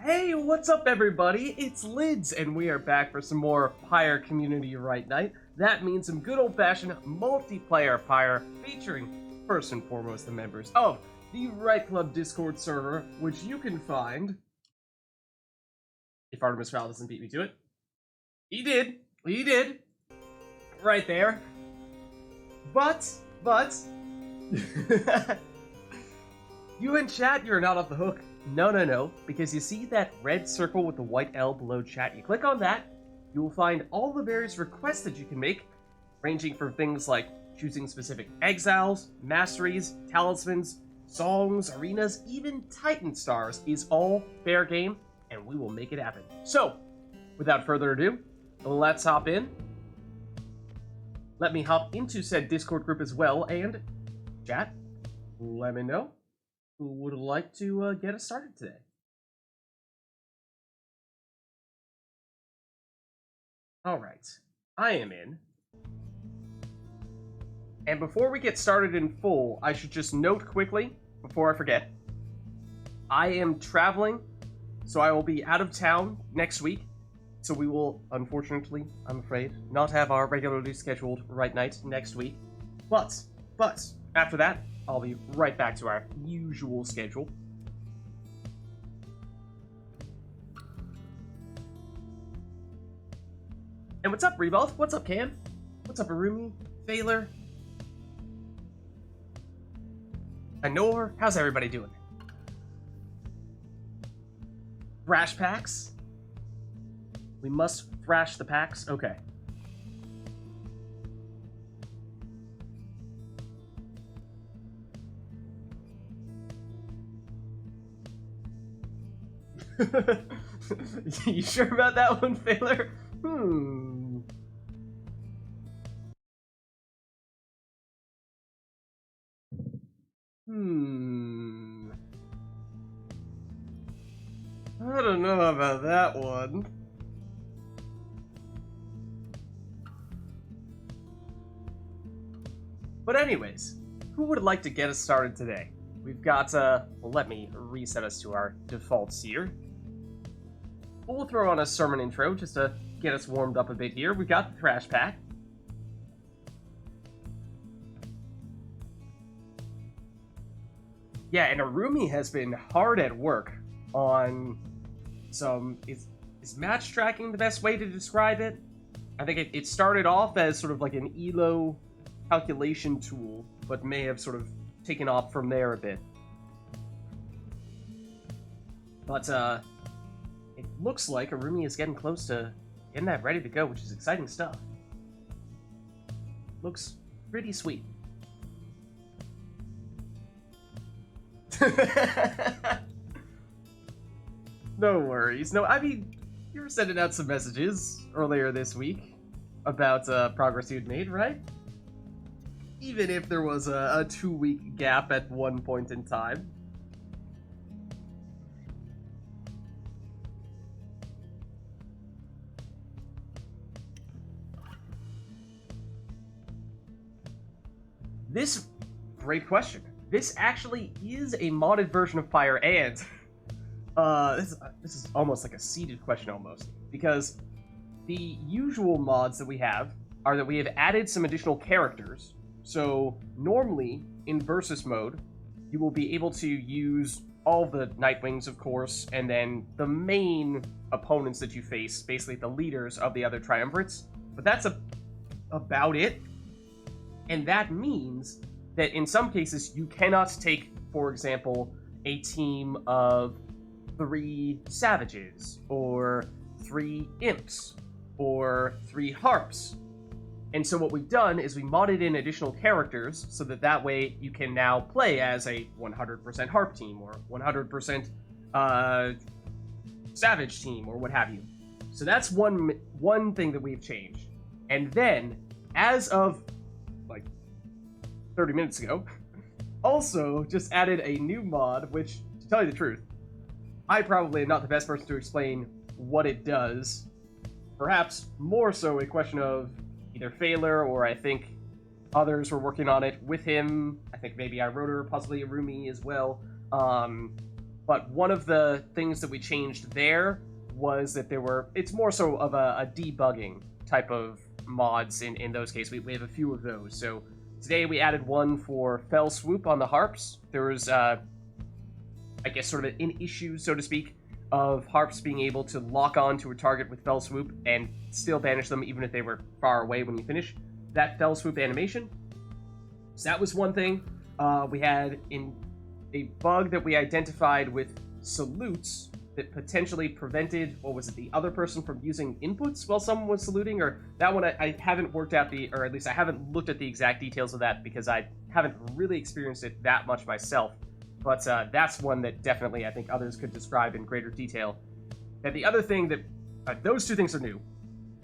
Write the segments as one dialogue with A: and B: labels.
A: Hey, what's up everybody? It's Lids, and we are back for some more Pyre Community RITE Night. That means some good old-fashioned multiplayer Pyre, featuring, first and foremost, the members of the RITE Club Discord server, which you can find... If Artemis Fowl doesn't beat me to it. He did! Right there. But... You in chat, you're not off the hook. No, because you see that red circle with the white L below chat? You click on that, you will find all the various requests that you can make, ranging from things like choosing specific exiles, masteries, talismans, songs, arenas, even Titan stars is all fair game, and we will make it happen. So, without further ado, let's hop in. Let me hop into said Discord group as well, and chat, let me know who would like to get us started today. Alright, I am in. And before we get started in full, I should just note quickly, before I forget, I am traveling, so I will be out of town next week, so we will, unfortunately, I'm afraid, not have our regularly scheduled RITE Night next week. But, after that, I'll be right back to our usual schedule. And what's up, Revolve? What's up, Cam? What's up, Arumi? Thaler? Anor? How's everybody doing? Thrash packs? We must thrash the packs? Okay. You sure about that one, Thaler? I don't know about that one. But anyways, who would like to get us started today? We've got, well, let me reset us to our defaults here. We'll throw on a sermon intro just to get us warmed up a bit here. We've got the Thrash Pack. Yeah, and Arumi has been hard at work on some... Is match tracking the best way to describe it? I think it started off as sort of like an ELO calculation tool, but may have sort of taken off from there a bit. But, it looks like Arumi is getting close to getting that ready to go, which is exciting stuff. Looks pretty sweet. No worries. No, I mean, you were sending out some messages earlier this week about progress you'd made, right? Even if there was a 2-week gap at one point in time. This, great question. This actually is a modded version of Pyre, and this is almost like a seeded question almost, because the usual mods that we have are that we have added some additional characters. So normally in versus mode, you will be able to use all the Nightwings, of course, and then the main opponents that you face, basically the leaders of the other triumvirates. But that's about it. And that means that in some cases you cannot take, for example, a team of 3 savages, or 3 imps, or 3 harps. And so what we've done is we modded in additional characters so that way you can now play as a 100% harp team, or 100% savage team, or what have you. So that's one thing that we've changed. And then, as of 30 minutes ago, also just added a new mod, which, to tell you the truth, I probably am not the best person to explain what it does. Perhaps more so a question of either Thaler, or I think others were working on it with him. I think maybe I wrote her, possibly Arumi as well. But one of the things that we changed there was that it's more so of a debugging type of mods in those cases. We have a few of those. So today we added one for Fell Swoop on the harps. There was, I guess, sort of an issue, so to speak, of harps being able to lock on to a target with Fell Swoop and still banish them even if they were far away when you finish that Fell Swoop animation. So that was one thing. We had a bug that we identified with salutes that potentially prevented, the other person from using inputs while someone was saluting, or that one I haven't worked out or at least I haven't looked at the exact details of that because I haven't really experienced it that much myself. But that's one that definitely I think others could describe in greater detail. And the other thing that, those two things are new.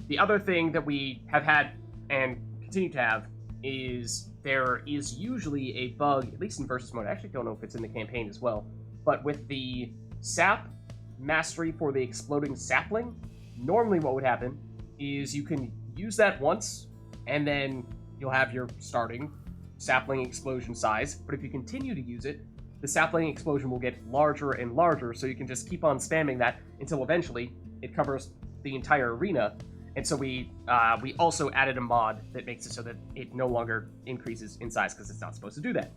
A: The other thing that we have had and continue to have is there is usually a bug, at least in versus mode. I actually don't know if it's in the campaign as well, but with the sap mastery for the exploding sapling, normally what would happen is you can use that once, and then you'll have your starting sapling explosion size, but if you continue to use it, the sapling explosion will get larger and larger, so you can just keep on spamming that until eventually it covers the entire arena. And so we also added a mod that makes it so that it no longer increases in size because it's not supposed to do that.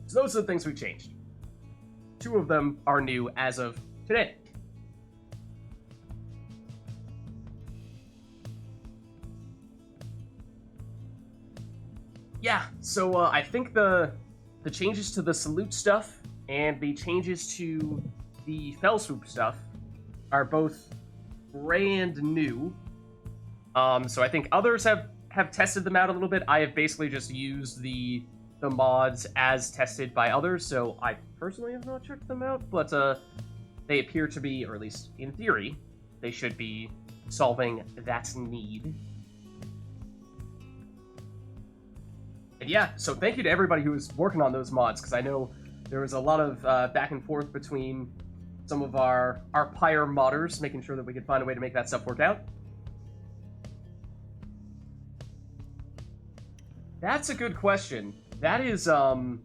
A: So those are the things we've changed. Two of them are new as of today. Yeah, so I think the changes to the salute stuff and the changes to the Fell Swoop stuff are both brand new. So I think others have tested them out a little bit. I have basically just used the mods as tested by others, so I personally have not checked them out, but they appear to be, or at least in theory, they should be solving that need. And yeah, so thank you to everybody who was working on those mods, because I know there was a lot of back and forth between some of our Pyre modders, making sure that we could find a way to make that stuff work out. That's a good question. That is, no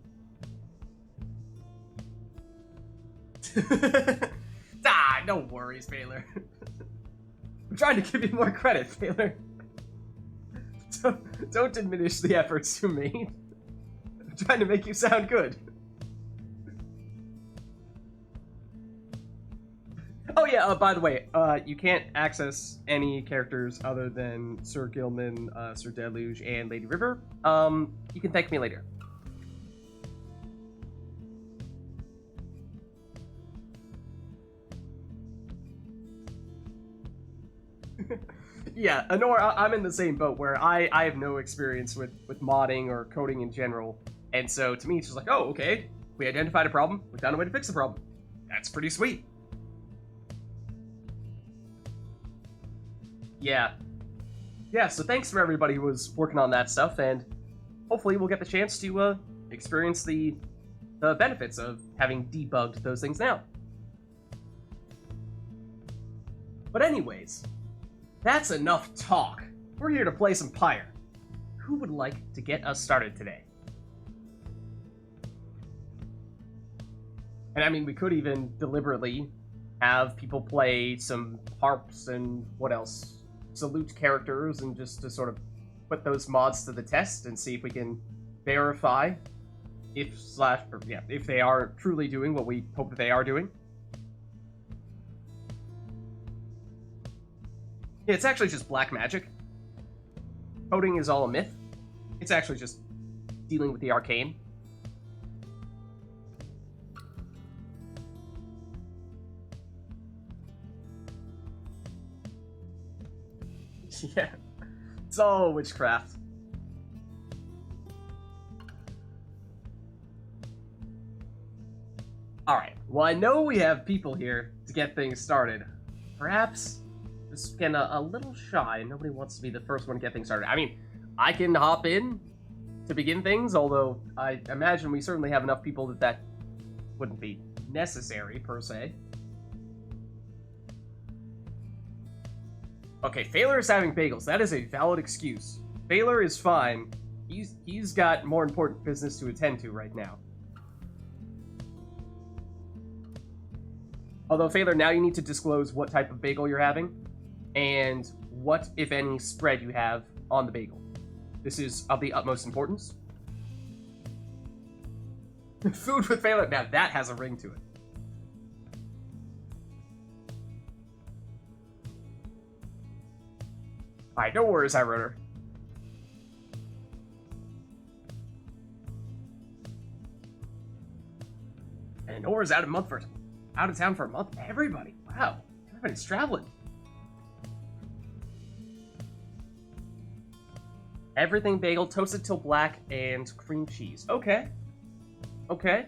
A: worries, Baylor. I'm trying to give you more credit, Baylor. Don't diminish the efforts you made. I'm trying to make you sound good. Oh yeah, by the way, you can't access any characters other than Sir Gilman, Sir Deluge, and Lady River. You can thank me later. Yeah, Honor, I'm in the same boat where I have no experience with modding or coding in general, and so to me it's just like, oh, okay, we identified a problem, we found a way to fix the problem. That's pretty sweet. Yeah, so thanks for everybody who was working on that stuff, and hopefully we'll get the chance to experience the benefits of having debugged those things now. But anyways, that's enough talk. We're here to play some Pyre. Who would like to get us started today? And I mean, we could even deliberately have people play some harps and what else? Salute characters, and just to sort of put those mods to the test and see if we can verify if they are truly doing what we hope that they are doing. Yeah, it's actually just black magic. Coding is all a myth. It's actually just dealing with the arcane. Yeah, it's all witchcraft. Alright, well, I know we have people here to get things started. Perhaps just getting a little shy. Nobody wants to be the first one to get things started. I mean, I can hop in to begin things, although I imagine we certainly have enough people that wouldn't be necessary, per se. Okay, Phaler is having bagels. That is a valid excuse. Phaler is fine. He's got more important business to attend to right now. Although, Phaler, now you need to disclose what type of bagel you're having and what, if any, spread you have on the bagel. This is of the utmost importance. Food with Phaler. Now, that has a ring to it. Alright, no worries, High Rotor. And Nora's out of town for a month. Everybody. Wow. Everybody's traveling. Everything bagel, toasted till black, and cream cheese. Okay. Okay.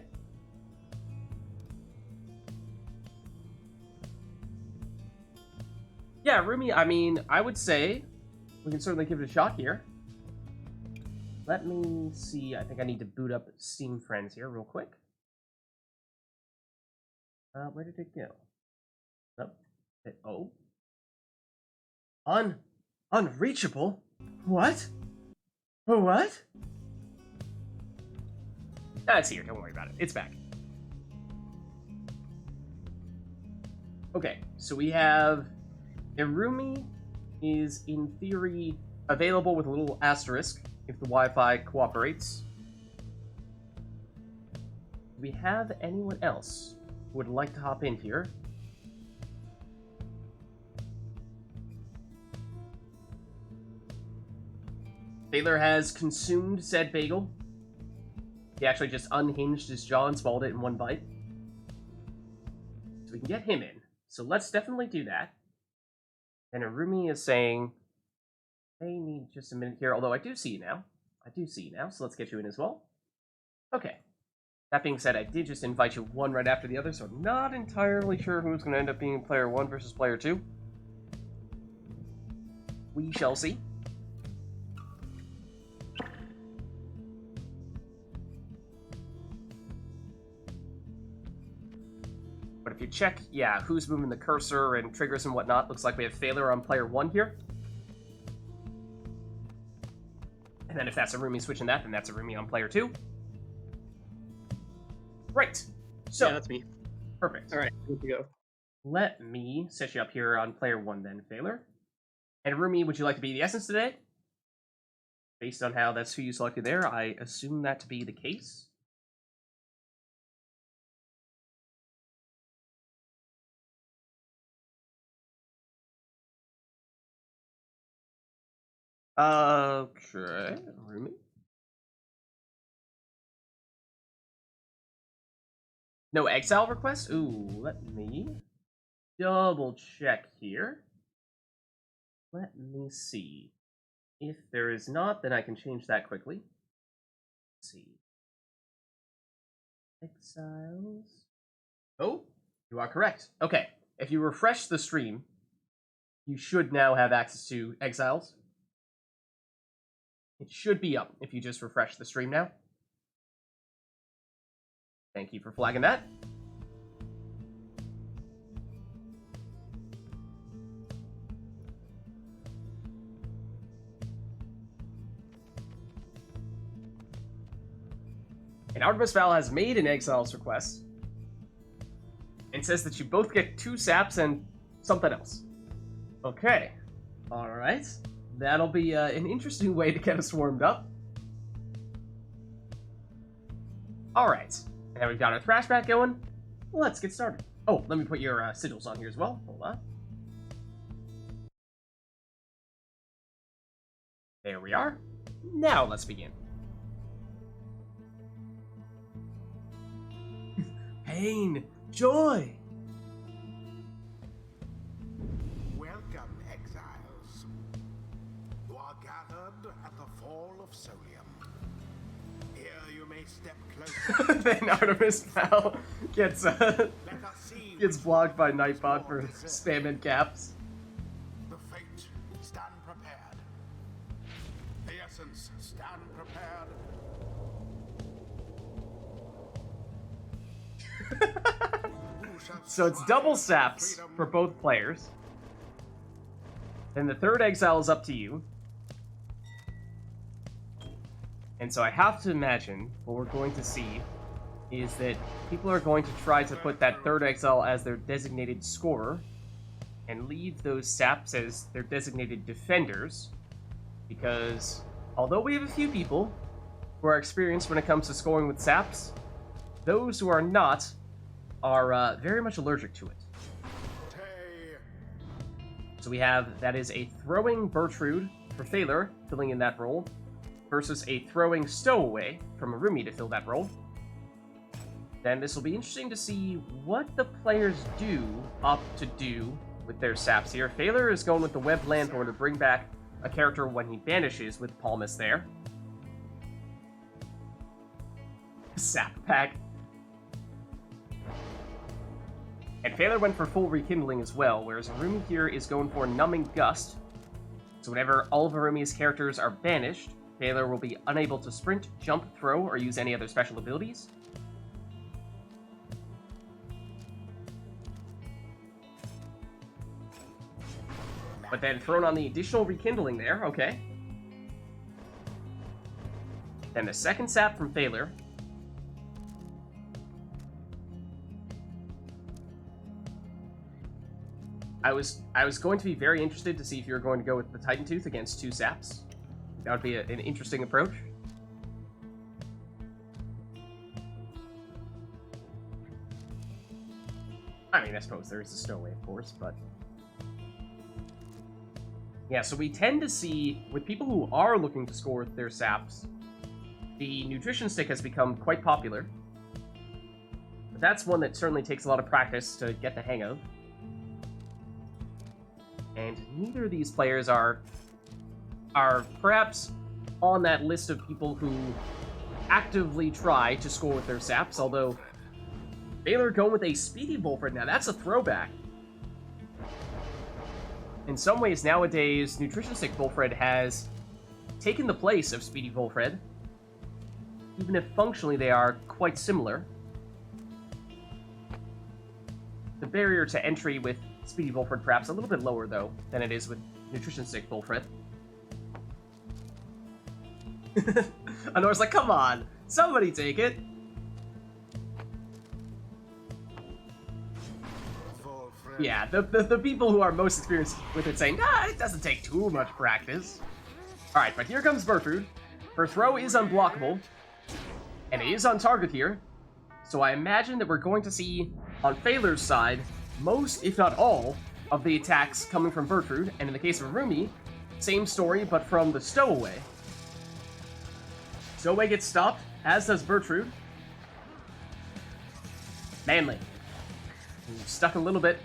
A: Yeah, Rumi, I mean, I would say we can certainly give it a shot here. Let me see. I think I need to boot up Steam Friends here real quick. Where did it go? Oh. Unreachable? What? Oh, what? It's here. Don't worry about it. It's back. Okay, so we have Irumi is in theory available with a little asterisk if the Wi-Fi cooperates. Do we have anyone else who would like to hop in here? Taylor has consumed said bagel. He actually just unhinged his jaw and swallowed it in one bite. So we can get him in. So let's definitely do that. And Irumi is saying, they need just a minute here, although I do see you now. So let's get you in as well. Okay. That being said, I did just invite you one right after the other, so I'm not entirely sure who's going to end up being player 1 versus player 2. We shall see. But if you check, yeah, who's moving the cursor and triggers and whatnot, looks like we have Failure on player 1 here. And then if that's Irumi switching that, then that's Irumi on player 2. Right. So
B: yeah, that's me.
A: Perfect.
B: All right, good to go.
A: Let me set you up here on player 1 then, Failure. And Irumi, would you like to be the Essence today? Based on how that's who you selected there, I assume that to be the case. Okay, Irumi. No exile request? Ooh, let me double check here. Let me see. If there is not, then I can change that quickly. Let's see. Exiles. Oh, you are correct. Okay, if you refresh the stream, you should now have access to exiles. It should be up if you just refresh the stream now. Thank you for flagging that. And Artemis Val has made an exiles request and says that you both get 2 saps and something else. Okay. Alright. That'll be an interesting way to get us warmed up. Alright. Now we've got our thrash back going. Let's get started. Oh, let me put your sigils on here as well. Hold on. There we are. Now let's begin. Pain, joy.
C: Welcome, exiles. You are gathered at the fall of Solium. Here you may step closer.
A: Then Artemis Val gets blocked by Nightbot for spamming caps.
C: The fate, stand prepared. The essence, stand prepared.
A: So it's double saps for both players. Then the third exile is up to you. And so I have to imagine what we're going to see is that people are going to try to put that third exile as their designated scorer and leave those saps as their designated defenders, because although we have a few people who are experienced when it comes to scoring with saps, those who are not are very much allergic to it. So we have, that is a throwing Bertrude for Thaler, filling in that role, versus a throwing Stowaway from Arumi to fill that role. Then this will be interesting to see what the players opt to do with their saps here. Thaler is going with the Web Landlord to bring back a character when he banishes with Palmas there. Sap pack. And Thaler went for full rekindling as well, whereas Arumi here is going for Numbing Gust. So whenever all of Arumi's characters are banished, Thaler will be unable to sprint, jump, throw, or use any other special abilities. But then thrown on the additional rekindling there, okay. Then the second sap from Thaler. I was going to be very interested to see if you were going to go with the Titan Tooth against 2 saps. That would be an interesting approach. I mean, I suppose there is a Stowaway, of course, but... yeah, so we tend to see, with people who are looking to score with their saps, the Nutrition Stick has become quite popular. But that's one that certainly takes a lot of practice to get the hang of. And neither of these players are perhaps on that list of people who actively try to score with their saps, although Thaler going with a Speedy Bullfred now, that's a throwback. In some ways, nowadays, Nutrition Stick Bullfred has taken the place of Speedy Bullfred, even if functionally they are quite similar. The barrier to entry with Speedy Bullfred perhaps a little bit lower, though, than it is with Nutrition Stick Bullfred. Honor's like, come on, somebody take it! Yeah, the people who are most experienced with it saying, nah, it doesn't take too much practice. Alright, but here comes Bertrude. Her throw is unblockable, and it is on target here. So I imagine that we're going to see, on Thaler's side, most, if not all, of the attacks coming from Bertrude, and in the case of Arumi, same story, but from the Stowaway. Stowaway gets stopped, as does Bertrude. Manly. Stuck a little bit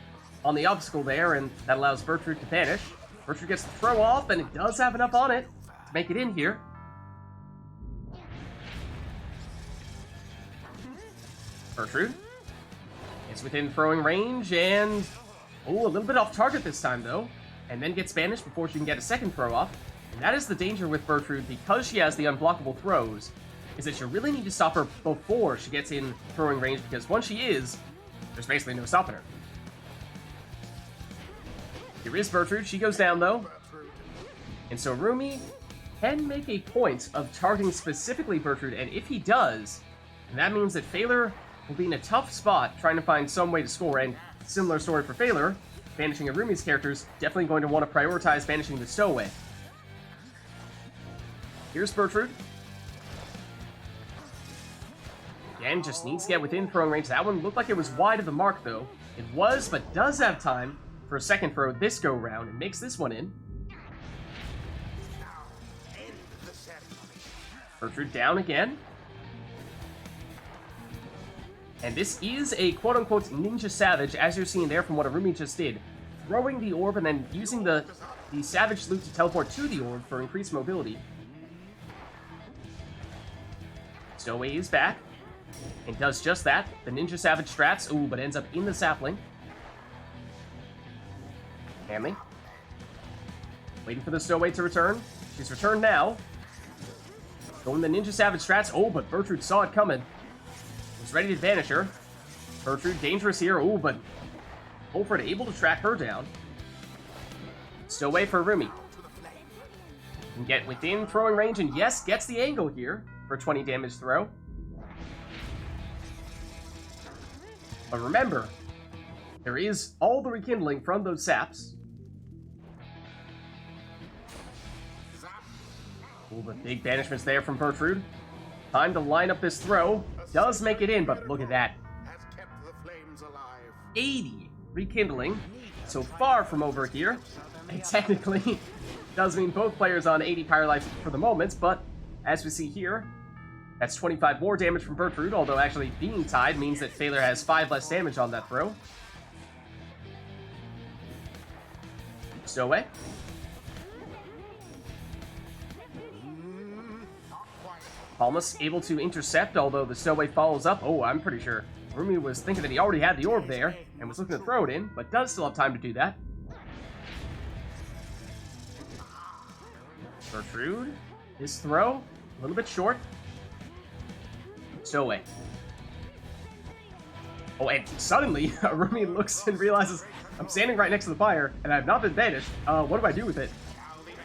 A: on the obstacle there, and that allows Bertrude to banish. Bertrude gets the throw off, and it does have enough on it to make it in here. Bertrude is within throwing range, and... oh, a little bit off target this time, though. And then gets banished before she can get a second throw off. And that is the danger with Bertrude, because she has the unblockable throws, is that you really need to stop her before she gets in throwing range, because once she is, there's basically no stopping her. Here is Bertrude. She goes down, though. And so Arumi can make a point of targeting specifically Bertrude, and if he does, that means that Thaler will be in a tough spot trying to find some way to score, and similar story for Thaler. Banishing Arumi's characters, definitely going to want to prioritize banishing the Stowaway. Here's Bertrude. Again, just needs to get within throwing range. That one looked like it was wide of the mark, though. It was, but does have time for a second throw this go-round, and makes this one in. Bertrude down again. And this is a quote-unquote Ninja Savage, as you're seeing there from what Arumi just did. Throwing the orb and then using the Savage Loop to teleport to the orb for increased mobility. Stowaway is back, and does just that. The Ninja Savage strats, ooh, but ends up in the sapling. Hanley. Waiting for the Stowaway to return. She's returned now. Going the Ninja Savage strats, oh, but Bertrude saw it coming. Was ready to banish her. Bertrude dangerous here. Ooh, but Bullfred able to track her down. Stowaway for Arumi. Can get within throwing range, and yes, gets the angle here for 20 damage throw. But remember, there is all the rekindling from those saps. Oh, the big banishments there from Bertrude. Time to line up this throw. Does make it in, but look at that. 80 rekindling. So far from over here. And technically, does mean both players on 80 Pyre life for the moment, but as we see here, that's 25 more damage from Bertrude, although actually being tied means that Phaler has 5 less damage on that throw. Stowaway. Palmas able to intercept, although the Stowaway follows up. Oh, I'm pretty sure Rumi was thinking that he already had the orb there and was looking to throw it in, but does still have time to do that. Bertrude, his throw, a little bit short. Stowaway. Oh, and suddenly, Rumi looks and realizes, I'm standing right next to the fire, and I have not been banished. What do I do with it?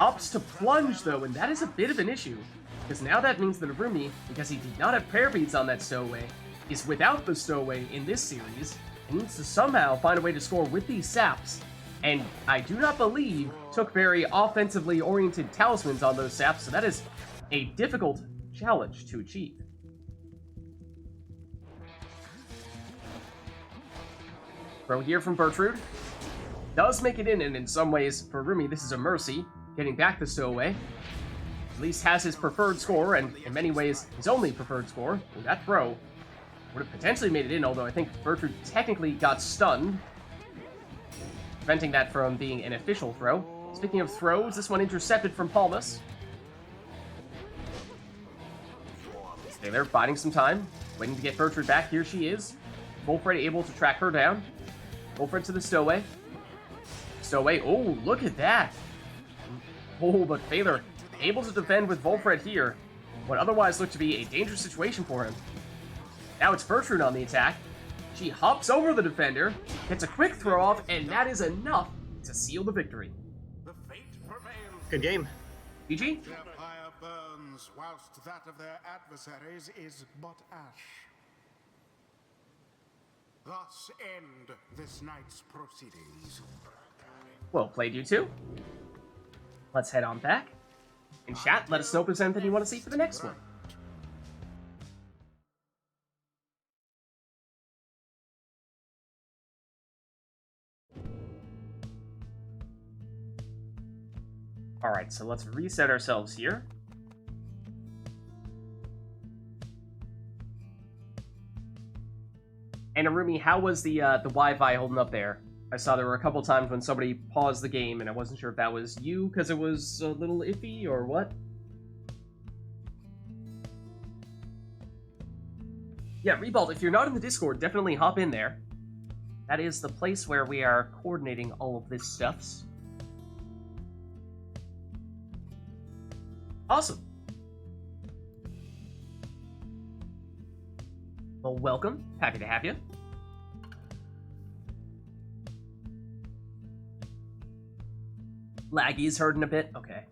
A: Opts to plunge, though, and that is a bit of an issue. Because now that means that Rumi, because he did not have prayer beads on that Stowaway, is without the Stowaway in this series, and needs to somehow find a way to score with these saps. And I do not believe took very offensively oriented talismans on those saps, so that is a difficult challenge to achieve. Throw here from Bertrude. Does make it in, and in some ways, for Rumi, this is a mercy, getting back the Stowaway. At least has his preferred score, and in many ways, his only preferred score. With that throw would have potentially made it in, although I think Bertrude technically got stunned, preventing that from being an official throw. Speaking of throws, this one intercepted from Palmas. Stay there, biding some time, waiting to get Bertrude back. Here she is. Wolfred able to track her down. Wolfred to the Stowaway. Stowaway, oh, look at that! Oh, but Phaler able to defend with Wolfred here. What otherwise looked to be a dangerous situation for him. Now it's Bertrude on the attack. She hops over the defender, gets a quick throw off, and that is enough to seal the victory.
B: Good game.
A: GG?
C: Their fire burns, whilst that of their adversaries is but ash. Thus end this night's proceedings.
A: Well played, you two. Let's head on back. In chat, let us know if there's anything you want to see for the next one. Alright, so let's reset ourselves here. And Arumi, how was the Wi-Fi holding up there? I saw there were a couple times when somebody paused the game, and I wasn't sure if that was you, because it was a little iffy, or what? Yeah, Rebald, if you're not in the Discord, definitely hop in there. That is the place where we are coordinating all of this stuffs. Awesome. Well, welcome. Happy to have you. Laggy's hurting a bit? Okay.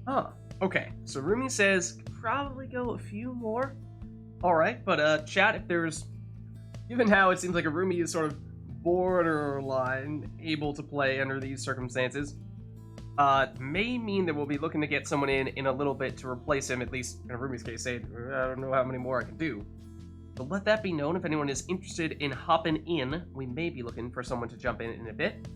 A: Huh. Okay. So Rumi says, probably go a few more. Alright, but chat, if there's... Given how it seems like Arumi is sort of borderline able to play under these circumstances, may mean that we'll be looking to get someone in a little bit to replace him, at least in Arumi's case, saying, I don't know how many more I can do. But let that be known. If anyone is interested in hopping in, we may be looking for someone to jump in a bit.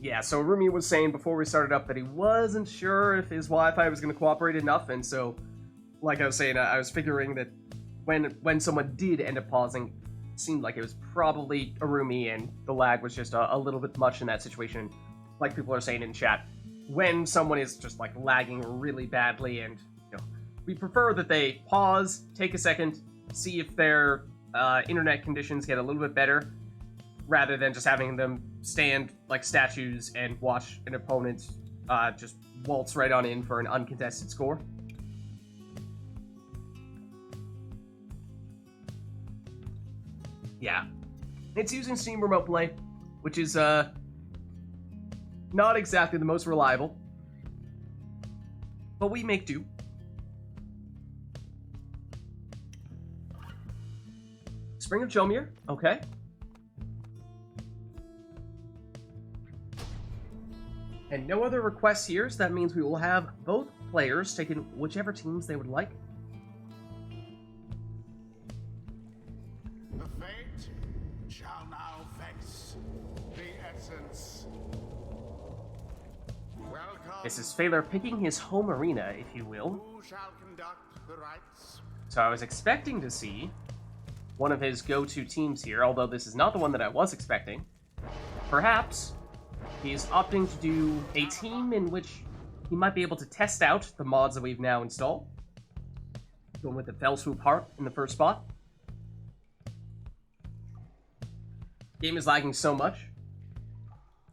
A: Yeah, so Rumi was saying before we started up that he wasn't sure if his Wi-Fi was going to cooperate enough, and so, like I was saying, I was figuring that when someone did end up pausing, it seemed like it was probably Arumi, and the lag was just a little bit much in that situation, like people are saying in chat. When someone is just, like, lagging really badly, and, you know, we prefer that they pause, take a second, see if their internet conditions get a little bit better, rather than just having them stand like statues and watch an opponent just waltz right on in for an uncontested score. Yeah. It's using Steam Remote Play, which is, not exactly the most reliable. But we make do. Spring of Jomir, okay. And no other requests here, so that means we will have both players taking whichever teams they would like.
C: The fate shall now face the essence. Welcome.
A: This is Phaler picking his home arena, if you will.
C: Who shall conduct the rites?
A: So I was expecting to see one of his go-to teams here, although this is not the one that I was expecting. Perhaps he's opting to do a team in which he might be able to test out the mods that we've now installed. Going with the Fell Swoop Heart in the first spot. Game is lagging so much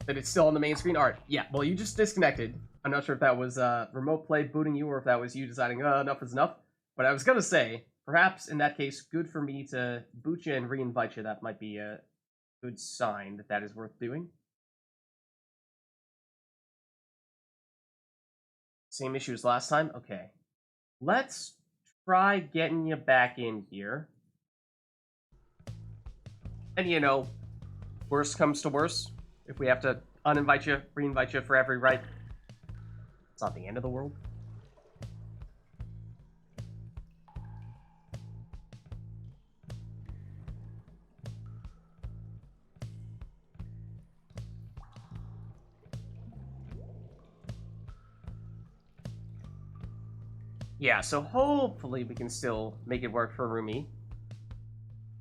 A: that it's still on the main screen. Alright, yeah, well, you just disconnected. I'm not sure if that was remote play booting you or if that was you deciding, enough is enough. But I was gonna say, perhaps in that case, good for me to boot you and re-invite you. That might be a good sign that that is worth doing. Same issue as last time? Okay. Let's try getting you back in here. And you know, worst comes to worst. If we have to uninvite you, re-invite you for every right, it's not the end of the world. Yeah, so hopefully we can still make it work for Rumi.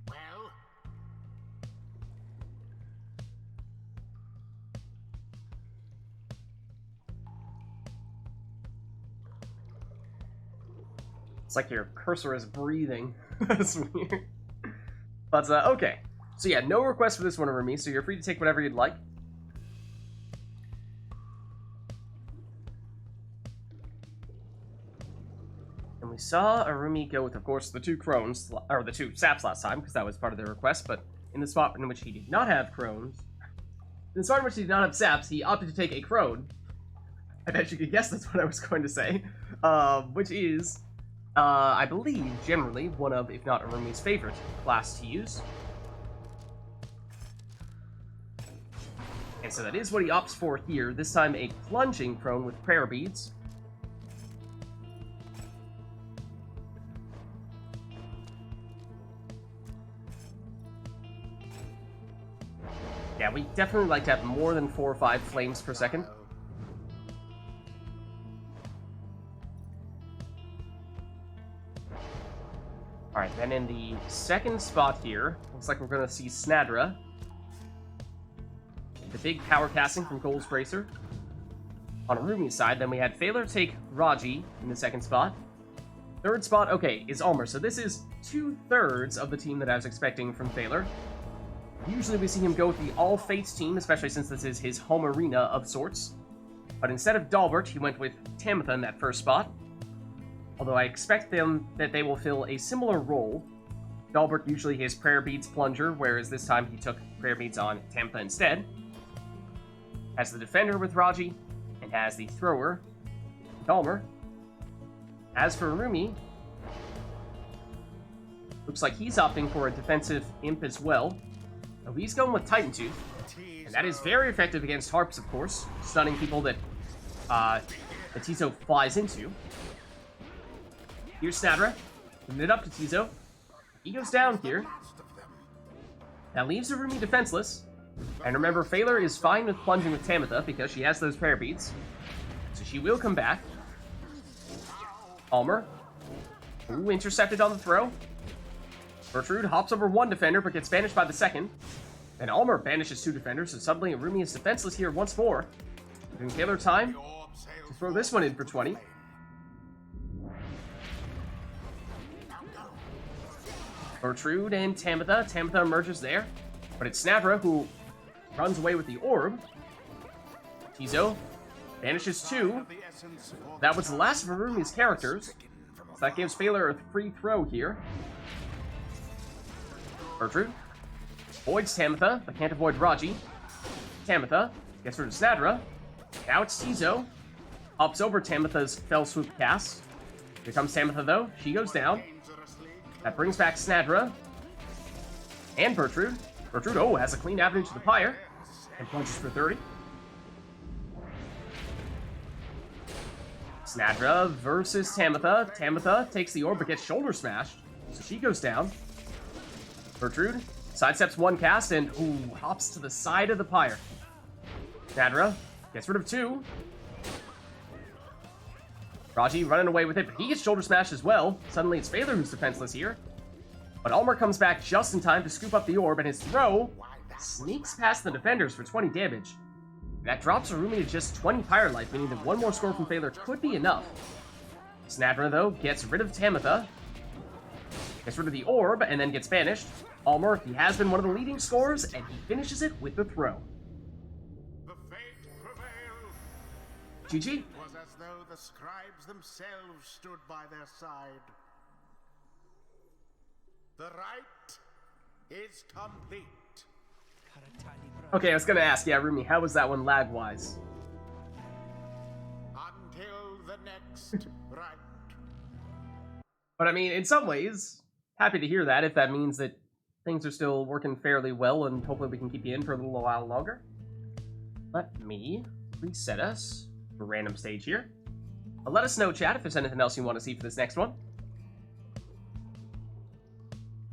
C: Well,
A: It's like your cursor is breathing. That's weird. But, okay. So yeah, no request for this one, Rumi, so you're free to take whatever you'd like. And we saw Arumi go with, of course, the two crones, or the two saps last time, because that was part of their request, but in the spot in which he did not have crones, in the spot in which he did not have saps, he opted to take a crone. I bet you could guess that's what I was going to say. Which is, I believe, generally, one of, if not Arumi's favorite class to use. And so that is what he opts for here, this time a plunging crone with prayer beads. Yeah, we definitely like to have more than 4 or 5 flames per second. Alright, then in the second spot here, looks like we're going to see Snadra. The big power casting from Gold's Bracer. On Arumi's side, then we had Phaler take Raji in the second spot. Third spot, okay, is Ulmer. So this is 2/3 of the team that I was expecting from Phaler. Usually we see him go with the All Fates team, especially since this is his home arena of sorts. But instead of Dalbert, he went with Tamitha in that first spot. Although I expect that they will fill a similar role. Dalbert usually his Prayer Beads plunger, whereas this time he took Prayer Beads on Tamitha instead. Has the defender with Raji, and has the thrower, Dalmer. As for Rumi, looks like he's opting for a defensive imp as well. So he's going with Titan Tooth, and that is very effective against harps, of course, stunning people that Tizo flies into. Here's Snadra, giving it up to Tizo. He goes down here. That leaves Arumi defenseless. And remember, Phaler is fine with plunging with Tamitha because she has those prayer beads. So she will come back. Ulmer. Ooh, intercepted on the throw. Gertrude hops over one defender but gets banished by the second. And Ulmer banishes 2 defenders, so suddenly Arumi is defenseless here once more. Giving Phaler time to throw this one in for 20. Gertrude and Tamitha. Tamitha emerges there. But it's Snadra who runs away with the orb. Tizo banishes 2. That was the last of Arumi's characters. So that gives Phaler a free throw here. Gertrude Avoids Tamitha, but can't avoid Raji. Tamitha gets rid of Snadra. Now it's Tizo. Ups over Tamitha's Fell Swoop cast. Here comes Tamitha, though. She goes down. That brings back Snadra. And Bertrude. Bertrude, oh, has a clean avenue to the Pyre. And plunges for 30. Snadra versus Tamitha. Tamitha takes the orb but gets shoulder smashed. So she goes down. Bertrude sidesteps one cast and, ooh, hops to the side of the Pyre. Snadra gets rid of 2. Raji running away with it, but he gets shoulder smashed as well. Suddenly it's Phaler who's defenseless here. But Almer comes back just in time to scoop up the orb, and his throw sneaks past the defenders for 20 damage. That drops Arumi to just 20 Pyre life, meaning that one more score from Phaler could be enough. Snadra, though, gets rid of Tamitha. Gets rid of the orb, and then gets banished. Almer, he has been one of the leading scorers, and he finishes it with the throw.
C: The fate prevailed.
A: GG.
C: It was as though the scribes themselves stood by their side. The rite is complete.
A: Okay, I was gonna ask, yeah, Rumi, how was that one lag-wise?
C: Until the next rite.
A: But I mean, in some ways, happy to hear that, if that means that things are still working fairly well, and hopefully we can keep you in for a little while longer. Let me reset us for random stage here. Let us know, chat, if there's anything else you want to see for this next one.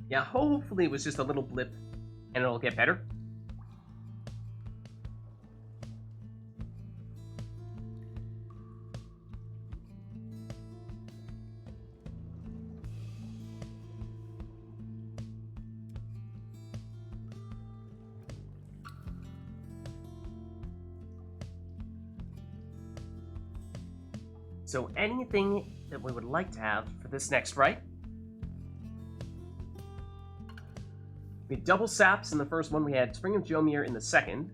A: Yeah, hopefully it was just a little blip, and it'll get better. So anything that we would like to have for this next rite? We had double saps in the first one. We had Spring of Jomir in the second.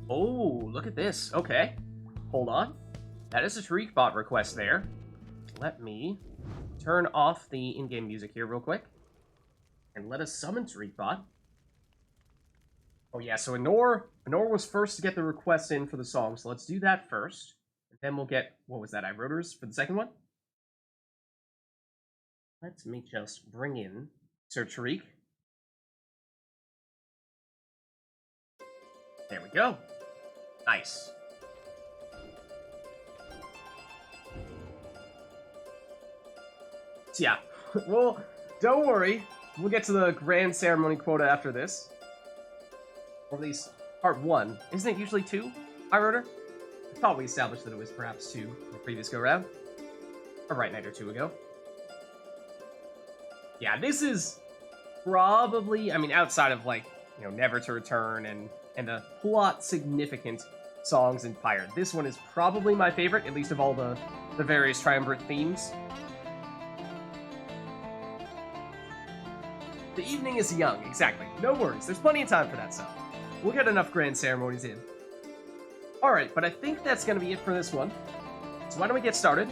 A: Oh, look at this. Okay. Hold on. That is a Tariq bot request there. Let me turn off the in-game music here real quick. And let us summon Tariq bot. Oh yeah, so Anor was first to get the request in for the song, so let's do that first. And then we'll get, what was that, iRotors for the second one? Let me just bring in Sir Tariq. There we go. Nice. So yeah, well, don't worry. We'll get to the grand ceremony quota after this. Or at least part 1. Isn't it usually 2, iRotor? I thought we established that it was perhaps 2 in the previous go-round. A RITE NITE or 2 ago. Yeah, this is probably, I mean, outside of, like, you know, Never to Return and the plot significant songs in Pyre, this one is probably my favorite, at least of all the various triumvirate themes. The evening is young, exactly. No worries, there's plenty of time for that stuff. We'll get enough grand ceremonies in. Alright, but I think that's going to be it for this one. So why don't we get started?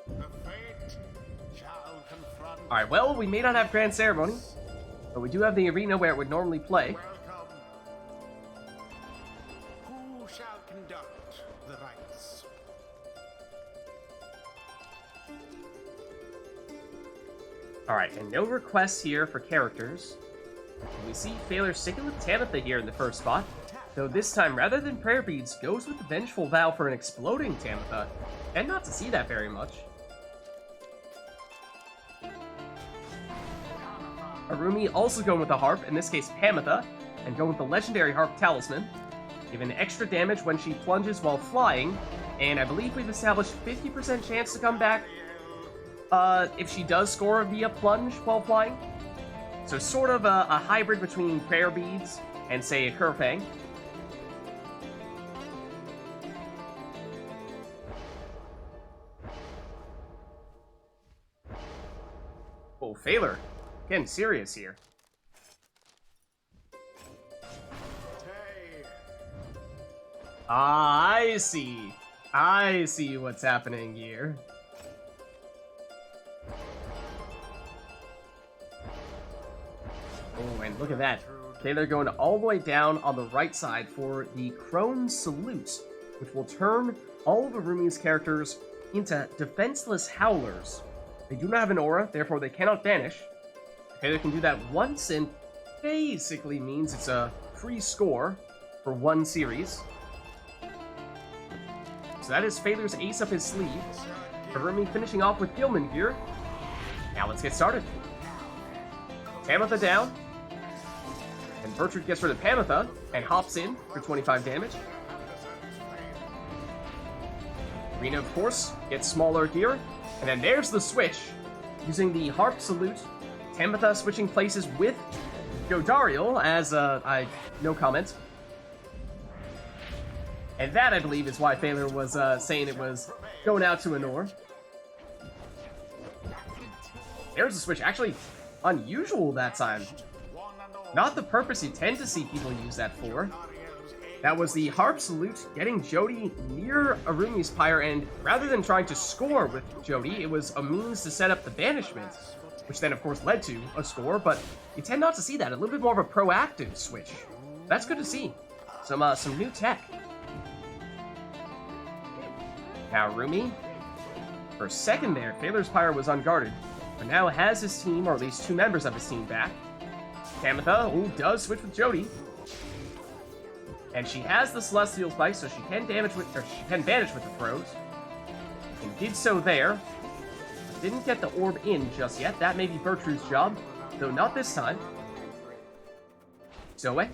C: The fate shall confront.
A: Alright, well, we may not have grand ceremony, but we do have the arena where it would normally play.
C: Welcome. Who shall conduct the rites?
A: Alright, and no requests here for characters. We see Phaler sticking with Tamitha here in the first spot, though this time, rather than Prayer Beads, goes with the Vengeful Vow for an exploding Tamitha, and not to see that very much. Arumi also going with the Harp, in this case Pamitha, and going with the legendary Harp Talisman, given extra damage when she plunges while flying, and I believe we've established 50% chance to come back if she does score via plunge while flying. So sort of a hybrid between Prayer Beads and, say, a Kerfang. Oh, Phaler. Getting serious here. Ah, I see. I see what's happening here. Oh, and look at that. Okay, they're going all the way down on the right side for the Crone Salute, which will turn all of Arumi's characters into defenseless howlers. They do not have an aura, therefore they cannot vanish. Okay, they can do that once, and basically means it's a free score for one series. So that is Phaler's ace up his sleeve. Arumi finishing off with Gilman here. Now let's get started. Tamitha down. And Bertrude gets rid of Tamitha and hops in for 25 damage. Rena, of course, gets smaller here. And then there's the switch. Using the Harp Salute, Tamitha switching places with Jodariel as, no comment. And that, I believe, is why Phaler was saying it was going out to Anor. There's a switch. Actually, unusual that time. Not the purpose you tend to see people use that for. That was the Harp Salute, getting Jody near Arumi's Pyre, and rather than trying to score with Jody, it was a means to set up the banishment, which then, of course, led to a score, but you tend not to see that. A little bit more of a proactive switch. That's good to see. Some new tech. Now, Arumi, for a second there, Phaler's Pyre was unguarded, but now has his team, or at least two members of his team, back. Tamitha, who does switch with Jody. And she has the Celestial Spike, so she can vanish with the throws. And did so there. Didn't get the orb in just yet. That may be Bertrude's job, though not this time. Zoe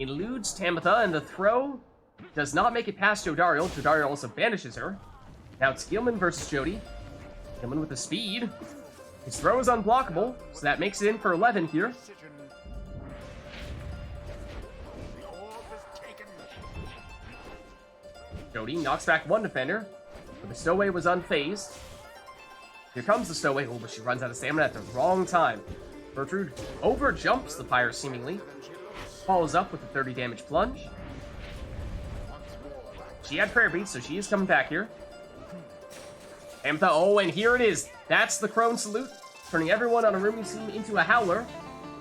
A: eludes Tamitha, and the throw does not make it past Jodariel. Jodariel also banishes her. Now it's Gilman versus Jody. Gilman with the speed. His throw is unblockable, so that makes it in for 11 here. Jody knocks back one defender, but the Stowaway was unfazed. Here comes the Stowaway. Oh, but she runs out of stamina at the wrong time. Bertrude overjumps the Pyre seemingly. Follows up with a 30 damage plunge. She had prayer beats, so she is coming back here. Tamitha, oh, and here it is. That's the Crone Salute, turning everyone on Arumi's team into a howler.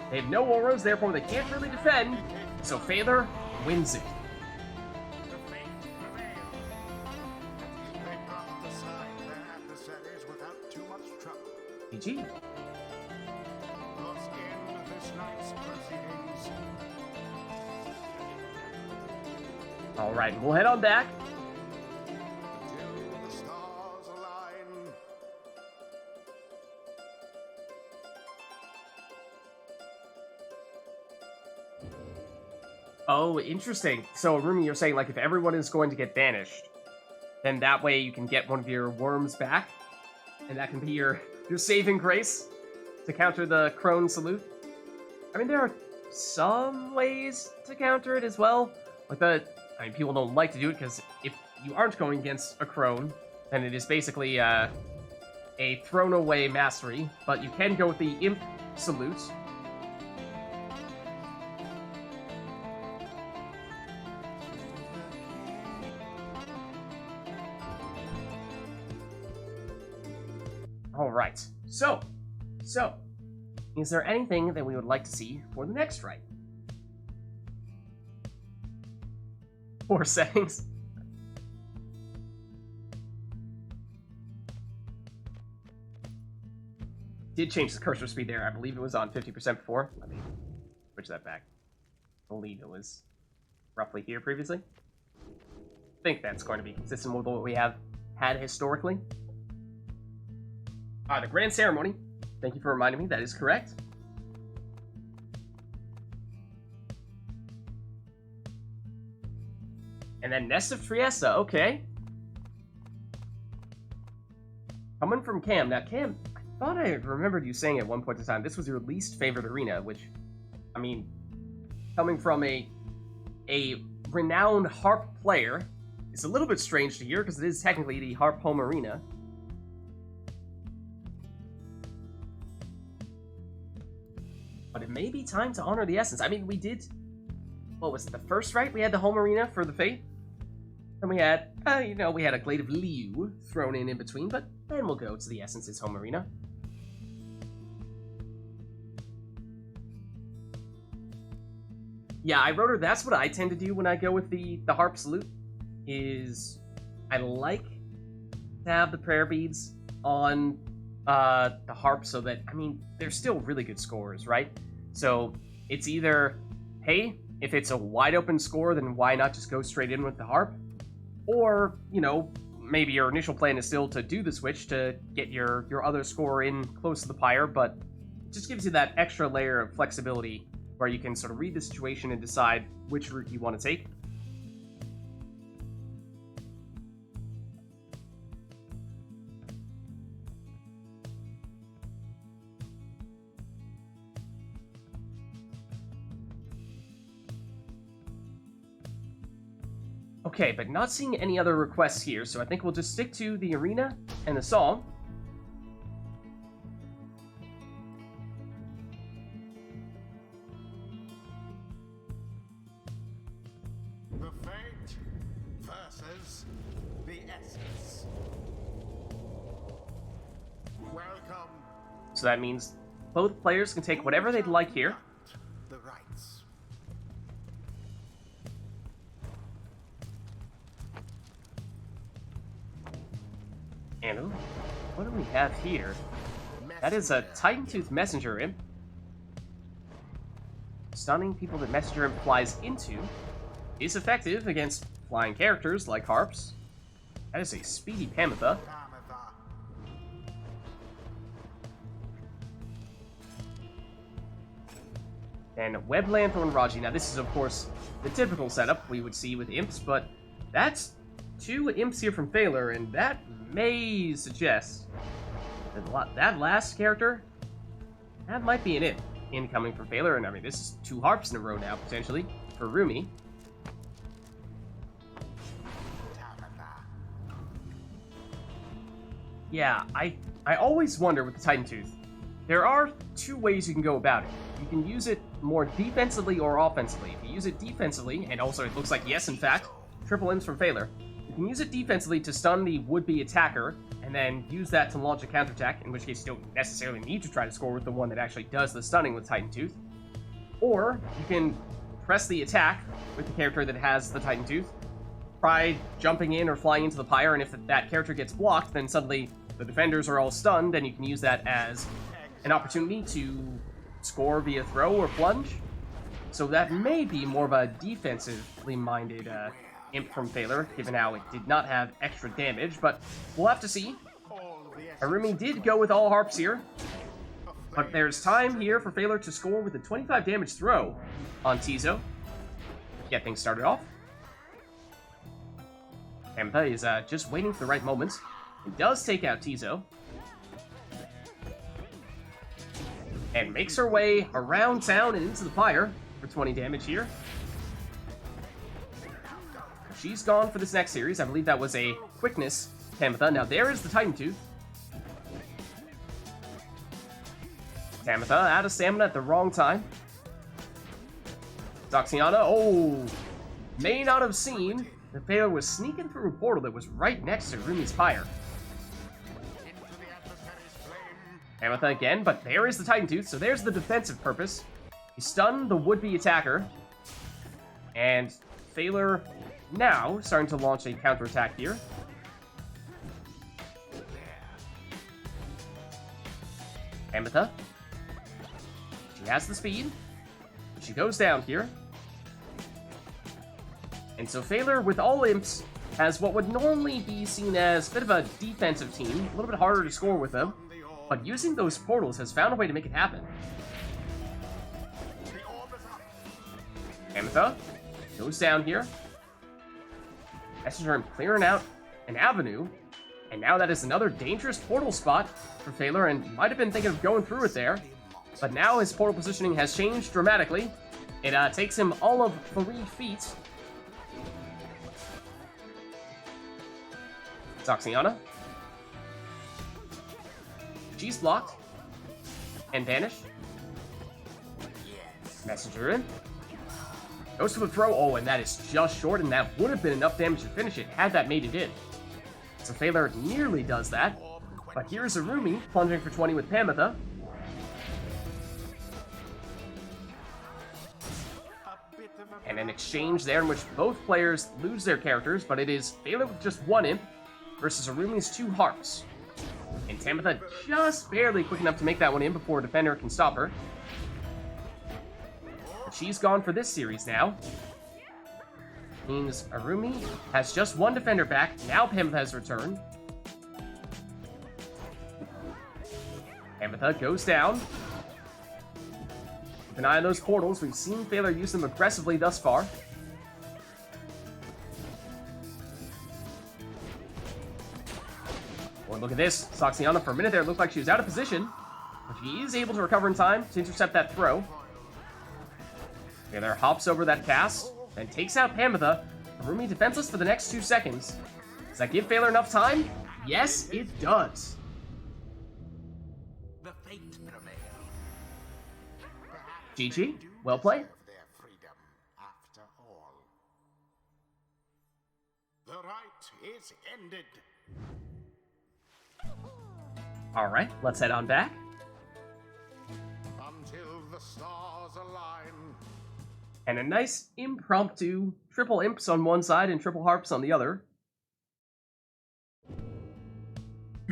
A: They have no auras, therefore they can't really defend, so Phaler wins it. GG. Alright, we'll head on back. Oh, interesting. So, Arumi, you're saying, like, if everyone is going to get banished, then that way you can get one of your worms back, and that can be your saving grace to counter the Crone Salute. I mean, there are some ways to counter it as well. Like people don't like to do it, because if you aren't going against a Crone, then it is basically a thrown-away mastery, but you can go with the Imp Salute. Alright, so, is there anything that we would like to see for the next rite? 4 settings. Did change the cursor speed there. I believe it was on 50% before. Let me switch that back. I believe it was roughly here previously. I think that's going to be consistent with what we have had historically. The Grand Ceremony. Thank you for reminding me. That is correct. And then Nest of Trieste. Okay. Coming from Cam. Now, Cam, I thought I remembered you saying at one point in time this was your least favorite arena, which, I mean, coming from a renowned harp player, it's a little bit strange to hear because it is technically the harp home arena. But it may be time to honor the essence. I mean, we did... What was it, the first rite? We had the home arena for the Fate. Then we had, we had a Glade of Liu thrown in between, but then we'll go to the Essence's home arena. Yeah, I wrote her, that's what I tend to do when I go with the Harp Salute, is I like to have the prayer beads on the harp so that, I mean, they're still really good scorers, right? So it's either, hey, if it's a wide open score, then why not just go straight in with the harp? Or, maybe your initial plan is still to do the switch to get your other score in close to the Pyre, but it just gives you that extra layer of flexibility where you can sort of read the situation and decide which route you want to take. Okay, but not seeing any other requests here, so I think we'll just stick to the arena and the song.
C: The Fate versus the Essence. Welcome.
A: So that means both players can take whatever they'd like here.
C: The rites.
A: And what do we have here? That is a Titan Tooth Messenger Imp. Stunning people that Messenger Imp flies into is effective against flying characters like harps. That is a speedy Pamitha. And Web Lanthorn Raji. Now this is of course the typical setup we would see with imps, but that's 2 imps here from Phaler, and that may suggest that that last character, that might be an imp incoming from Phaler, and I mean, this is 2 harps in a row now, potentially, for Rumi. Yeah, I always wonder with the Titan Tooth, there are 2 ways you can go about it. You can use it more defensively or offensively. If you use it defensively, and also it looks like, yes, in fact, triple imps from Phaler, you can use it defensively to stun the would-be attacker, and then use that to launch a counterattack, in which case you don't necessarily need to try to score with the one that actually does the stunning with Titan Tooth. Or, you can press the attack with the character that has the Titan Tooth, try jumping in or flying into the Pyre, and if that character gets blocked, then suddenly the defenders are all stunned, and you can use that as an opportunity to score via throw or plunge. So that may be more of a defensively minded imp from Phaler, given how it did not have extra damage, but we'll have to see. Harumi did go with all harps here, but there's time here for Phaler to score with a 25 damage throw on Tizo. Get things started off. Pamitha is just waiting for the right moments. He does take out Tizo, and makes her way around town and into the Pyre for 20 damage here. She's gone for this next series. I believe that was a quickness Pamitha. Now there is the Titan Tooth. Pamitha out of stamina at the wrong time. Zoxiana, oh, may not have seen that Phaler was sneaking through a portal that was right next to Rumi's Pyre. Pamitha again, but there is the Titan Tooth, so there's the defensive purpose. He stunned the would-be attacker, and Phaler now starting to launch a counterattack here. Pamitha. She has the speed. She goes down here. And so Phaler, with all imps, has what would normally be seen as a bit of a defensive team, a little bit harder to score with them, but using those portals has found a way to make it happen. Pamitha goes down here. Messenger Imp clearing out an avenue, and now that is another dangerous portal spot for Phaler, and might have been thinking of going through it there, but now his portal positioning has changed dramatically. It takes him all of 3 feet. Zoxiana. She's blocked and vanished. Messenger in. Goes for the throw. Oh, and that is just short, and that would have been enough damage to finish it had that made it in. So Phaler nearly does that. But here's Arumi plunging for 20 with Pamitha. And an exchange there in which both players lose their characters, but it is Phaler with just one imp versus Arumi's 2 harps. And Tamitha just barely quick enough to make that one in before a defender can stop her. But she's gone for this series now. Means Arumi has just one defender back. Now Pamitha has returned. Pamitha goes down. Keep an eye on those portals. We've seen Phaler use them aggressively thus far. Boy, look at this. Soxiana for a minute there looked like she was out of position. But she is able to recover in time to intercept that throw. Phaler hops over that cast and takes out Pamitha. Arumi defenseless for the next 2 seconds. Does that give Phaler enough time? Yes, it does.
C: The fate prevail.
A: GG. Well played.
C: Their freedom after all. The rite is ended.
A: Alright, let's head on back.
C: Until the stars align.
A: And a nice impromptu triple imps on one side and triple harps on the other.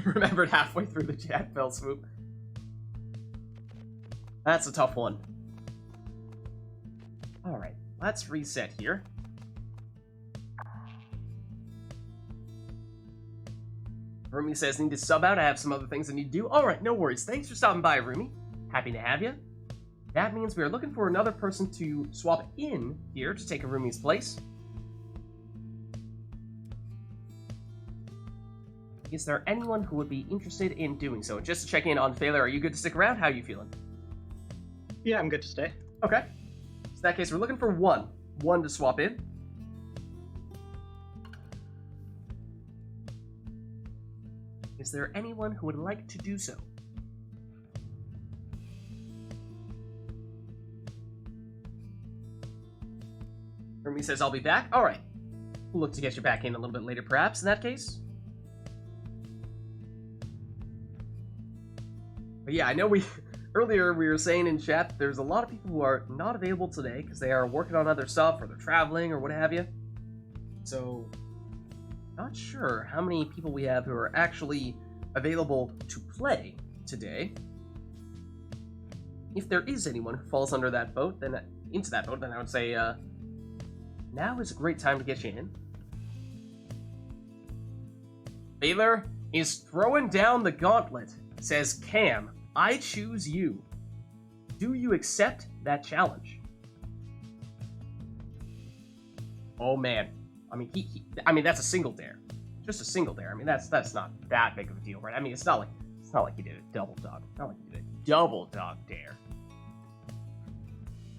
A: Remembered halfway through the chat fell swoop. That's a tough one. Alright, let's reset here. Rumi says, need to sub out. I have some other things I need to do. Alright, no worries. Thanks for stopping by, Rumi. Happy to have you. That means we are looking for another person to swap in here to take Arumi's place. Is there anyone who would be interested in doing so? Just to check in on Phaler, are you good to stick around? How are you feeling?
D: Yeah, I'm good to stay.
A: Okay. So in that case, we're looking for one. One to swap in. Is there anyone who would like to do so? Rumi says, I'll be back. Alright. We'll look to get you back in a little bit later, perhaps, in that case. But yeah, I know earlier we were saying in chat that there's a lot of people who are not available today because they are working on other stuff or they're traveling or what have you. So, not sure how many people we have who are actually available to play today. If there is anyone who falls under that boat, then into that boat, then I would say now is a great time to get you in. Phaler is throwing down the gauntlet. Says, Cam, I choose you. Do you accept that challenge? Oh man, I mean, I mean that's a single dare, just a single dare. I mean that's not that big of a deal, right? I mean it's not like he did a double dog, not like he did a double dog dare.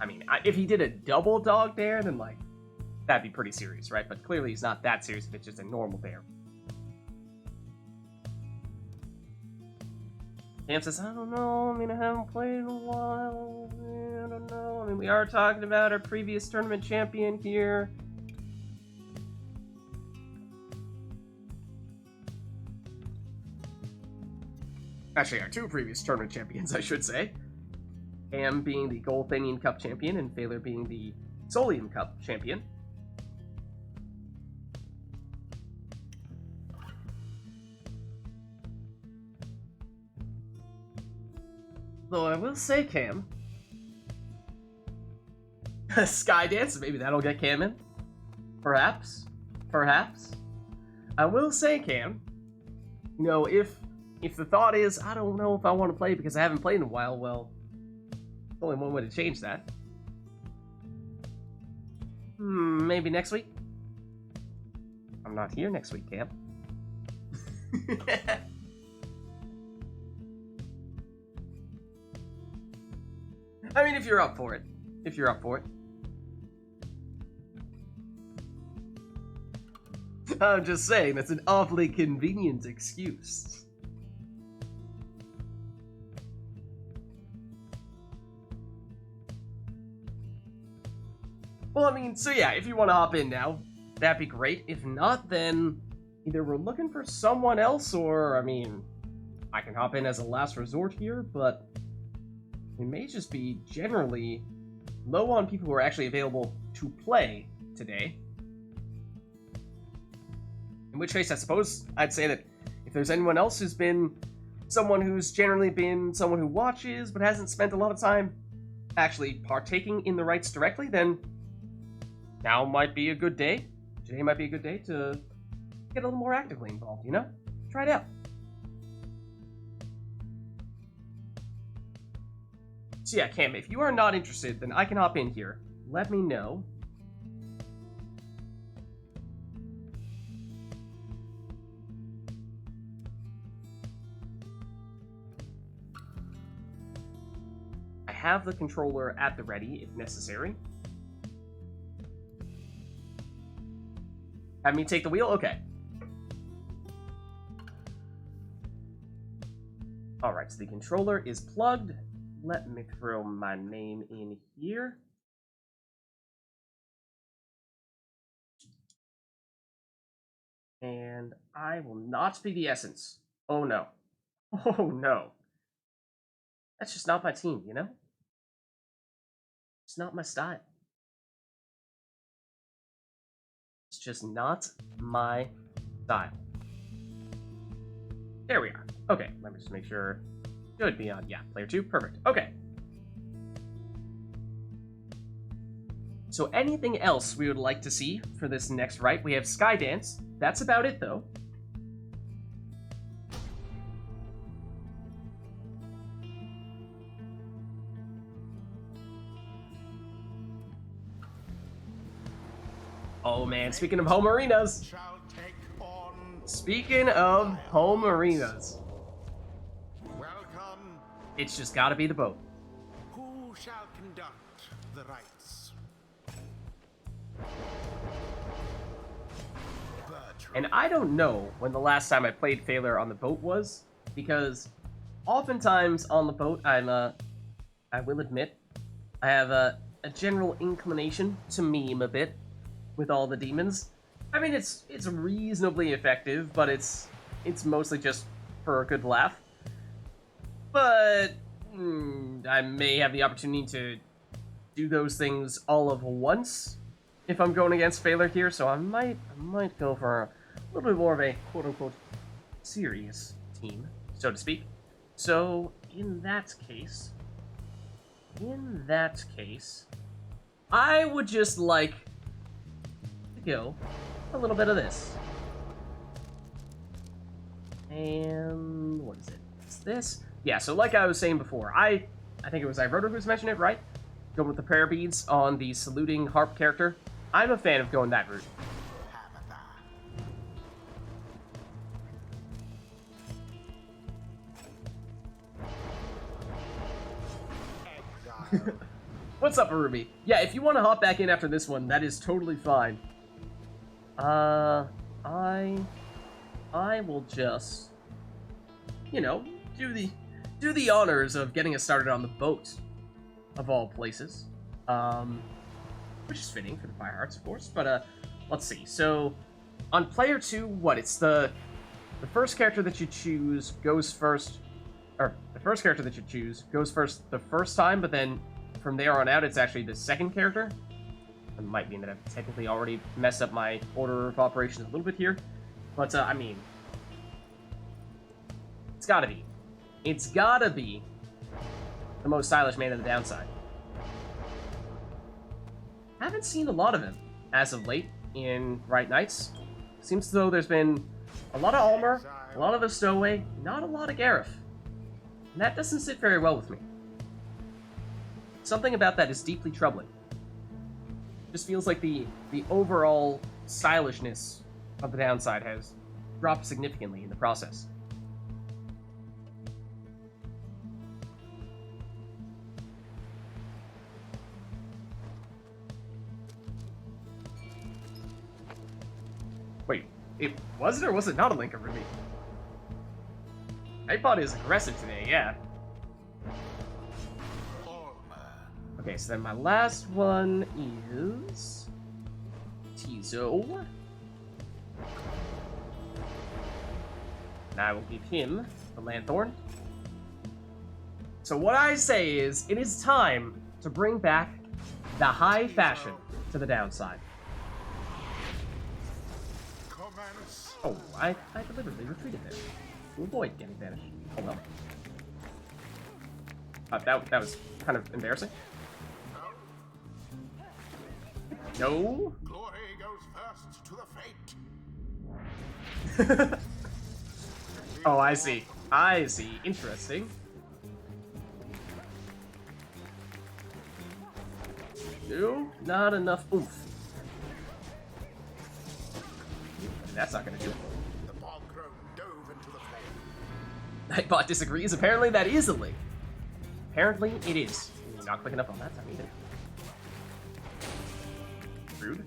A: I mean, if he did a double dog dare, then like that'd be pretty serious, right? But clearly he's not that serious if it's just a normal dare. Cam says, I don't know, I mean, I haven't played in a while, I don't know. I mean, we are talking about our previous tournament champion here. Actually, our 2 previous tournament champions, I should say. Cam being the Golthanian Cup champion, and Phaler being the Solium Cup champion. Though I will say, Cam, Skydance, maybe that'll get Cam in. Perhaps. I will say, Cam, you know, if the thought is, I don't know if I want to play because I haven't played in a while, well, there's only one way to change that. Maybe next week? I'm not here next week, Cam. I mean, if you're up for it. I'm just saying, that's an awfully convenient excuse. Well, I mean, so yeah, if you want to hop in now, that'd be great. If not, then either we're looking for someone else, or, I mean, I can hop in as a last resort here, but we may just be generally low on people who are actually available to play today. In which case, I suppose I'd say that if there's anyone else who's been someone who's generally been someone who watches but hasn't spent a lot of time actually partaking in the rites directly, then now might be a good day. Today might be a good day to get a little more actively involved, you know? Try it out. So yeah, Cam, if you are not interested, then I can hop in here. Let me know. I have the controller at the ready if necessary. Have me take the wheel? Okay. Alright, so the controller is plugged. Let me throw my name in here. And I will not be the essence. Oh no. Oh no. That's just not my team, you know? It's not my style. It's just not my style. There we are. Okay, let me just make sure. Should be on, yeah, player 2, perfect. Okay. So anything else we would like to see for this next rite? We have Skydance. That's about it, though. Oh man, speaking of home arenas.
C: Shall take on.
A: Speaking of home arenas.
C: Welcome.
A: It's just gotta be the boat.
C: Who shall conduct the rites?
A: And I don't know when the last time I played Failure on the boat was, because oftentimes on the boat I will admit, I have a general inclination to meme a bit with all the demons. I mean, it's reasonably effective, but it's mostly just for a good laugh. But I may have the opportunity to do those things all of once if I'm going against Failure here, so I might go for a little bit more of a quote-unquote serious team, so to speak. So in that case, I would just like to go a little bit of this. And what is it? It's this. Yeah, so like I was saying before, I think it was Iroda who's mentioned it, right? Going with the prayer beads on the saluting harp character. I'm a fan of going that route. What's up, Ruby? Yeah, if you want to hop back in after this one, that is totally fine. I will just, you know, do the honors of getting us started on the boat, of all places. Which is fitting for the Fire Hearts, of course. But let's see. So on player 2, what? It's the first character that you choose goes first, or the first character that you choose goes first the first time, but then from there on out, it's actually the second character. It might mean that I've technically already messed up my order of operations a little bit here, but I mean, it's gotta be the most stylish man in the downside. Haven't seen a lot of him as of late in RITE Nites. Seems as though there's been a lot of Almer, a lot of the Stowaway, not a lot of Gareth. And that doesn't sit very well with me. Something about that is deeply troubling. Just feels like the overall stylishness of the downside has dropped significantly in the process. Wait, was it or was it not a Linker Ruby? Nightbot is aggressive today, yeah.
C: Alma,
A: Okay, so then my last one is Tizo. And I will give him the Lanthorn. So what I say is, it is time to bring back the high fashion to the downside.
C: Commence.
A: Oh, I deliberately retreated there to avoid getting banished. Oh well. That was kind of embarrassing. No.
C: Glory goes first to the fate.
A: Oh, I see. I see. Interesting. No, not enough oomph. That's not gonna do it.
C: The bog crone dove into the flame.
A: Nightbot disagrees. Apparently that is a link. Apparently it is. Not clicking up on that time either. Rude.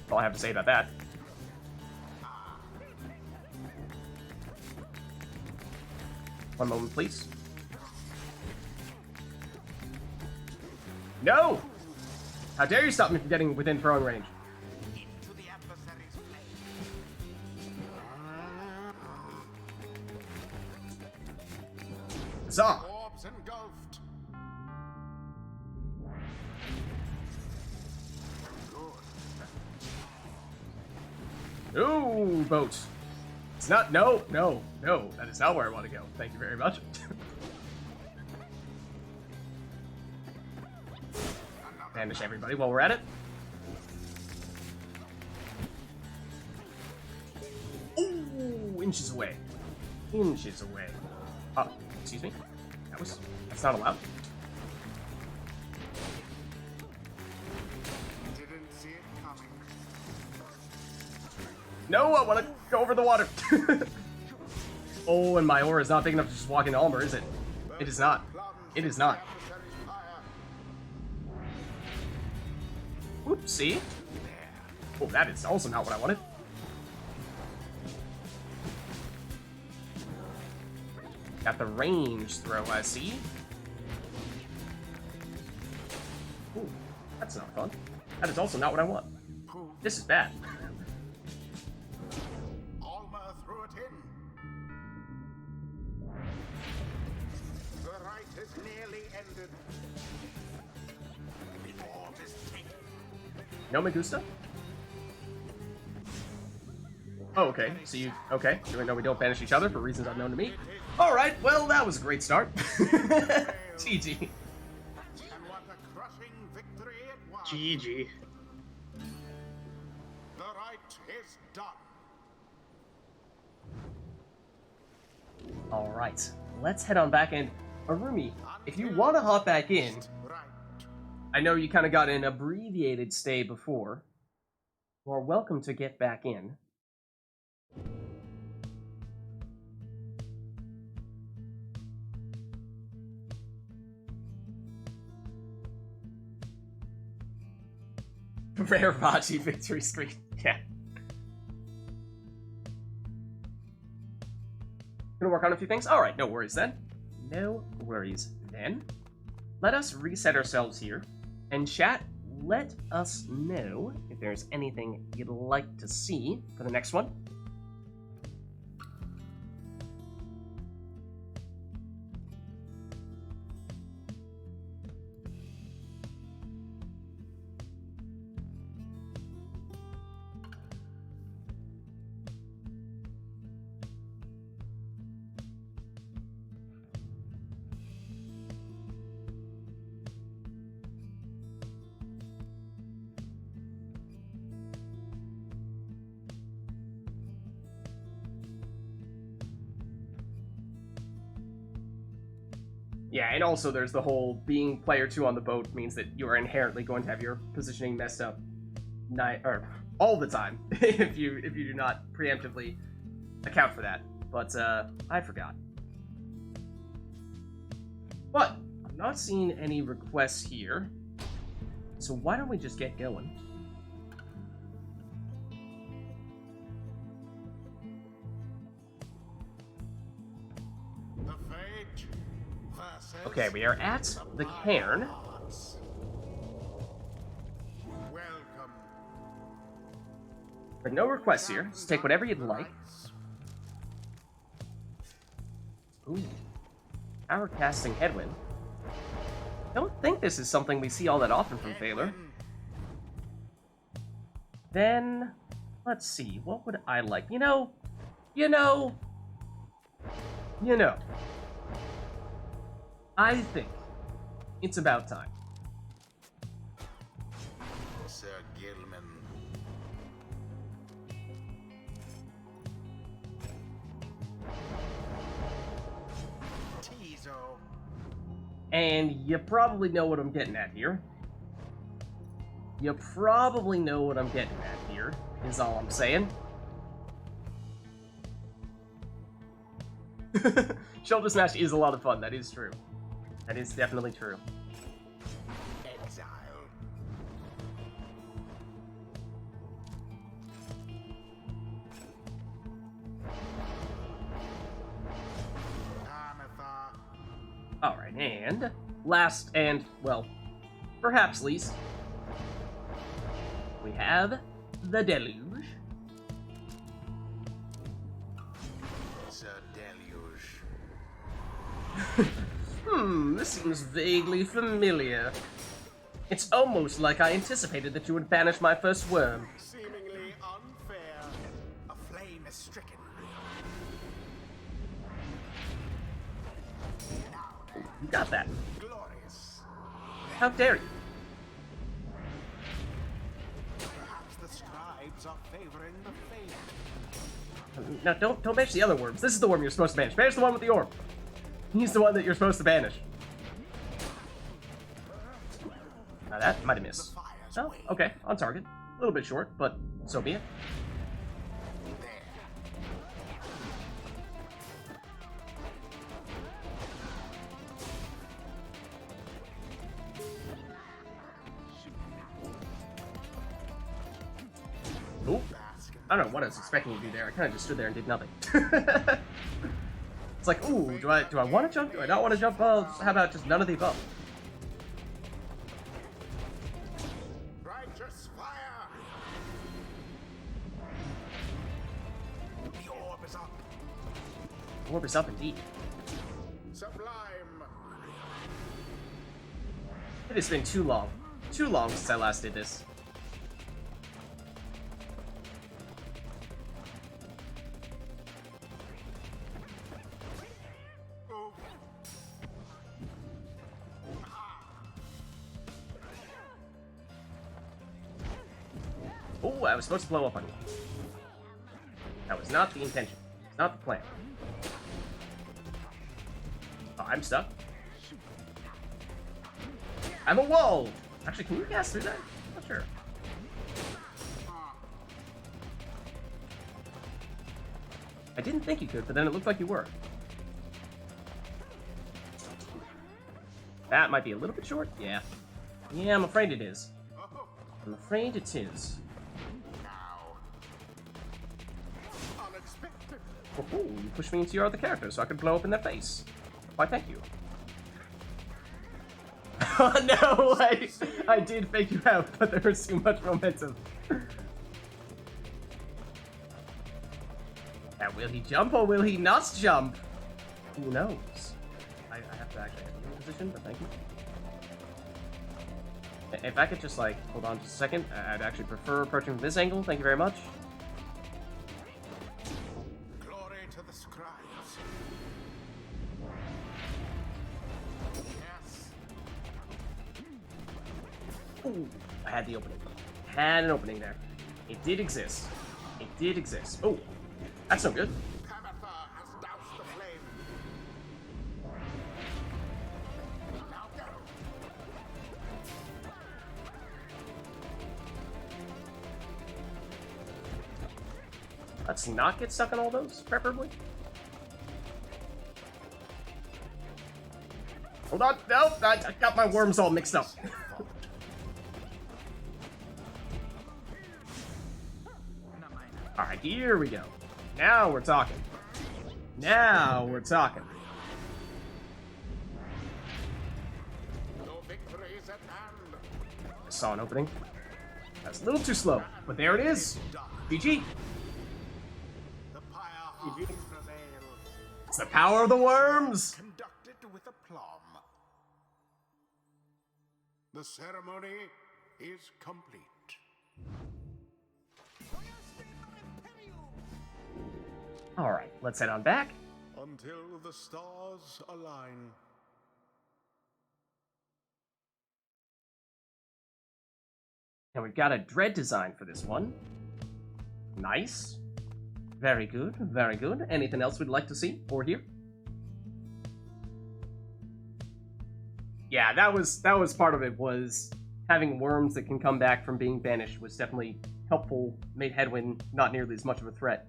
A: That's all I have to say about that. One moment, please. No! How dare you stop me from getting within throwing range?
C: Into the adversary's flame.
A: Huzzah!
C: Orbs engulfed. Good.
A: Ooh, boat. It's not. No. That is not where I want to go. Thank you very much. Banish everybody while we're at it. Ooh, inches away. Inches away. Oh, excuse me. That's not allowed.
C: Didn't see it coming.
A: No, I want to go over the water. Oh, and my aura is not big enough to just walk into armor, is it? It is not. It is not. Oopsie. Oh, that is also not what I wanted. Got the range throw, I see. Ooh, that's not fun. That is also not what I want. This is bad.
C: Alma threw it in. The rite is nearly ended. The orb is taken.
A: No me gusta? Oh, okay. So you... Okay. So we know we don't banish each other for reasons unknown to me. Alright, well, that was a great start. GG.
C: And what a crushing victory it was.
D: GG.
C: The rite is done.
A: Alright. Let's head on back in. Arumi, if you want to hop back in,
C: Right.
A: I know you kind of got an abbreviated stay before. You are welcome to get back in. Rare Baji victory screen. Yeah. Gonna work on a few things? Alright, no worries then. No worries then. Let us reset ourselves here. And chat, let us know if there's anything you'd like to see for the next one. Yeah, and also there's the whole being player 2 on the boat means that you are inherently going to have your positioning messed up all the time if you do not preemptively account for that. But I forgot. But I'm not seeing any requests here, so why don't we just get going?
C: The fate versus
A: Okay, we are at the cairn. There are no requests here. Just take whatever you'd like. Ooh. Power casting Headwind. Don't think this is something we see all that often from Phaler. Then, let's see, what would I like? You know. I think it's about time.
C: Sir Gilman. Tizo.
A: And you probably know what I'm getting at here. Is all I'm saying. Shoulder Smash is a lot of fun, that is true. That is definitely true.
C: Exile. Ametha.
A: Alright, and last and, well, perhaps least, we have the Deluge.
C: Sir Deluge.
A: This seems vaguely familiar. It's almost like I anticipated that you would banish my first worm.
C: Seemingly unfair. A flame is stricken.
A: You got that.
C: Glorious.
A: How dare you?
C: Perhaps the scribes are favoring the faith.
A: Now, don't banish the other worms. This is the worm you're supposed to banish. Banish the one with the orb. He's the one that you're supposed to banish. Now that might have missed. Oh, okay. On target. A little bit short, but so be it. Oop. I don't know what I was expecting you to do there. I kind of just stood there and did nothing. It's like, ooh, do I want to jump? Do I not want to jump? Well, how about just none of the above?
C: Righteous fire. The orb is up.
A: Orb is up indeed.
C: Sublime.
A: It has been too long. Too long since I last did this. Oh, I was supposed to blow up on you. That was not the intention. It's not the plan. Oh, I'm stuck. I'm a wall! Actually, can you cast through that? Not sure. I didn't think you could, but then it looked like you were. That might be a little bit short. Yeah. Yeah, I'm afraid it is. I'm afraid it is.
C: Now. Unexpected.
A: Oh, you pushed me into your other character so I could blow up in their face. Why, thank you. Oh no, I did fake you out, but there was too much momentum. Now, will he jump or will he not jump? Who knows? I have to actually be in position, but thank you. If I could just, like, hold on just a second, I'd actually prefer approaching from this angle. Thank you very much.
C: Glory to the scribes. Yes.
A: Ooh, I had the opening. Had an opening there. It did exist. It did exist. Oh, that's no good.
C: Ametha has doused the flame. Now go.
A: Let's not get stuck on all those, preferably. Hold on. No, I got my worms all mixed up. Alright, here we go. Now we're talking. Now we're talking.
C: No victory is at hand.
A: I saw an opening. That's a little too slow, but there it is.
C: Die.
A: GG.
C: The Pyre hearts prevail.
A: It's the power of the worms.
C: Conducted with aplomb. The ceremony is complete.
A: All right, let's head on back.
C: Until the stars align.
A: And we've got a dread design for this one. Nice. Very good, very good. Anything else we'd like to see or hear? Yeah, that was part of it, was having worms that can come back from being banished was definitely helpful, made Headwind not nearly as much of a threat.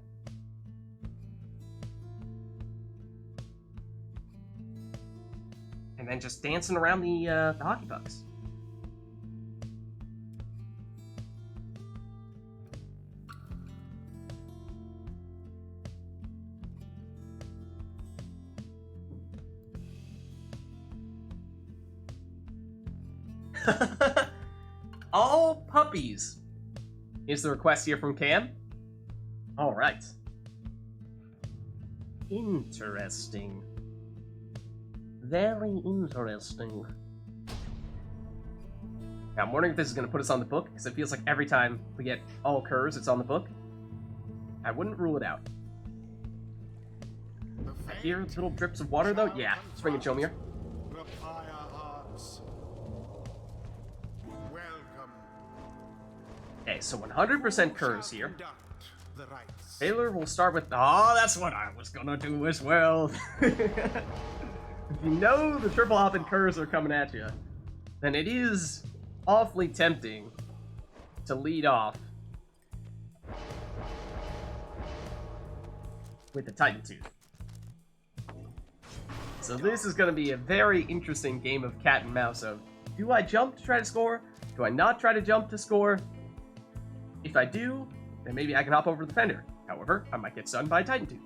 A: And then just dancing around the hockey pucks. All puppies is the request here from Cam. All right. Interesting. Very interesting. Now, I'm wondering if this is going to put us on the book, because it feels like every time we get all curs, it's on the book. I wouldn't rule it out. I hear little drips of water, though. Yeah, spring and Chomir.
C: The Pyre hearts. Welcome.
A: Okay, so 100% curs here.
C: Conduct the rites.
A: Taylor will start with... Oh, that's what I was gonna do as well. If you know the triple hop and curs are coming at you, then it is awfully tempting to lead off with the Titan Tooth. So this is going to be a very interesting game of cat and mouse of, do I jump to try to score? Do I not try to jump to score? If I do, then maybe I can hop over the fender. However, I might get stunned by a Titan Tooth.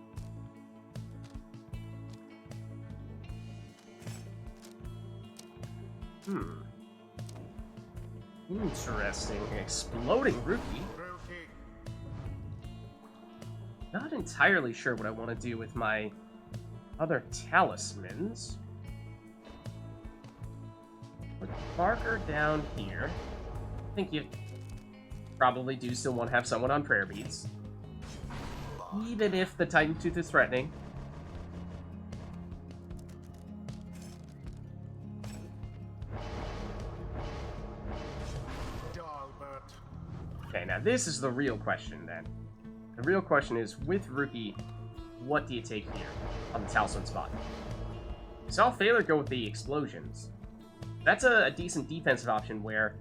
A: Interesting. Exploding Rookie. Not entirely sure what I want to do with my other talismans. Put Barker down here. I think you probably do still want to have someone on prayer beads. Even if the Titan Tooth is threatening. Okay, now this is the real question then. The real question is, with Rookie, what do you take here on the talisman spot? You saw Phaler go with the explosions. That's a decent defensive option where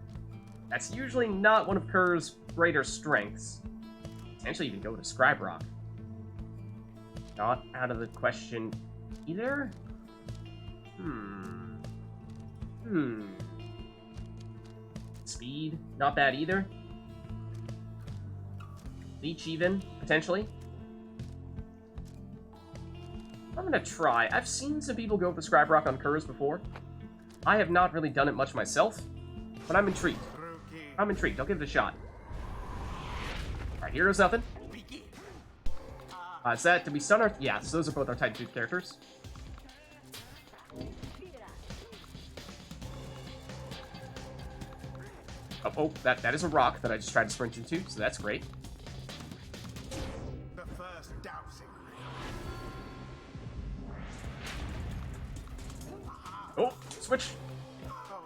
A: that's usually not one of Kerr's greater strengths. Potentially even go with a Scribe Rock. Not out of the question either. Speed, not bad either. Leech even, potentially. I'm gonna try. I've seen some people go with the Scribe Rock on Kurs before. I have not really done it much myself, but I'm intrigued. I'm intrigued. I'll give it a shot. Alright, here goes nothing. Is that to be stun or... Yeah, so those are both our Titan Tooth characters. Oh, that is a rock that I just tried to sprint into, so that's great.
C: The first dousing.
A: Oh, switch.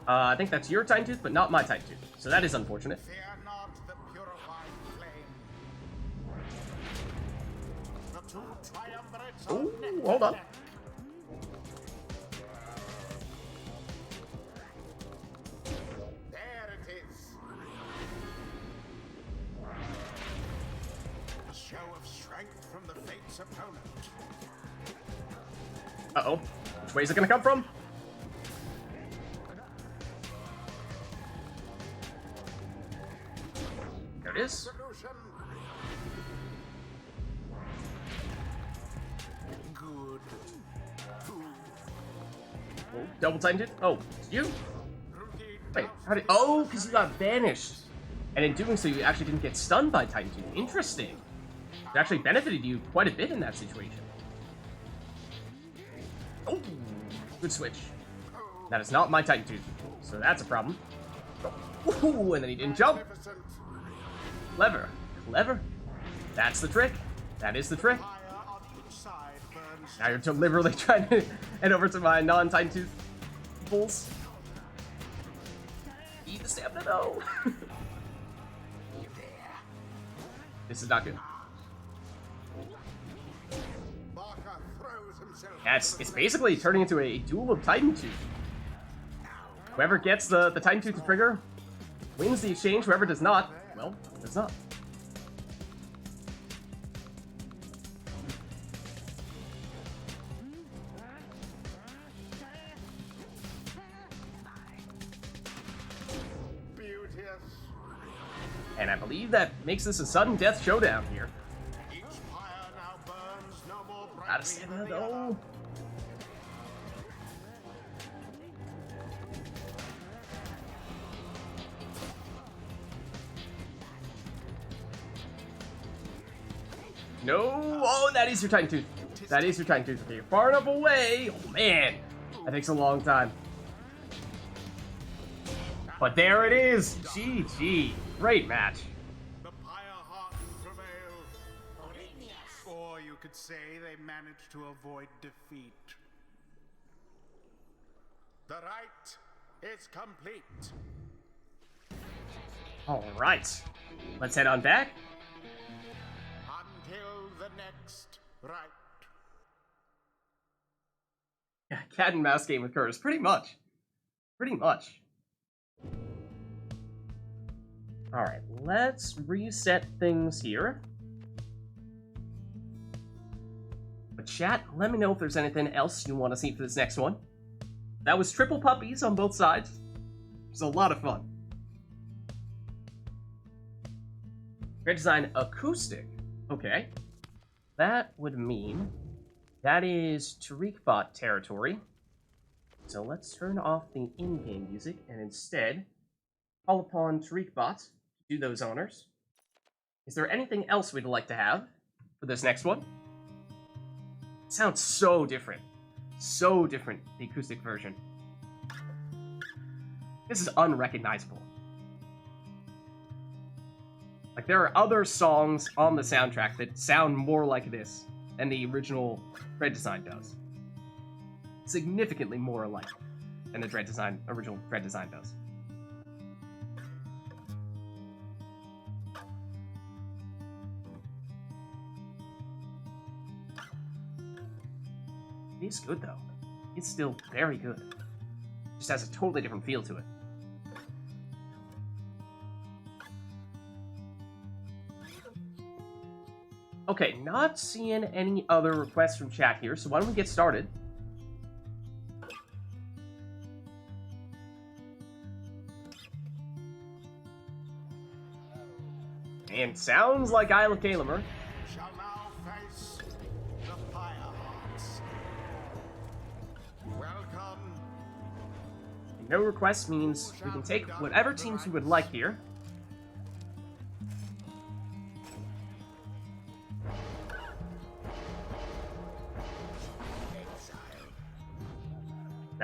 A: I think that's your Titan Tooth, but not my Titan Tooth. So that is unfortunate.
C: Fear not the purified flame. The two triumvirates are
A: Oh,
C: neck
A: hold
C: to
A: up.
C: neck. There it is. A show of strength from the fate's opponent.
A: Uh-oh. Which way is it gonna come from? There it is.
C: Solution. Good.
A: Oh, double Titan Tooth. Oh, it's you?
C: Rookie
A: Wait, how did... Oh, because you got banished. And in doing so, you actually didn't get stunned by Titan Tooth. Interesting. It actually benefited you quite a bit in that situation. Oh, good switch. That is not my Titan Tooth, so that's a problem. Ooh, and then he didn't jump. Clever. Clever. That's the trick. That is the trick. Now you're deliberately trying to head over to my non-Titan Tooth bulls. Eat the stamina, no. This is not good. Yeah, it's basically turning into a duel of Titan Tooth. Whoever gets the Titan Tooth to trigger wins the exchange. Whoever does not, well, does not. And I believe that makes this a sudden death showdown here. Gotta stamina though. No! Oh, that is your Titan Tooth. That is your Titan Tooth. Okay, you're far enough away. Oh man, that takes a long time. But there it is. GG. Great match.
C: The Pyre heart prevail. Or you could say they managed to avoid defeat. The rite is complete.
A: All right. Let's head on back.
C: Until the next rite.
A: Yeah, cat and mouse game occurs. Pretty much. Pretty much. Alright, let's reset things here. But chat, let me know if there's anything else you want to see for this next one. That was triple puppies on both sides. It was a lot of fun. Red design acoustic. Okay. That would mean that is TariqBot territory. So let's turn off the in-game music and instead call upon TariqBot to do those honors. Is there anything else we'd like to have for this next one? It sounds so different. So different, the acoustic version. This is unrecognizable. Like, there are other songs on the soundtrack that sound more like this than the original Dread design does. Significantly more alike than the original Dread design does. It's good though. It's still very good. Just has a totally different feel to it. Okay, not seeing any other requests from chat here, so why don't we get started? And sounds like Isle of Kalamer.
C: Shall now face the Pyre hearts. Welcome.
A: No requests means we can take whatever teams we would like here.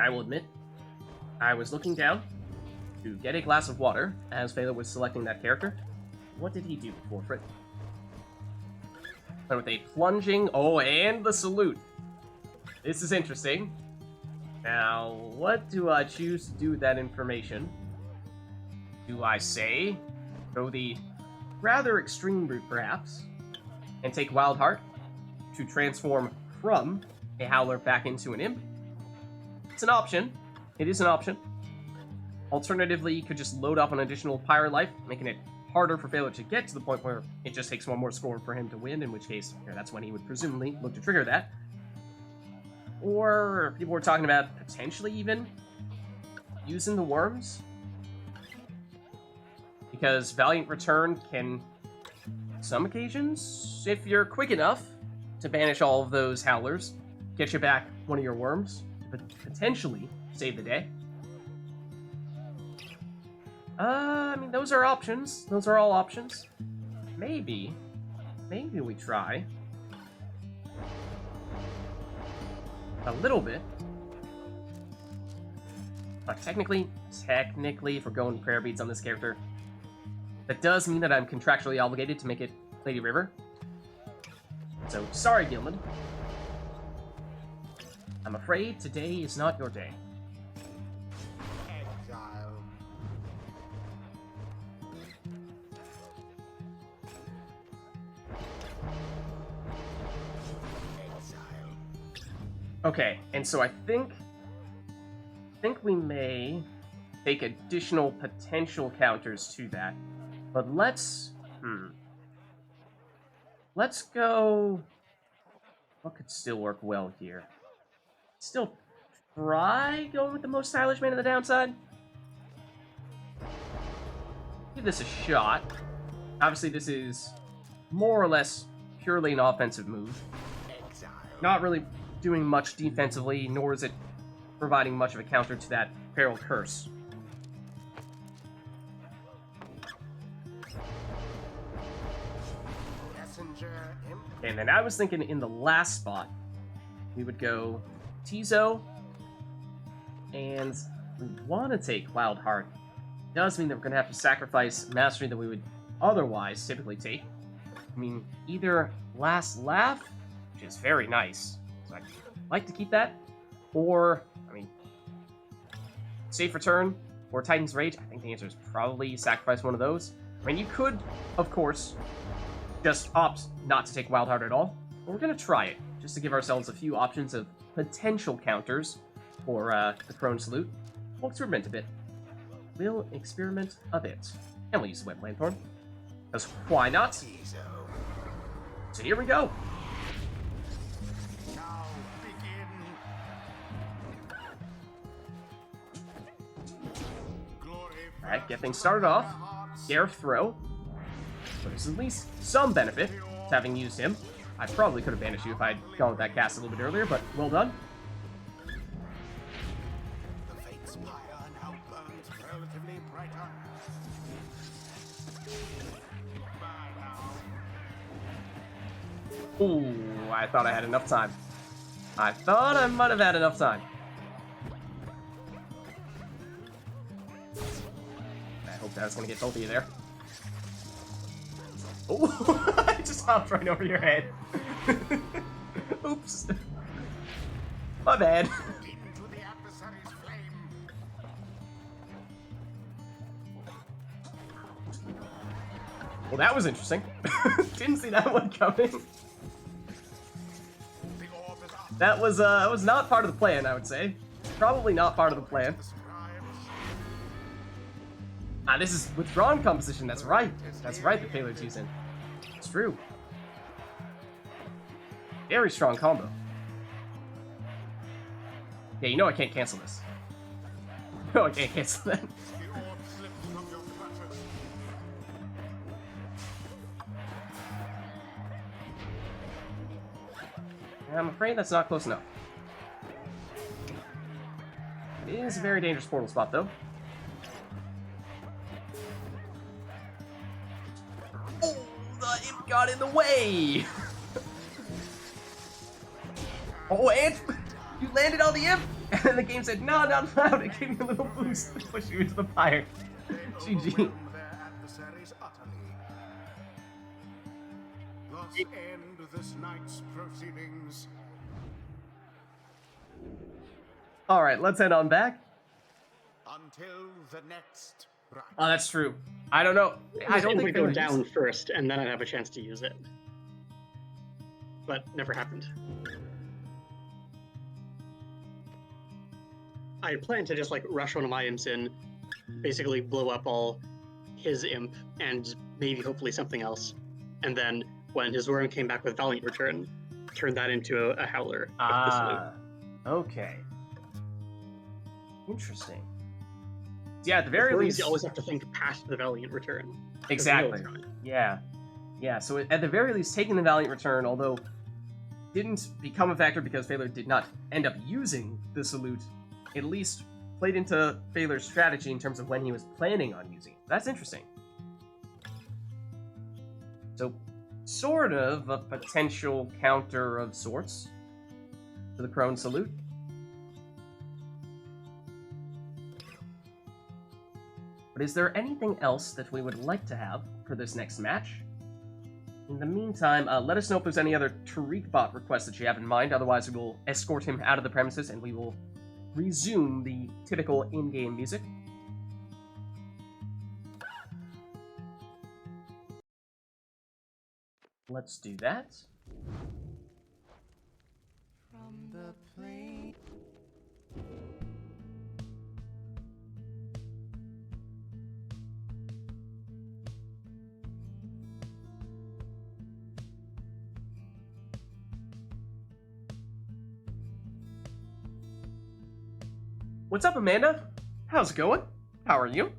A: I will admit, I was looking down to get a glass of water as Phaela was selecting that character. What did he do, Forfeit? But with a plunging, oh, and the salute. This is interesting. Now, what do I choose to do with that information? Do I say, go the rather extreme route perhaps, and take Wild Heart to transform from a Howler back into an Imp? It's an option. It is an option. Alternatively, you could just load up an additional Pyre life, making it harder for Phaela to get to the point where it just takes one more score for him to win, in which case, that's when he would presumably look to trigger that. Or people were talking about potentially even using the worms. Because Valiant Return can, some occasions, if you're quick enough to banish all of those Howlers, get you back one of your worms, but potentially save the day. I mean, those are options. Those are all options. Maybe we try a little bit. Technically, if we're going prayer beads on this character, that does mean that I'm contractually obligated to make it Lady River. So, sorry, Gilman. I'm afraid today is not your day.
C: Exile. Exile.
A: Okay, and so I think we may take additional potential counters to that. But let's go. What could still work well here? Still try going with the most stylish man on the downside. Give this a shot. Obviously, this is more or less purely an offensive move.
C: Exile.
A: Not really doing much defensively, nor is it providing much of a counter to that Feral Curse.
C: Messenger imp.
A: And then I was thinking in the last spot, we would go Tizo, and we want to take Wild Heart. Does mean that we're going to have to sacrifice Mastery that we would otherwise typically take. I mean, either Last Laugh, which is very nice, so I'd like to keep that, or, I mean, Safe Return, or Titan's Rage. I think the answer is probably sacrifice one of those. I mean, you could, of course, just opt not to take Wild Heart at all, but we're going to try it, just to give ourselves a few options of potential counters for the Crone Salute. We'll experiment a bit. And we'll use the Web Lanthorn. Because why not? So here we go.
C: Now begin. Glory.
A: Alright, get things started off. Gareth Throw. So there's at least some benefit to having used him. I probably could have banished you if I had gone with that cast a little bit earlier, but well done.
C: The fate's pyre now burns relatively brighter. By now.
A: Ooh, I thought I had enough time. I thought I might have had enough time. I hope that was going to get both of you there. Oh, I just hopped right over your head. Oops. My bad.
C: Into the adversary's flame.
A: Well, that was interesting. Didn't see that one coming.
C: The orb is up.
A: That was not part of the plan, I would say. Probably not part of the plan.
C: The scribes.
A: Ah, this is withdrawn composition, that's right. That's right that Taylor's using. It's true. Very strong combo. Yeah, you know I can't cancel this. No, I can't cancel that.
C: The orb slips from your clutches.
A: I'm afraid that's not close enough. It is a very dangerous portal spot, though. Oh, the imp got in the way! Oh, and you landed on the imp! And then the game said, no, not allowed. It gave me a little boost to push you into the fire. GG.
C: Overwhelm their adversaries utterly. Thus end this night's proceedings.
A: Alright, let's head on back.
C: Until the next rite.
A: Oh, that's true. I don't know. I don't
D: If we
A: think
D: go
A: they
D: down first, and then I'd have a chance to use it. But never happened. I planned to just like rush one of my imps in, basically blow up all his imp, and maybe hopefully something else. And then when his worm came back with Valiant Return, turn that into a howler. with the salute.
A: Okay. Interesting. Yeah, at the very
D: Worms,
A: least.
D: you always have to think past the Valiant Return. 'cause you know
A: Exactly.
D: it's coming.
A: Yeah. Yeah, so at the very least, taking the Valiant Return, although didn't become a factor because Phalar did not end up using the salute, at least played into Phaler's strategy in terms of when he was planning on using it. That's interesting. So, sort of a potential counter of sorts to the Crone Salute. But is there anything else that we would like to have for this next match? In the meantime, let us know if there's any other Tariq bot requests that you have in mind. Otherwise, we will escort him out of the premises and we will resume the typical in-game music. Let's do that.
E: From the plane.
A: What's up, Amanda? How's it going? How are you?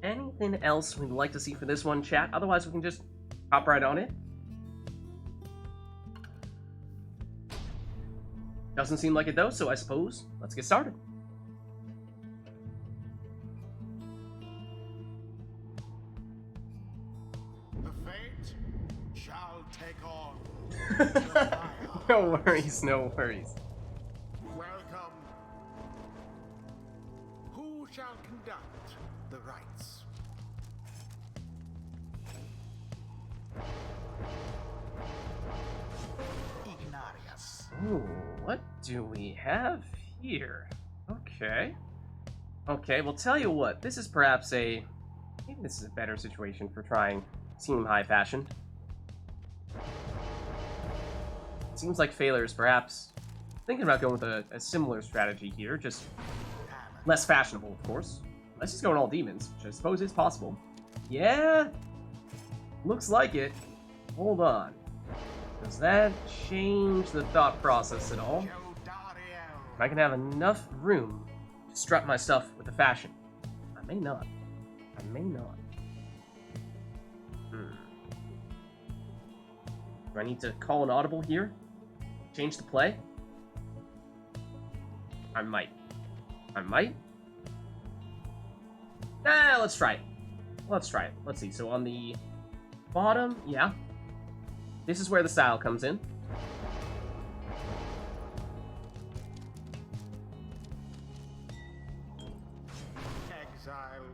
A: Anything else we'd like to see for this one, chat? Otherwise, we can just hop right on it. Doesn't seem like it though, so I suppose let's get started.
C: The fate shall take on.
A: No worries, no worries.
C: Welcome. Who shall conduct the rites? Ignatius.
A: Ooh, what do we have here? Okay. Okay, well, tell you what, this is perhaps maybe this is a better situation for trying Team High Fashion. Seems like Phaler is perhaps thinking about going with a similar strategy here, just less fashionable, of course. Let's just go all demons, which I suppose is possible. Yeah, looks like it. Hold on. Does that change the thought process at all? Am I gonna have enough room to strut my stuff with the fashion? I may not. I may not. Do I need to call an audible here? Change the play? I might. I might? Let's try it. Let's try it. Let's see. So on the bottom, yeah. This is where the style comes in.
C: Exile.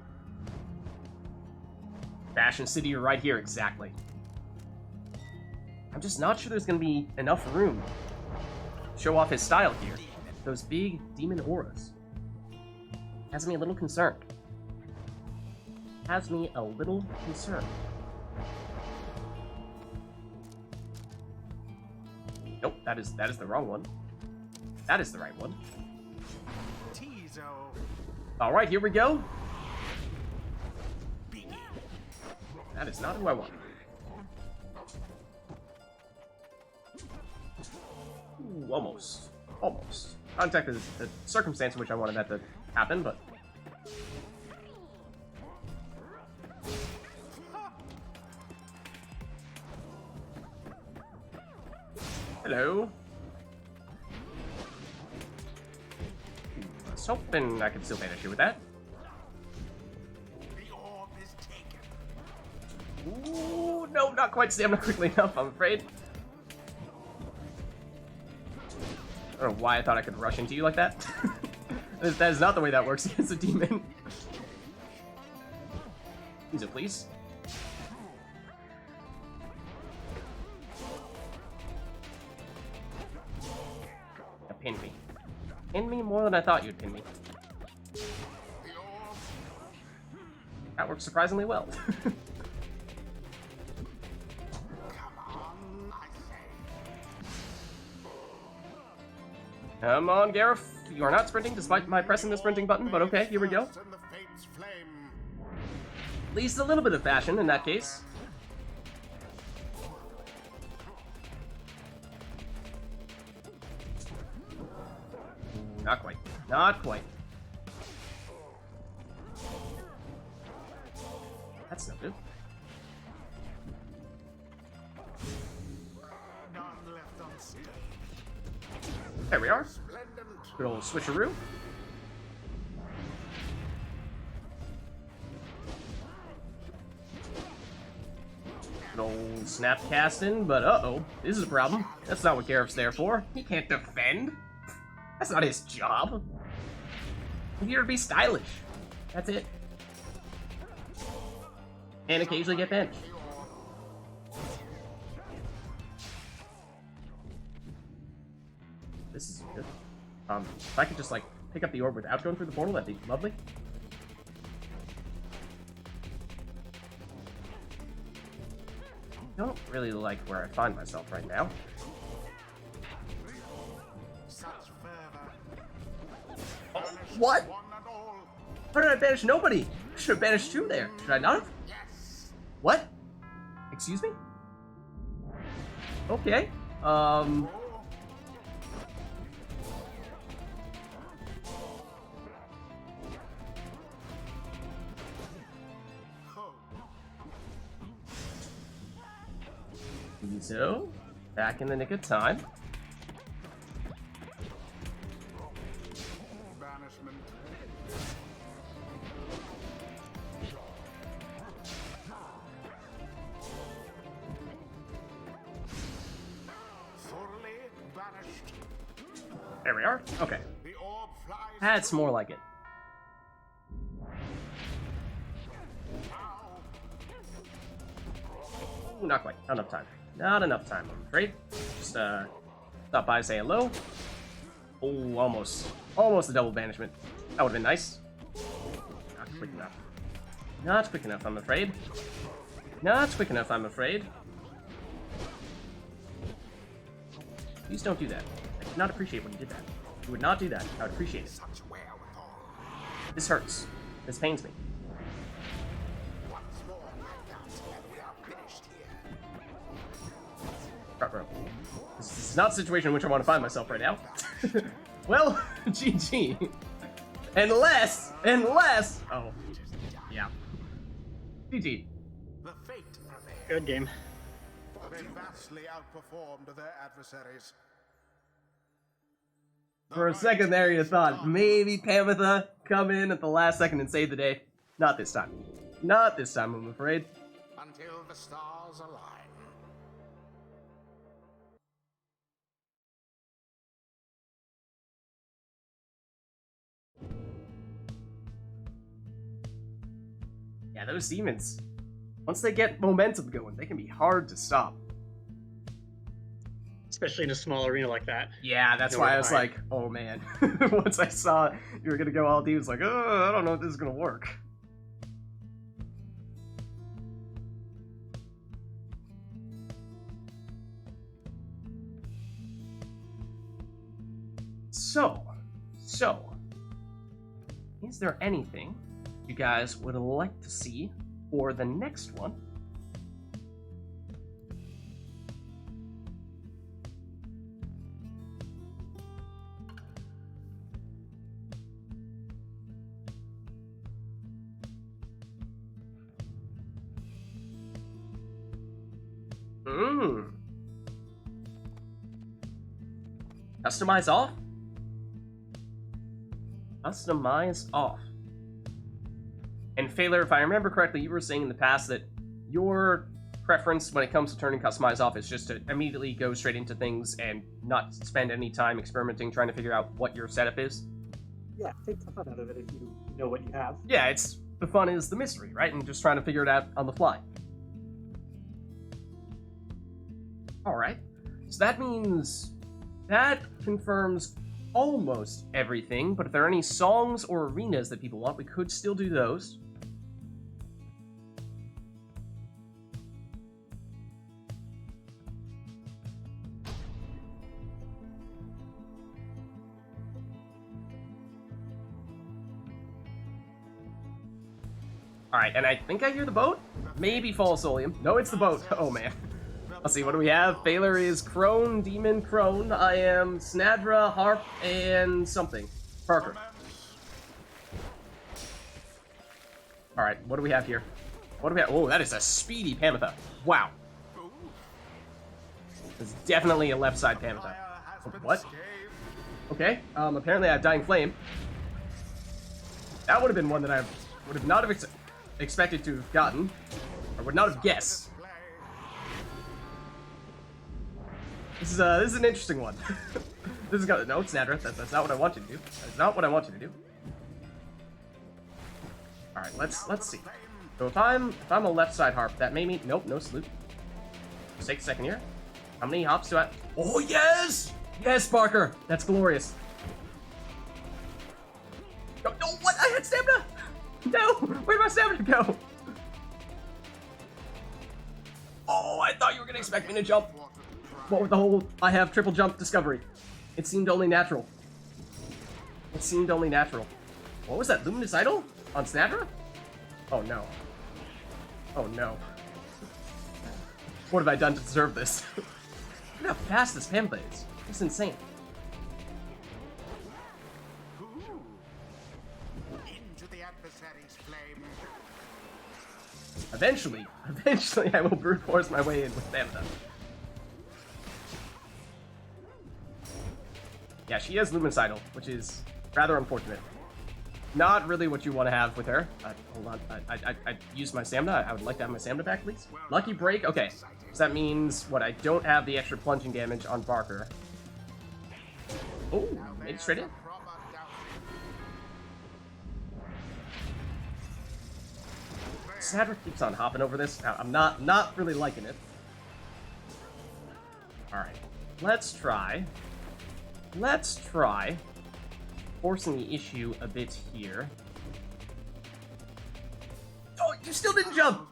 A: Fashion City right here, exactly. I'm just not sure there's gonna be enough room to show off his style here. Those big demon auras. Has me a little concerned. Has me a little concerned. Nope, that is the wrong one. That is the right one.
C: Tizo.
A: All right, here we go. That is not who I want. Ooh, almost. Almost. Contact is the circumstance in which I wanted that to happen, but... Hello. I was hoping I could still manage you with that.
C: The orb is taken.
A: Ooh, no, not quite stamina quickly enough, I'm afraid. I don't know why I thought I could rush into you like that. That is not the way that works against a demon. Use it, please. Now pin me. Pin me more than I thought you'd pin me.
C: The orb.
A: That works surprisingly well.
C: Come on, I say.
A: Come on, Gareth. You are not sprinting despite my pressing the sprinting button, but okay, here we go.
C: And the fate's flame.
A: At least a little bit of fashion in that case. Not quite. Not quite. That's no good.
C: None left unscathed.
A: There we are.
C: Splendid.
A: Good old switcheroo. Good old snap casting, but uh-oh. This is a problem. That's not what Gareth's there for. He can't defend. That's not his job. He's here to be stylish. That's it. And occasionally get benched. This is good. If I could just, like, pick up the orb without going through the portal, that'd be lovely. I don't really like where I find myself right now.
C: Such fervor.
A: Oh, what?
C: One and all.
A: How did I banish nobody? I should have banished two there. Should I not have?
C: Yes.
A: What? Excuse me? Okay.
C: Oh. Oh.
A: So, back in the nick of time.
C: Banishment. Fully banished.
A: There we are. Okay.
C: The orb flies.
A: That's more like it.
C: Now.
A: Ooh, not quite. Not enough time. Not enough time, I'm afraid. Just, stop by, say hello. Oh, almost. Almost a double banishment. That would've been nice. Not quick enough. Not quick enough, I'm afraid. Not quick enough, I'm afraid. Please don't do that. I did not appreciate when you did that. You would not do that. I would appreciate it.
C: Such wherewithal.
A: This hurts. This pains me.
C: Once more, my gods, and we are finished here.
A: Bro. This is not a situation in which I want to find myself right now. Well, GG. Unless, oh, yeah. GG.
C: The fate prevailed.
D: Good game.
C: They vastly outperformed their adversaries.
A: For a second there, you thought maybe Pamitha come in at the last second and save the day. Not this time. Not this time, I'm afraid.
C: Until the stars align.
A: Yeah, those demons. Once they get momentum going, they can be hard to stop.
D: Especially in a small arena like that.
A: Yeah, that's
D: Nowhere
A: why I
D: to
A: was
D: hide.
A: like, oh man. Once I saw you were gonna go all demons, like, oh, I don't know if this is gonna work. So, is there anything you guys would like to see for the next one? Customize off? Customize off. And Phaler, if I remember correctly, you were saying in the past that your preference when it comes to turning customize off is just to immediately go straight into things and not spend any time experimenting trying to figure out what your setup is.
F: Yeah, take the fun out of it if you know what you have.
A: Yeah, it's the fun is the mystery, right? And just trying to figure it out on the fly. Alright. So that means that confirms almost everything, but if there are any songs or arenas that people want, we could still do those. Alright, and I think I hear the boat? Maybe Fall Solium. No, it's the boat. Oh, man.
C: The
A: Let's see, what do we have? Baylor is Crone, Demon, Crone. I am Snadra, Harp, and something. Parker. Alright, what do we have here? What do we have? Oh, that is a speedy Pamitha. Wow. It's definitely a left side Pamitha. What? Okay, apparently I have Dying Flame. That would have been one that I would have not have expected to have gotten. Or would not have guessed. This is an interesting one. This is gonna no, Snadra. That's not what I want you to do. That's not what I want you to do. All right, let's see. So if I'm a left side harp, that may mean nope, no salute. Just take a second here. How many hops do I? Oh yes, yes, Barker. That's glorious. No, no, what? I had stamina. No, where did my stamina go? Oh, I thought you were gonna expect me to jump. What with the whole I have triple jump discovery? It seemed only natural. It seemed only natural. What was that? Luminous Idol? On Snadra? Oh no. Oh no. What have I done to deserve this? Look how fast this Pampa is. It's insane.
C: Into the adversary's flame.
A: Eventually I will brute force my way in with Pampa. Yeah, she has Luminous Idol, which is rather unfortunate. Not really what you want to have with her. Hold on, I used my stamina. I would like to have my stamina back, please. Lucky break, okay. So that means, what, I don't have the extra plunging damage on Barker. Oh, made it straight in. Snadra keeps on hopping over this. I'm not really liking it. Alright, let's try forcing the issue a bit here. Oh, you still didn't jump!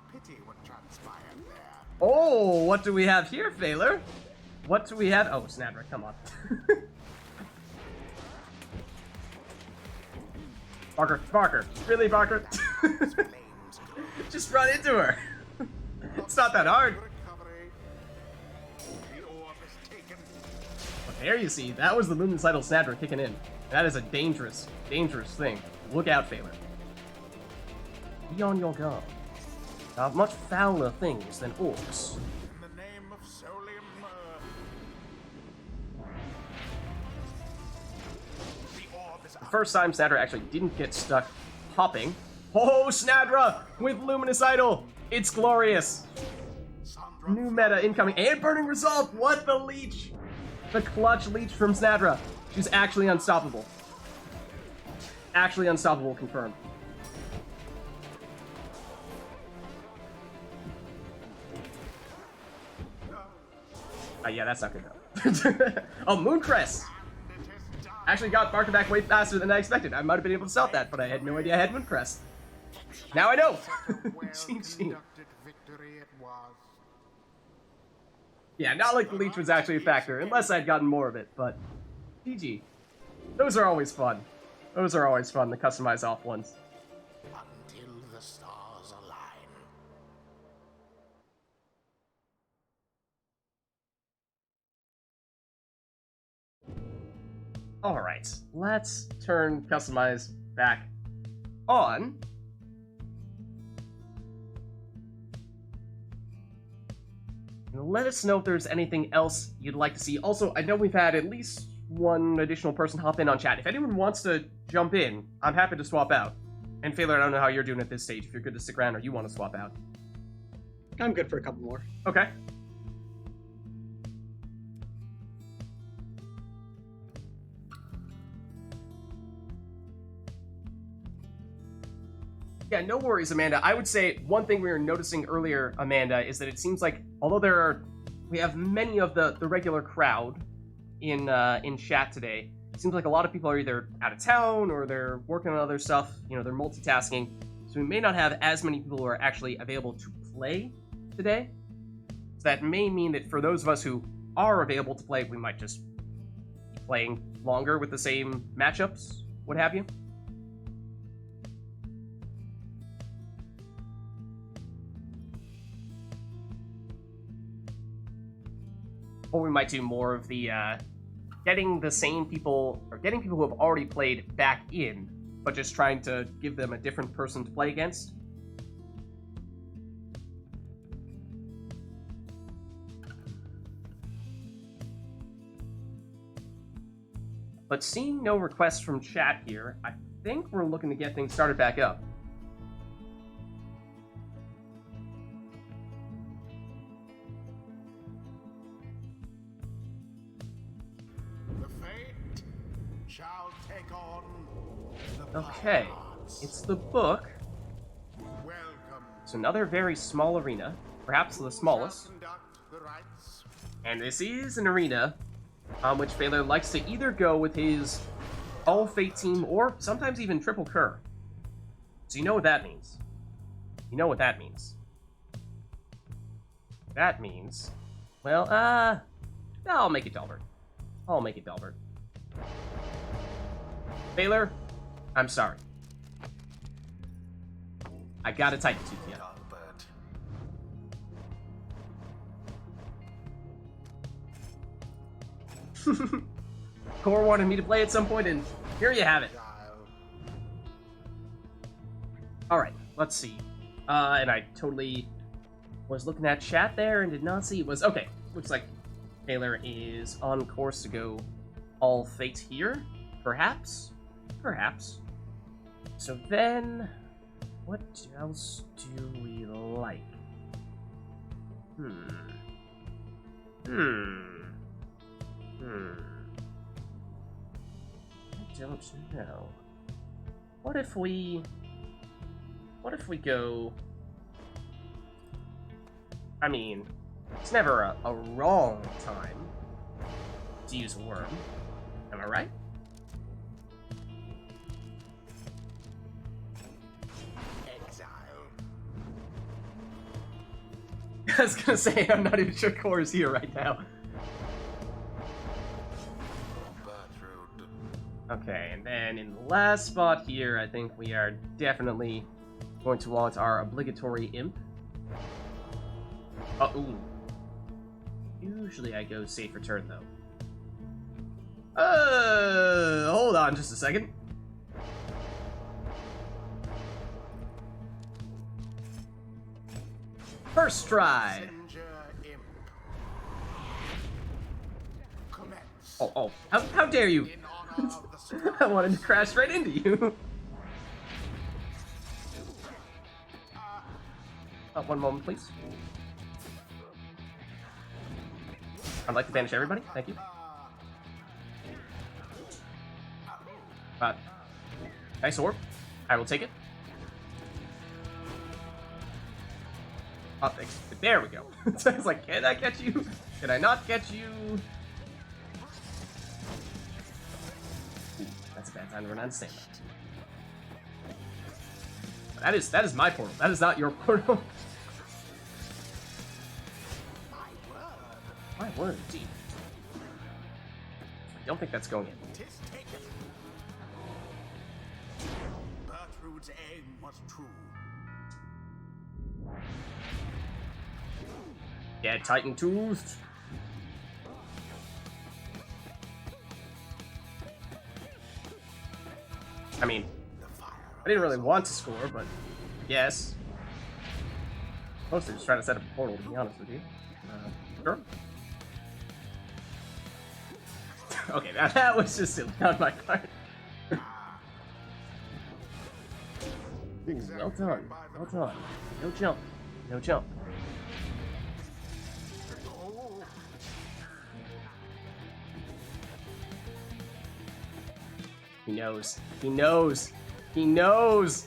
A: Oh, what do we have here, Phaler? What do we have? Oh, Snadra, come on. Barker, really, Barker? Just run into her. It's not that hard. But there you see, that was the Luminous Idol Snadra kicking in. That is a dangerous, dangerous thing. Look out, Phaler. Be on your guard. There are much fouler things than orcs.
C: In the name of Solium,
A: The first time Snadra actually didn't get stuck hopping. Oh, Snadra with Luminous Idol! It's glorious! New meta incoming and Burning Resolve! What the leech? The clutch leech from Snadra. She's actually unstoppable. Actually unstoppable, confirmed. Yeah, that's not good though. Oh, Mooncrest! Actually got Barker back way faster than I expected. I might have been able to sell that, but I had no idea I had Mooncrest. Now I know! GG. Yeah, not like the leech was actually a factor, unless I'd gotten more of it, but GG. Those are always fun. Those are always fun, the customized off ones.
C: until the stars align.
A: Alright, let's turn customize back on. And let us know if there's anything else you'd like to see. Also, I know we've had at least one additional person hop in on chat. If anyone wants to jump in, I'm happy to swap out. And Phaler, I don't know how you're doing at this stage, if you're good to stick around or you want to swap out.
D: I'm good for a couple more.
A: Okay. Yeah, no worries, Amanda. I would say one thing we were noticing earlier, Amanda, is that it seems like, although we have many of the regular crowd in chat today, it seems like a lot of people are either out of town or they're working on other stuff, you know, they're multitasking, so we may not have as many people who are actually available to play today. So that may mean that for those of us who are available to play, we might just be playing longer with the same matchups, what have you. Or we might do more of the, getting the same people, or getting people who have already played back in, but just trying to give them a different person to play against. But seeing no requests from chat here, I think we're looking to get things started back up.
C: The fate shall take on the
A: Okay,
C: gods.
A: it's the book.
C: Welcome.
A: It's another very small arena, perhaps the smallest.
C: Shall conduct the rites.
A: And this is an arena on which Baylor likes to either go with his all Fate team or sometimes even triple Cur. So you know what that means. You know what that means. That means, well, I'll make it Delbert. I'll make it Delbert. Baylor, I'm sorry. I gotta Titan tooth you.
C: Albert.
A: Core wanted me to play at some point, and here you have it. Alright, let's see. And I totally was looking at chat there and did not see it was... Okay, looks like Taylor is on course to go all Fate here. Perhaps? Perhaps. So then... What else do we like? I don't know. What if we go... I mean, it's never a wrong time to use a worm. Am I right?
C: Exile.
A: I was gonna say, I'm not even sure Core is here right now.
C: Bertrude.
A: Okay, and then in the last spot here, I think we are definitely going to want our obligatory imp. Ooh. Usually I go safe return, though. Hold on just a second. First try.
C: Messenger imp. Commence.
A: Oh, how dare you?
C: In honor of the sky.
A: I wanted to crash right into you. One moment, please. I'd like to banish everybody. Thank you. Nice orb. I will take it. Oh, thanks. There we go. So I was like, can I catch you? Can I not catch you? Ooh, that's a bad time to run out of stamina. That is my portal. That is not your portal. My word, indeed. I don't think that's going in.
C: Tis taken. Bertrude's aim was true.
A: Yeah, Titan toothed. I mean, I didn't really want to score, but yes. Mostly just trying to set up a portal, to be honest with you. Sure. Okay, that was just silly on my part. Ooh, well done. Well done. No jump. No jump. He knows. He knows. He knows.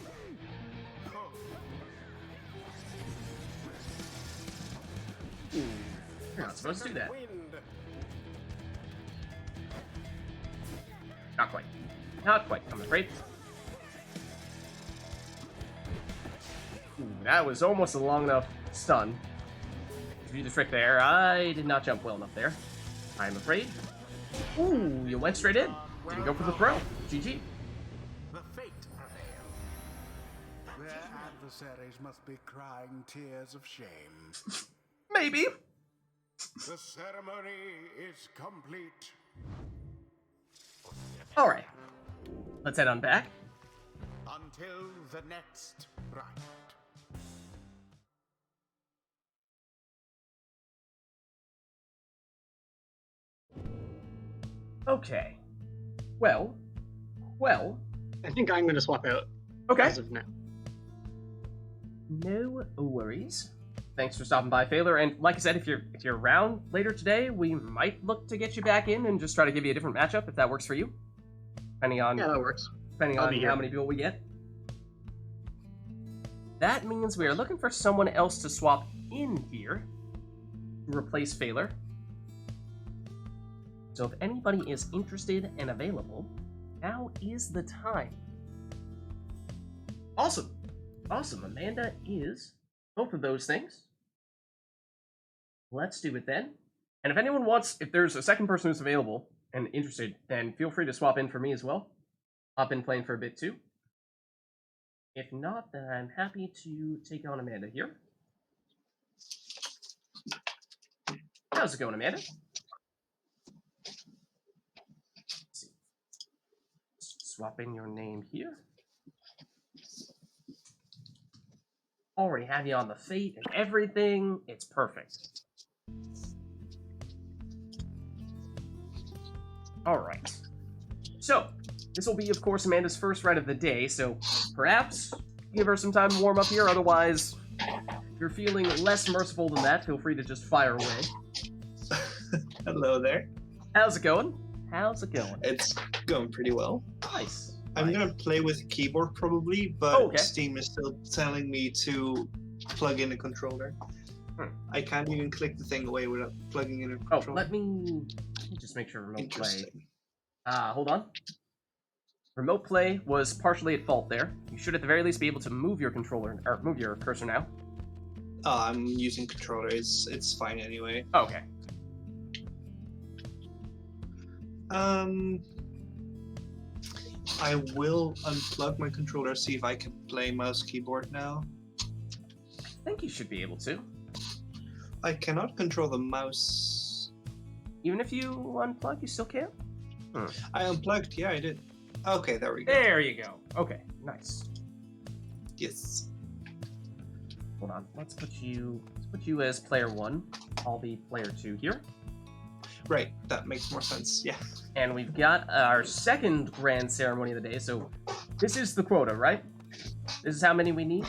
A: Ooh, you're not supposed to do that. Not quite. Not quite, I'm afraid. Ooh, that was almost a long enough stun to do the trick there. I did not jump well enough there, I'm afraid. Ooh, you went straight in. Didn't go for the throw. GG.
C: The fate prevail. Their adversaries must be crying tears of shame.
A: Maybe.
C: The ceremony is complete.
A: Alright. Let's head on back.
C: Until the next rite.
A: Okay. Well.
D: I think I'm going to swap out
A: Okay.
D: as of now.
A: No worries. Thanks for stopping by, Phaler. And like I said, if you're around later today, we might look to get you back in and just try to give you a different matchup if that works for you. Depending on
D: Yeah, that works.
A: depending
D: I'll
A: on
D: be here.
A: how many people we get. That means we are looking for someone else to swap in here to replace Phaler. So if anybody is interested and available, now is the time. Awesome. Amanda is both of those things. Let's do it then. And if anyone wants, if there's a second person who's available and interested, then feel free to swap in for me as well. Hop in playing for a bit too. If not, then I'm happy to take on Amanda here. How's it going, Amanda? Let's see. Swap in your name here. Already have you on the fate and everything. It's perfect. Alright. So, this will be, of course, Amanda's first ride of the day, so perhaps give her some time to warm up here. Otherwise, if you're feeling less merciful than that, feel free to just fire away.
G: Hello there.
A: How's it going?
G: It's going pretty well.
A: Nice.
G: I'm gonna play with keyboard probably, but
A: Okay.
G: Steam is still telling me to plug in a controller. I can't even click the thing away without plugging in a
A: Oh,
G: controller.
A: let me just make sure remote play.
G: Interesting.
A: Hold on. Remote play was partially at fault there. You should at the very least be able to move your controller, or move your cursor now.
G: Oh, I'm using controller. It's fine anyway.
A: Oh, okay.
G: I will unplug my controller, see if I can play mouse keyboard now.
A: I think you should be able to.
G: I cannot control the mouse.
A: Even if you unplug, you still can?
G: I unplugged, yeah, I did. Okay, there we go.
A: There you go. Okay, nice.
G: Yes.
A: Hold on. Let's put you as player 1. I'll be player 2 here.
G: Right, that makes more sense, yeah.
A: And we've got our second grand ceremony of the day, so this is the quota, right? This is how many we need?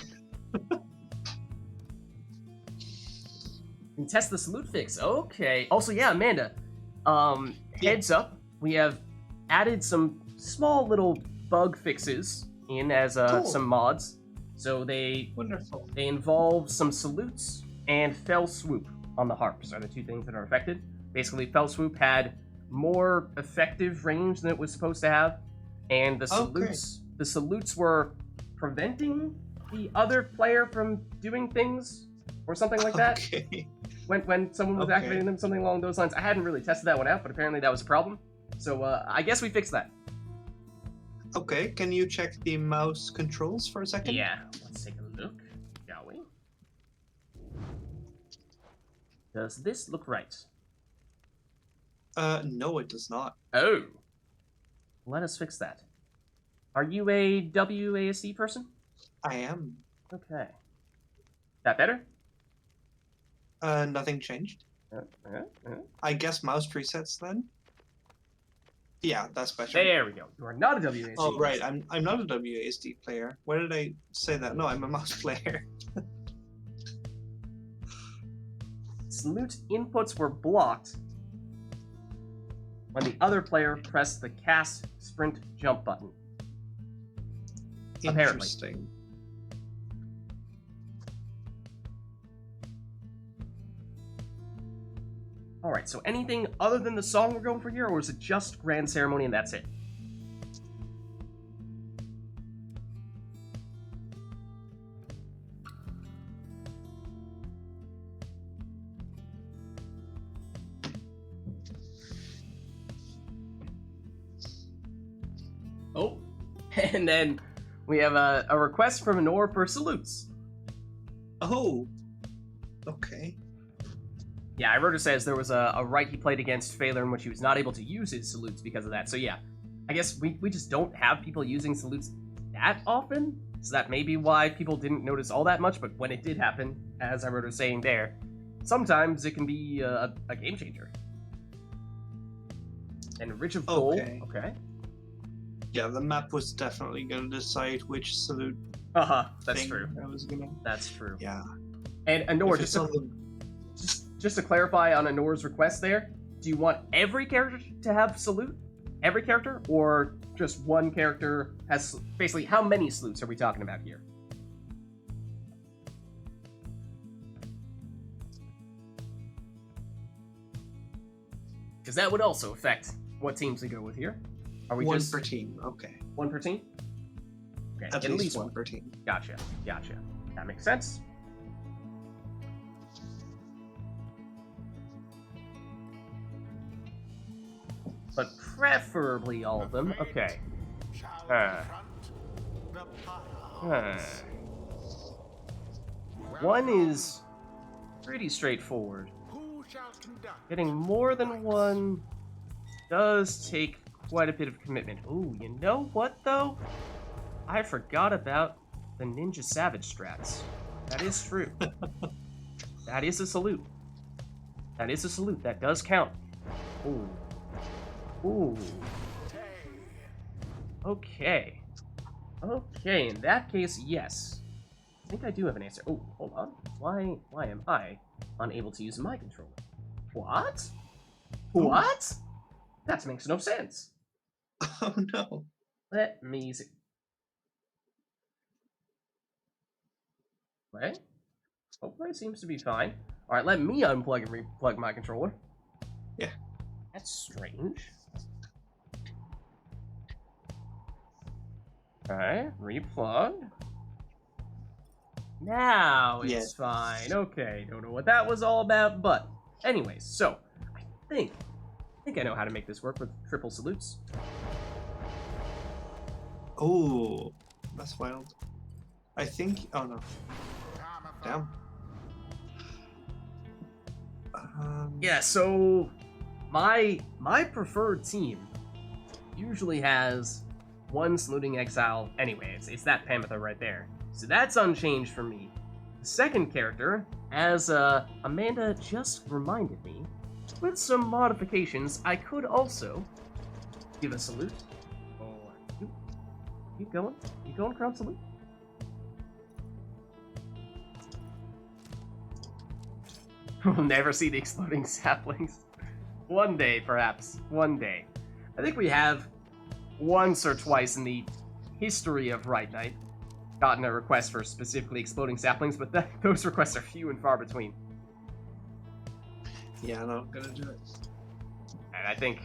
A: And test the salute fix. Okay. Also, yeah, Amanda. Heads up, we have added some small little bug fixes in as
G: Cool.
A: some mods. So they
G: Wonderful.
A: involve some salutes and fell swoop on the harps are the two things that are affected. Basically, fell swoop had more effective range than it was supposed to have, and the salutes were preventing the other player from doing things or something like that.
G: Okay.
A: When someone was
G: Okay.
A: activating them, something along those lines. I hadn't really tested that one out, but apparently that was a problem. So I guess we fixed that.
G: Okay, can you check the mouse controls for a second?
A: Yeah, let's take a look, shall we? Does this look right?
G: No, it does not.
A: Oh. Let us fix that. Are you a WASD person?
G: I am.
A: Okay. That better?
G: Nothing changed. I guess mouse presets then? Yeah, that's better.
A: There we go. You are not a WASD
G: Oh, right,
A: person.
G: I'm not a WASD player. Why did I say that? No, I'm a mouse player.
A: Salute inputs were blocked when the other player pressed the cast sprint jump button. Apparently.
G: Interesting.
A: Alright, so anything other than the song we're going for here, or is it just Grand Ceremony and that's it? Oh, and then we have a request from Honor for salutes.
G: Oh. Okay.
A: Yeah, Iroda says there was a right he played against Phaler in which he was not able to use his salutes because of that. So yeah, I guess we just don't have people using salutes that often, so that may be why people didn't notice all that much, but when it did happen, as Iroda was saying there, sometimes it can be a game changer. And Rich of Gold, okay.
G: Yeah, the map was definitely going to decide which salute.
A: That's true.
G: I was gonna.
A: That's true.
G: Yeah.
A: And Anor, just to clarify on Anor's request there, do you want every character to have salute? Every character? Or just one character has... Basically, how many salutes are we talking about here? Because that would also affect what teams we go with here. Are we
G: one
A: just...
G: per team, okay.
A: One per team? Okay,
G: At least one per team.
A: Gotcha. That makes sense. But preferably all of them. Okay. One is pretty straightforward. Getting more than one does take quite a bit of commitment. Ooh, you know what though? I forgot about the Ninja Savage strats. That is true. That is a salute. That is a salute. That does count. Ooh. Ooh. Okay. Okay, in that case, yes. I think I do have an answer. Oh, hold on. Why am I unable to use my controller? What?
G: Ooh.
A: What? That makes no sense.
G: Oh no.
A: Let me see. Wait. Hopefully it seems to be fine. Alright, let me unplug and replug my controller.
G: Yeah.
A: That's strange. Okay, replug. Now it's fine. Okay, don't know what that was all about, but anyways, so I think I know how to make this work with triple salutes.
G: Oh, that's wild. I think. Oh no. Damn.
A: Yeah, so my preferred team usually has one saluting exile anyway. It's that Pamitha right there. So that's unchanged for me. The second character, as Amanda just reminded me, with some modifications, I could also give a salute. Oh, keep going. Keep going, Crown Salute. We'll never see the exploding saplings. One day, perhaps. One day. I think we have once or twice in the history of RITE NITE gotten a request for specifically exploding saplings, but those requests are few and far between.
G: Yeah, no, I'm gonna do it.
A: And I think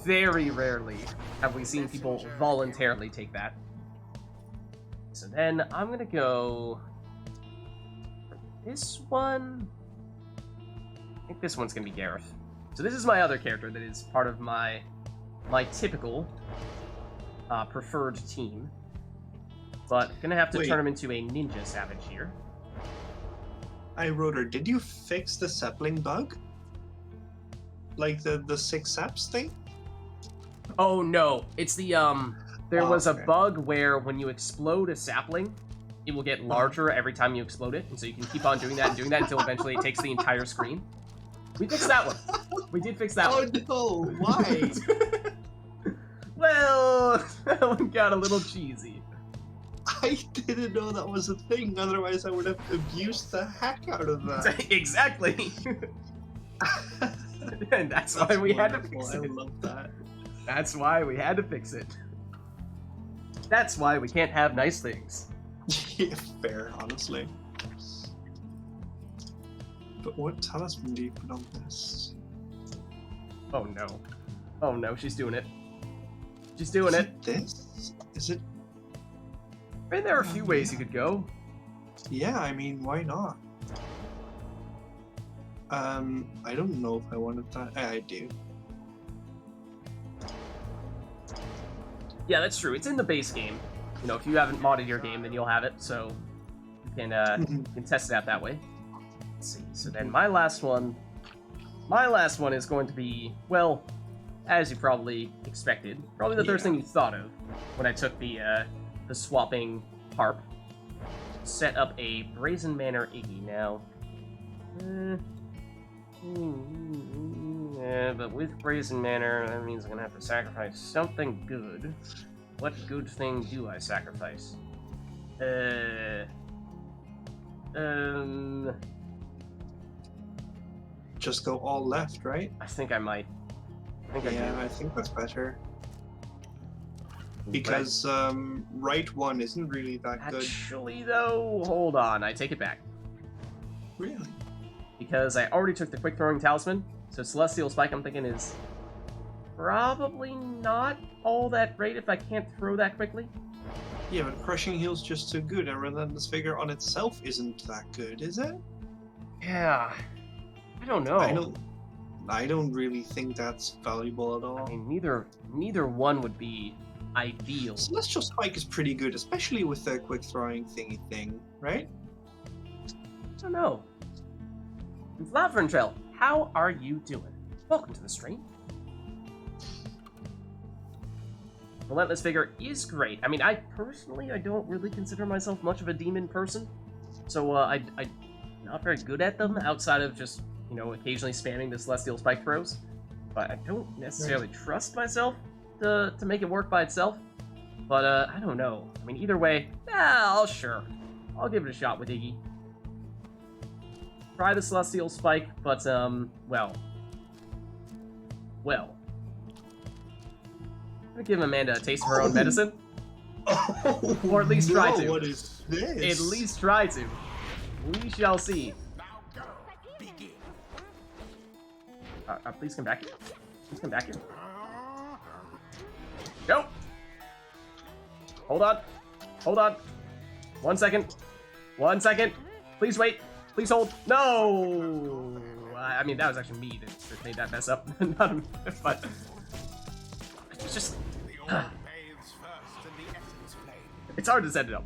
A: very rarely have we seen people voluntarily take that. So then I'm gonna go for this one. I think this one's gonna be Gareth. So this is my other character that is part of my typical preferred team. But gonna have to turn him into a Ninja Savage here.
G: Rotor, did you fix the sapling bug? Like the 6 saps thing?
A: Oh no, it's the there was a bug where when you explode a sapling, it will get larger every time you explode it, and so you can keep on doing that until eventually it takes the entire screen. We fixed that one. We did fix that one.
G: Oh no, why?
A: Well, that one got a little cheesy.
G: I didn't know that was a thing, otherwise I would have abused the heck out of that.
A: Exactly. And that's why we had to fix it.
G: I love that.
A: That's why we had to fix it. That's why we can't have nice things.
G: Yeah, fair, honestly. But what talisman do you put on this?
A: Oh no. Oh no, she's doing it. She's doing it.
G: This? Is it?
A: I mean, there are a few ways you could go.
G: Yeah, I mean, why not? I don't know if I wanted that. I do.
A: Yeah, that's true. It's in the base game. You know, if you haven't modded your game, then you'll have it, so you can test it out that way. Let's see. So then my last one is going to be, well, as you probably expected, probably the first thing you thought of when I took the swapping harp. Set up a Brazen Manor Iggy now. Yeah, but with Brazen Manor, that means I'm gonna have to sacrifice something good. What good thing do I sacrifice?
G: Just go all left, right?
A: I think I might. I
G: think that's better. Because right one isn't really that good.
A: Actually, though, hold on. I take it back.
G: Really?
A: Because I already took the quick throwing talisman, so Celestial Spike I'm thinking is probably not all that great if I can't throw that quickly.
G: Yeah, but Crushing Heel's just too good, and Relentless Vigor on itself isn't that good, is it?
A: Yeah. I don't know.
G: I don't really think that's valuable at all.
A: I mean, neither one would be ideal.
G: Celestial Spike is pretty good, especially with the quick throwing thingy thing, right?
A: I don't know. Lavern Trail, how are you doing? Welcome to the stream. Relentless Vigor is great. I mean, I don't really consider myself much of a demon person, so I'm not very good at them outside of just, you know, occasionally spamming the Celestial Spike throws. But I don't necessarily trust myself to make it work by itself. But I don't know. I mean, either way, I'll give it a shot with Iggy. Try the Celestial Spike, but well. I'm gonna give Amanda a taste of her own medicine.
G: Oh,
A: or at least try to.
G: What is this?
A: At least try to. We shall see.
C: Now go. Begin.
A: Please come back here. Please come back here. Go! Hold on. Hold on. 1 second. 1 second. Please wait. Please hold. No! I mean, that was actually me that made that mess up. Not him, but... It's just...
C: The orb bathes first in the essence flame.
A: It's hard to set it up.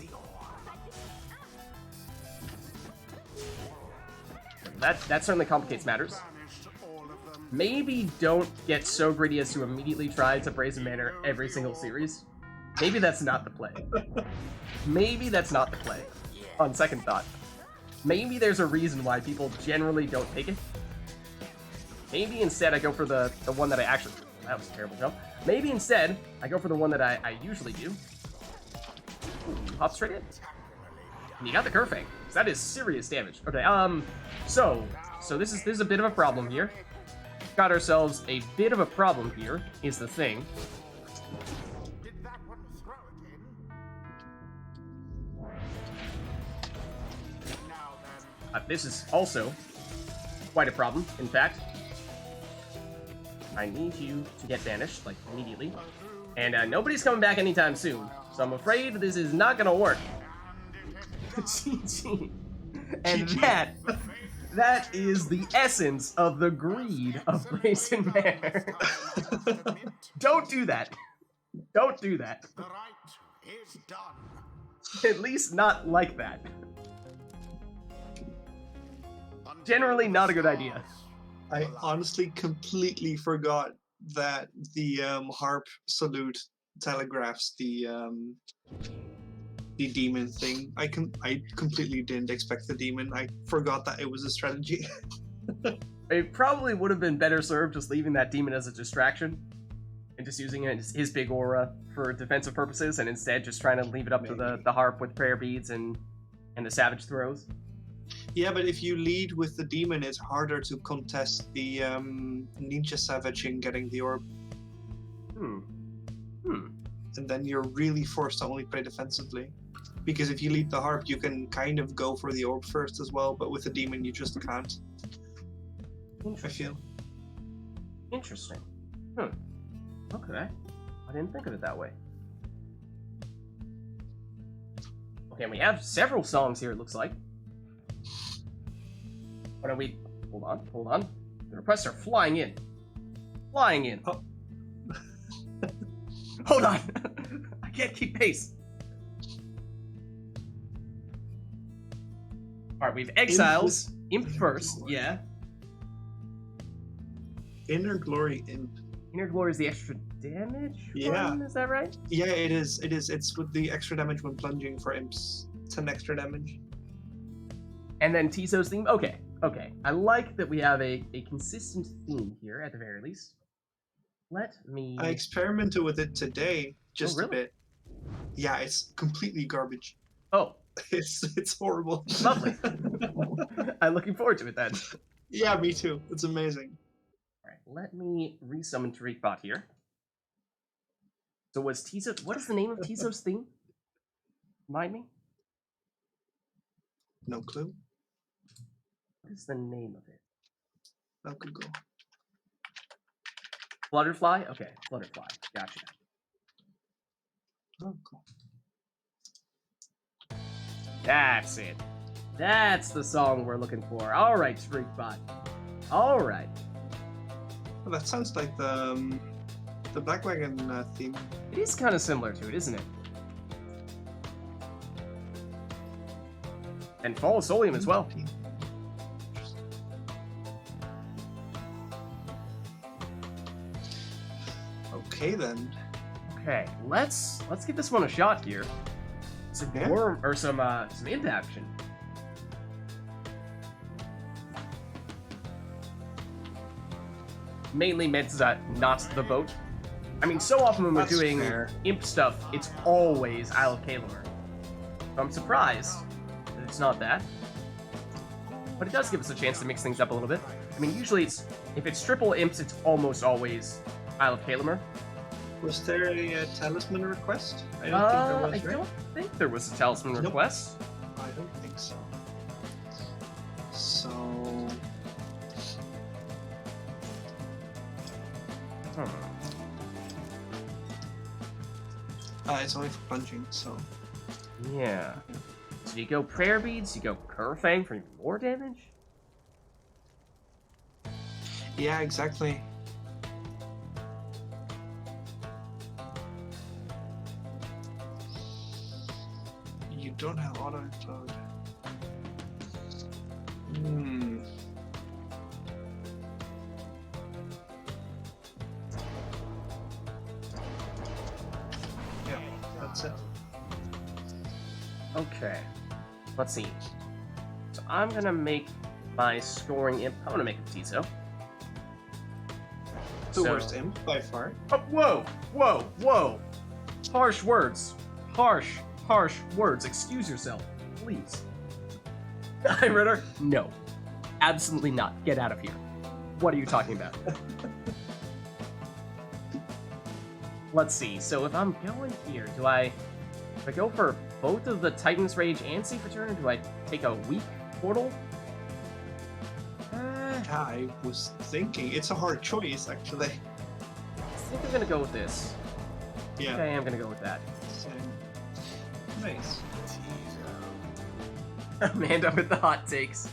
C: The orb.
A: That certainly complicates matters.
C: Banished all of them.
A: Maybe don't get so greedy as to immediately try to Brazen Manor every single series. Maybe that's not the play. Maybe that's not the play. On second thought. Maybe there's a reason why people generally don't take it. Maybe instead I go for the one that I actually... That was a terrible jump. Maybe instead I go for the one that I usually do. Ooh, hop straight in. And you got the Kerfang. That is serious damage. Okay, so this is a bit of a problem here. Got ourselves a bit of a problem here, is the thing.
C: Did that one throw it in? Now then.
A: This is also quite a problem, in fact. I need you to get banished, like, immediately. And nobody's coming back anytime soon, so I'm afraid this is not gonna work. GG. And that is the essence of the greed of Brazen Manor. Don't do that. Don't do that.
C: The rite is done.
A: At least not like that. Generally not a good idea.
G: I honestly completely forgot that the harp salute telegraphs the demon thing. I completely didn't expect the demon. I forgot that it was a strategy.
A: It probably would have been better served just leaving that demon as a distraction and just using it as his big aura for defensive purposes, and instead just trying to leave it up to the harp with prayer beads and the savage throws.
G: Yeah, but if you lead with the demon, it's harder to contest the ninja savage in getting the orb. And then you're really forced to only play defensively. Because if you lead the harp, you can kind of go for the orb first as well, but with the demon, you just can't. I feel.
A: Interesting. Okay. I didn't think of it that way. Okay, we have several songs here, it looks like. Why don't we... Hold on. The requests are flying in. Oh. Hold on. I can't keep pace. Alright, we have Exiles. Imp first, yeah.
G: Inner Glory Imp.
A: Inner Glory is the extra damage
G: Yeah.
A: one, is that right?
G: Yeah, it is. It is. It's with the extra damage when plunging for imps. 10 extra damage.
A: And then Tizo's theme? Okay, okay. I like that we have a consistent theme here, at the very least. Let me...
G: I experimented with it today, just
A: Oh,
G: a
A: really?
G: bit. Yeah, it's completely garbage.
A: Oh,
G: It's horrible.
A: lovely. I'm looking forward to it then.
G: Yeah, me too. It's amazing.
A: Alright, let me resummon Tariqbot here. So was Tizo... What is the name of Tizo's theme? Remind me?
G: No clue.
A: What is the name of it?
G: No good go.
A: Flutterfly? Okay, Flutterfly. Gotcha.
G: Oh, cool.
A: That's it. That's the song we're looking for. Alright, Tariqbot. Alright.
G: Well, that sounds like the Black Wagon theme.
A: It is kind of similar to it, isn't it? And Fall of Solium as well.
G: Okay then.
A: Okay, let's give this one a shot here. Some
G: Yeah.
A: worm or some imp action. Mainly meant not the boat. I mean, so often when we're
G: That's
A: doing
G: fair.
A: imp stuff, it's always Isle of Kalimur. So I'm surprised that it's not that. But it does give us a chance to mix things up a little bit. I mean, usually if it's triple imps, it's almost always Isle of Kalimur.
G: Was there a talisman request? I
A: I
G: don't think there was, right?
A: don't think there was a talisman
G: Nope.
A: request.
G: I don't think so. So it's only for plunging, so
A: Yeah. So you go Prayer Beads, you go Curfang for even more damage?
G: yeah, exactly. You don't have auto implode. Hmm. Yeah, that's it.
A: Okay. Let's see. So I'm gonna make my scoring imp. I'm gonna make a Tizo.
G: The
A: So-
G: worst imp by far.
A: Oh, whoa! Whoa! Whoa! Harsh words. Harsh words. Excuse yourself, please. Hi, Ritter. No. Absolutely not. Get out of here. What are you talking about? Let's see. So if I'm going here, do I go for both of the Titan's Rage and Safe Return, or do I take a weak portal?
G: I was thinking it's a hard choice, actually.
A: I think I'm gonna go with this.
G: Yeah.
A: Okay, I'm gonna go with that.
G: Same. Nice.
A: Amanda with the hot takes.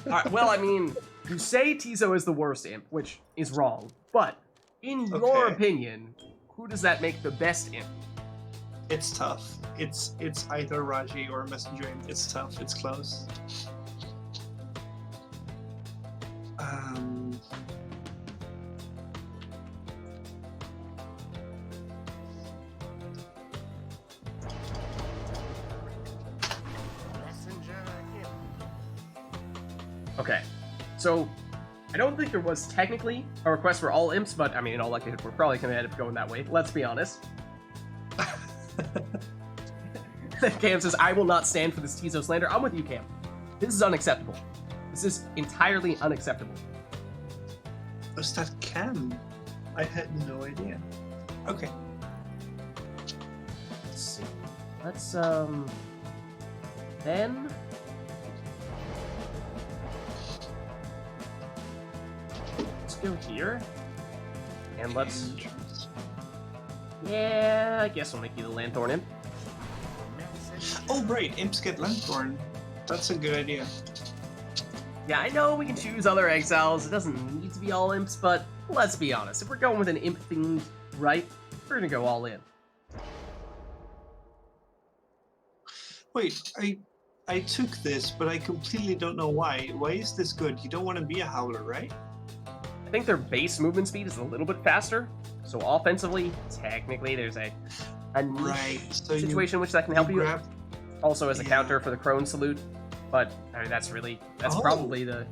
A: Alright, well, I mean, you say Tizo is the worst imp, which is wrong, but in your
G: Okay.
A: opinion, who does that make the best imp?
G: It's tough. It's either Raji or Messenger Imp. It's tough. It's close. Um.
C: Messenger imp.
A: Okay, so I don't think there was technically a request for all imps, but I mean, in all likelihood, we're probably gonna end up going that way. Let's be honest. Cam says, I will not stand for this Tizo slander. I'm with you, Cam. This is unacceptable. This is entirely unacceptable.
G: Was that Cam? I had no idea. Okay.
A: Let's see. Let's, then... Let's go here. And let's... Yeah, I guess we'll make you the Lanthorn Imp.
G: Oh, right. Imps get Lanthorn. That's a good idea.
A: Yeah, I know we can choose other exiles. It doesn't need to be all imps, but let's be honest. If we're going with an imp themed right, we're gonna go all in.
G: Wait, I took this, but I completely don't know why. Why is this good? You don't want to be a howler, right?
A: I think their base movement speed is a little bit faster. So offensively, technically, there's a niche
G: Right. So
A: situation which that can help you.
G: grab-
A: Also as a
G: Yeah.
A: counter for the Crone salute. But I mean, that's
G: Oh.
A: probably the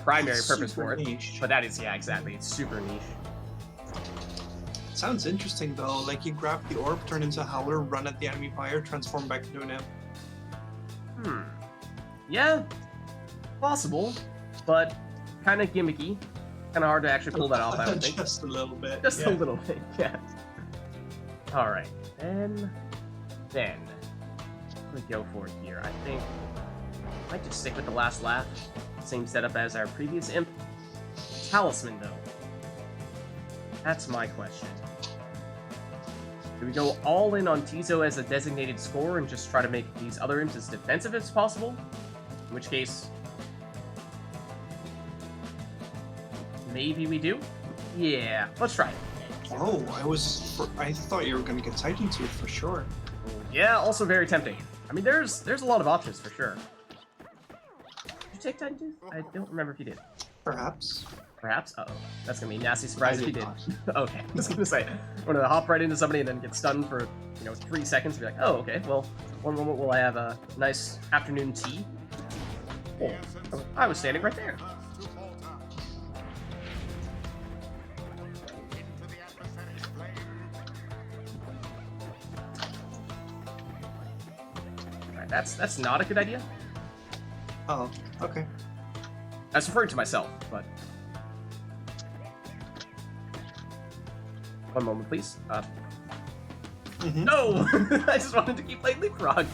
A: primary
G: It's
A: purpose
G: super
A: for it.
G: niche.
A: But that is, yeah, exactly. It's super niche.
G: Sounds interesting though. Like you grab the orb, turn into a howler, run at the enemy pyre, transform back into an imp.
A: Yeah, possible, but kind of gimmicky. Kind of hard to actually pull that off, I would think.
G: Just a little bit.
A: Just
G: yeah.
A: a little bit, yeah. Alright, then... What do we go for here? I think... I might just stick with the last laugh. Same setup as our previous imp. Talisman, though. That's my question. Do we go all in on Tizo as a designated scorer and just try to make these other imps as defensive as possible? In which case... maybe we do? Yeah, let's try it.
G: Oh, I thought you were gonna get Titan Tooth for sure.
A: Yeah, also very tempting. I mean, there's a lot of options for sure. Did you take Titan Tooth? I don't remember if you did.
G: Perhaps.
A: Perhaps? Uh-oh. That's gonna be a nasty surprise
G: I
A: if you
G: did
A: did. Okay, I was gonna say, I'm gonna hop right into somebody and then get stunned for, 3 seconds and be like, oh, okay, well, one moment will I have a nice afternoon tea? Oh, I was standing right there. Alright, that's not a good idea.
G: Oh, okay.
A: I was referring to myself, but... One moment, please.
G: Mhm.
A: No! I just wanted to keep playing Leapfrog.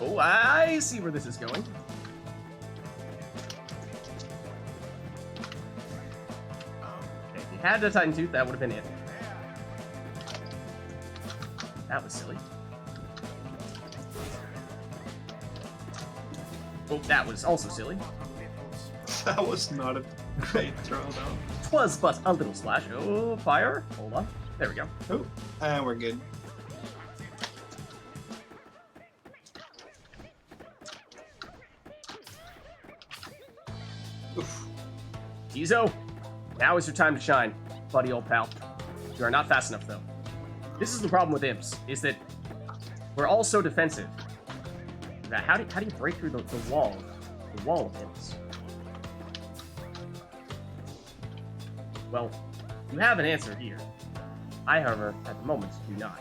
A: Oh, I see where this is going. Okay, if you had a Titan Tooth, that would have been it. That was silly. Oh, that was also silly.
G: That was not a great throw though.
A: 'Twas but a little splash. Oh, fire. Hold on. There we go.
G: Oh, and we're good. Oof.
A: Tizo, now is your time to shine, buddy old pal. You are not fast enough, though. This is the problem with imps, is that we're all so defensive. That how do you break through the wall of imps? Well, you have an answer here. I, however, at the moment, do not.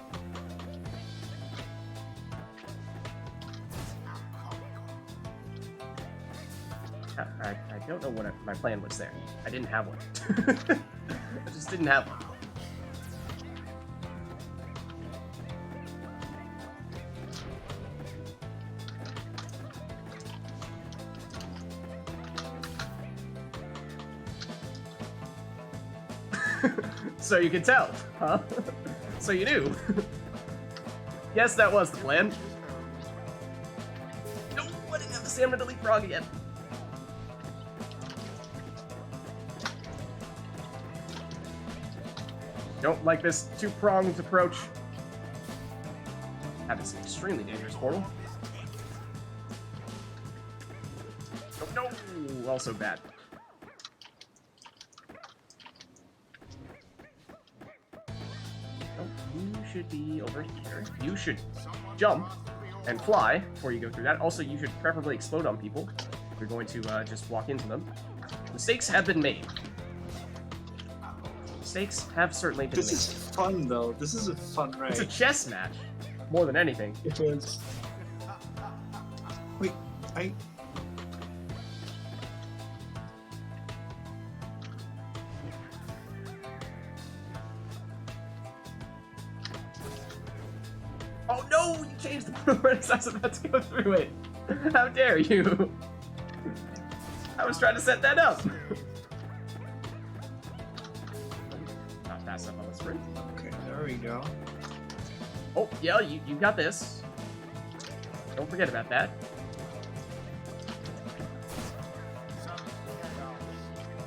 A: I don't know what my plan was there. I didn't have one. I just didn't have one. So you can tell, huh? So you knew. Yes, that was the plan. No, I didn't have the stamina to leapfrog again. Don't like this two-pronged approach. That is an extremely dangerous portal. Oh, no! Also bad. Oh, you should be over here. You should jump and fly before you go through that. Also, you should preferably explode on people if you're going to just walk into them. Mistakes have been made. Mistakes have certainly been made.
G: This is fun though. This is a fun ride.
A: It's a chess match, more than anything.
G: It is. Wait,
A: Oh no! You changed the progress. I was about to go through it. How dare you? I was trying to set that up. Not fast enough on the sprint.
G: Okay, there we go.
A: Oh yeah, you got this. Don't forget about that.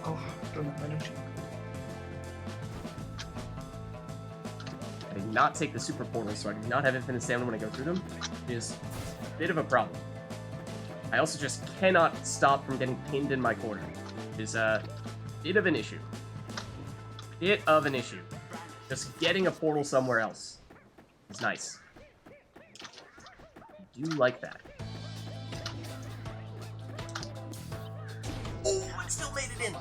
G: Oh, don't have energy.
A: cannot take the super portals, so I do not have infinite stamina when I go through them, is a bit of a problem. I also just cannot stop from getting pinned in my corner. It is a bit of an issue. Bit of an issue. Just getting a portal somewhere else is nice. I do like that. Oh, it still made it in!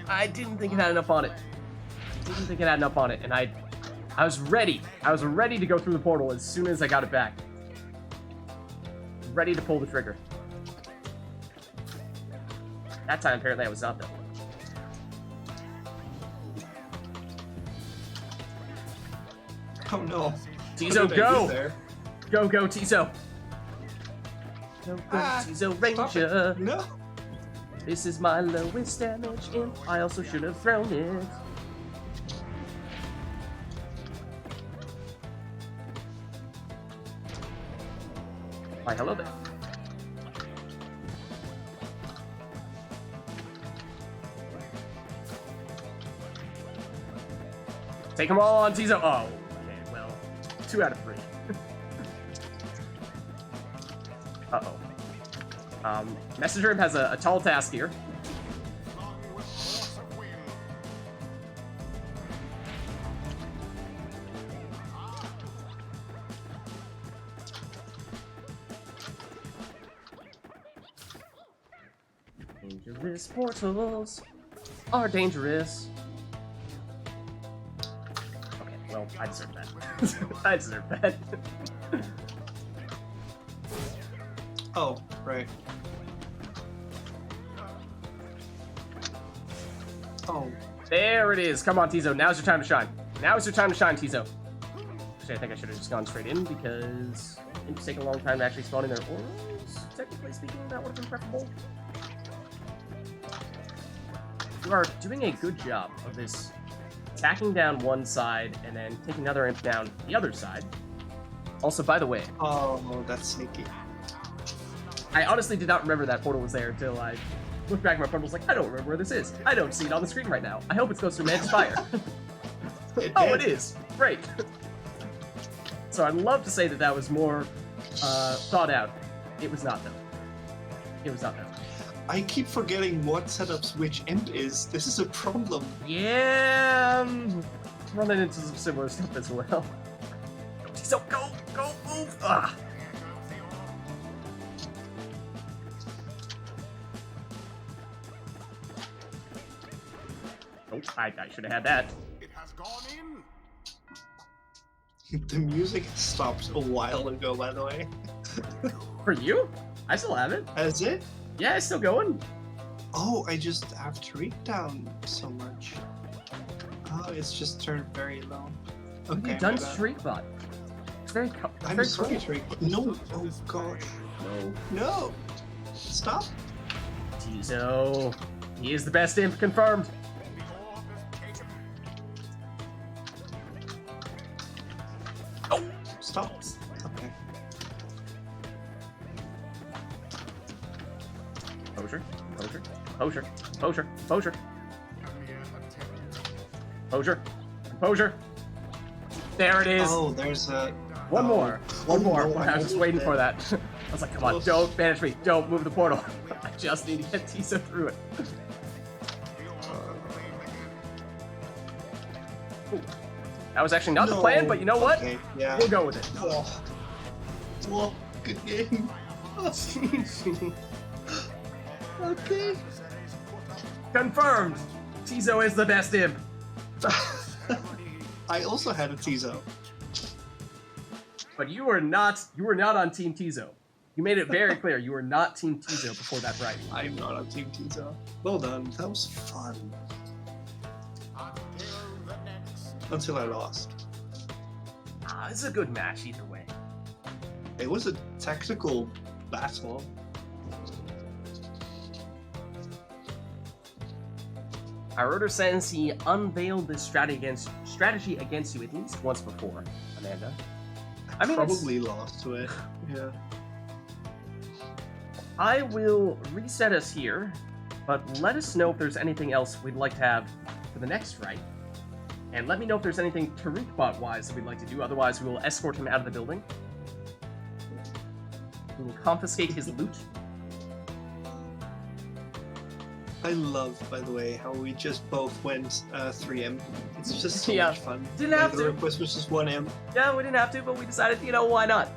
A: I didn't think it had enough on it. And I was ready. I was ready to go through the portal as soon as I got it back. Ready to pull the trigger. That time, apparently, I was not, though.
G: Oh no.
A: Tizo,
G: What did I do
A: go!
G: there?
A: Go, Tizo! Go, Tizo Ranger!
G: No.
A: This is my lowest damage imp. I also should have thrown it. Why, hello there. Take them all on, Tizo. Oh, okay, well, 2 out of 3. Uh-oh. Messenger Imp has a tall task here. Dangerous portals are dangerous. Okay, well, I deserve that. I deserve that.
G: Oh, right. Oh.
A: There it is. Come on, Tizo. Now's your time to shine. Now's your time to shine, Tizo. Actually, I think I should have just gone straight in because it's taking a long time to actually spawn in their auras. Technically speaking, that would have been preferable. You are doing a good job of this attacking down one side and then taking another imp down the other side. Also, by the way,
G: Oh, that's sneaky.
A: I honestly did not remember that portal was there until I looked back at my phone and was like, I don't remember where this is. I don't see it on the screen right now. I hope it's close to Man's Pyre. Oh, it is. Great. So I'd love to say that that was more thought out. It was not, though. It was not, though.
G: I keep forgetting what setups which imp is. This is a problem.
A: Yeah, running into some similar stuff as well. So go, move! Ah. Oh, I should have had that.
C: It has gone in.
G: The music stopped a while ago, by the way.
A: For you? I still have it.
G: Is it?
A: Yeah, it's still going.
G: Oh, I just have to read down so much. Oh, it's just turned very low.
A: What have you
G: Okay,
A: done,
G: my bad.
A: Streakbot? It's very,
G: I'm
A: very
G: sorry,
A: cool.
G: Drake. No. Oh gosh. No. Stop.
A: Tizo. He is the best imp, confirmed.
C: The orb is taken.
A: Oh,
G: Stop. Okay.
A: Composure. There it is.
G: Oh, there's a.
A: One more.
G: Oh,
A: One more.
G: no,
A: I was just waiting for that. I was like, come on,
G: Oh.
A: don't banish me. Don't move the portal. I just need to get Tizo through it. Ooh. That was actually not the plan, but you know what?
G: Okay, yeah.
A: We'll go with it.
G: Oh. Oh, good game. Okay.
A: Confirmed. Tizo is the best imp.
G: I also had a Tizo.
A: But you were not on Team Tizo. You made it very clear you were not Team Tizo before that right.
G: I'm not on Team Tizo. Well done. That was fun. Until I lost.
A: Ah, this is a good match either way.
G: It was a tactical battle.
A: Our says he unveiled this strategy against you at least once before, Amanda. I mean,
G: Probably lost to it. Yeah.
A: I will reset us here, but let us know if there's anything else we'd like to have for the next fight. And let me know if there's anything Tariqbot-wise that we'd like to do. Otherwise, we will escort him out of the building. We will confiscate his loot.
G: I love, by the way, how we just both went 3M. It's just so
A: Yeah.
G: much fun.
A: Didn't
G: Like,
A: have
G: the
A: to.
G: request was just 1M.
A: Yeah, we didn't have to, but we decided, you know, why not?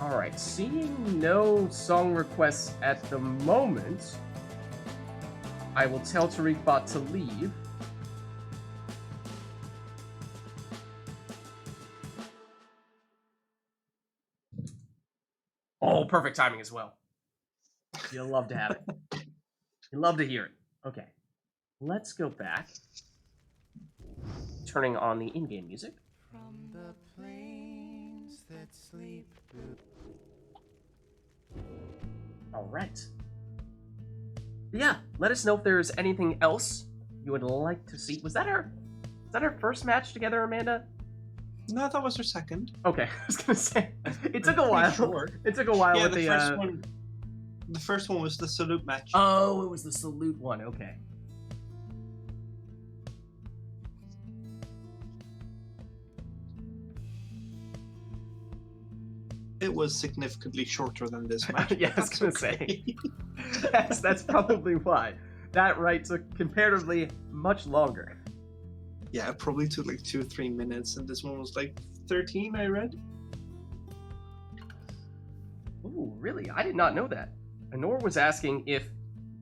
A: Alright, seeing no song requests at the moment, I will tell Tariqbot to leave. Oh, perfect timing as well. You'll love to have it. You'll love to hear it. Okay. Let's go back. Turning on the in-game music.
E: From the plains that sleep.
A: Alright. Yeah, let us know if there's anything else you would like to see. Was that our first match together, Amanda?
G: No, that was our second.
A: Okay, I was gonna say it took a
G: Pretty
A: while.
G: sure.
A: It took a while
G: Yeah,
A: with
G: the
A: the
G: first one. The first one was the salute match.
A: Oh, it was the salute one, okay.
G: It was significantly shorter than this match.
A: Yeah, I was
G: That's
A: gonna
G: okay.
A: say. That's probably why. That right took comparatively much longer.
G: Yeah, it probably took like 2 or 3 minutes, and this one was like 13, I read.
A: Ooh, really? I did not know that. Anor was asking if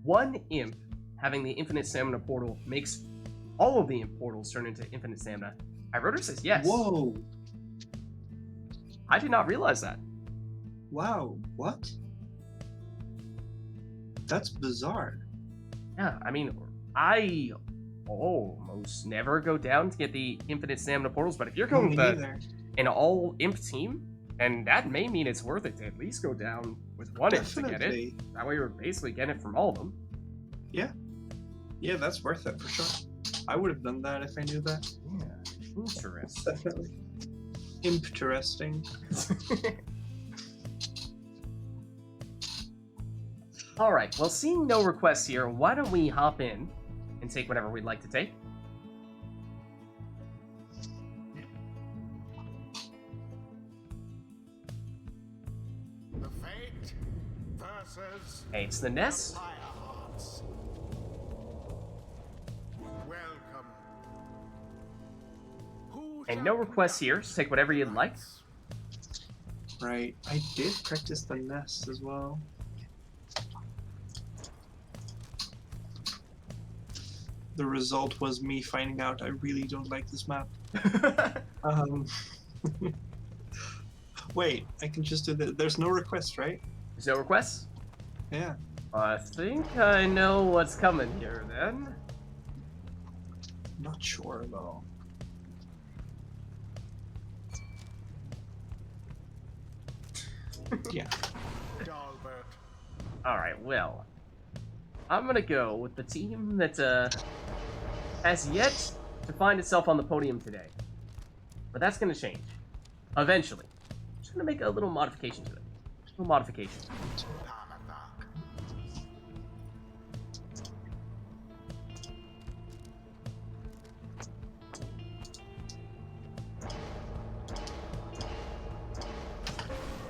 A: one imp having the infinite stamina portal makes all of the imp portals turn into infinite stamina. Iroder says yes.
G: Whoa!
A: I did not realize that.
G: Wow, what? That's bizarre.
A: Yeah, I mean, I almost never go down to get the infinite stamina portals, but if you're going
G: Me
A: with
G: neither.
A: an all imp team, and that may mean it's worth it to at least go down with one imp to get it.
G: Definitely.
A: That way you're basically getting it from all of them.
G: Yeah, that's worth it for sure. I would have done that if I knew that.
A: Yeah, interesting.
G: Definitely. Interesting.
A: Alright, well, seeing no requests here, why don't we hop in and take whatever we'd like to take?
C: The fate versus
A: Hey, it's the Ness.
C: Firehearts. Welcome. Who
A: And
C: shall
A: no requests here,
C: conduct
A: so take whatever you'd like.
C: rites?
G: Right. I did practice the nest as well. The result was me finding out I really don't like this map. Um, wait, I can just do that. There's no request, right?
A: There's no requests?
G: Yeah.
A: I think I know what's coming here, then.
G: Not sure though. Yeah.
C: Dalbert.
A: Alright, well. I'm gonna go with the team that, has yet to find itself on the podium today. But that's gonna change. Eventually. Just gonna make a little modification to it. A little modification.
C: Tanathak.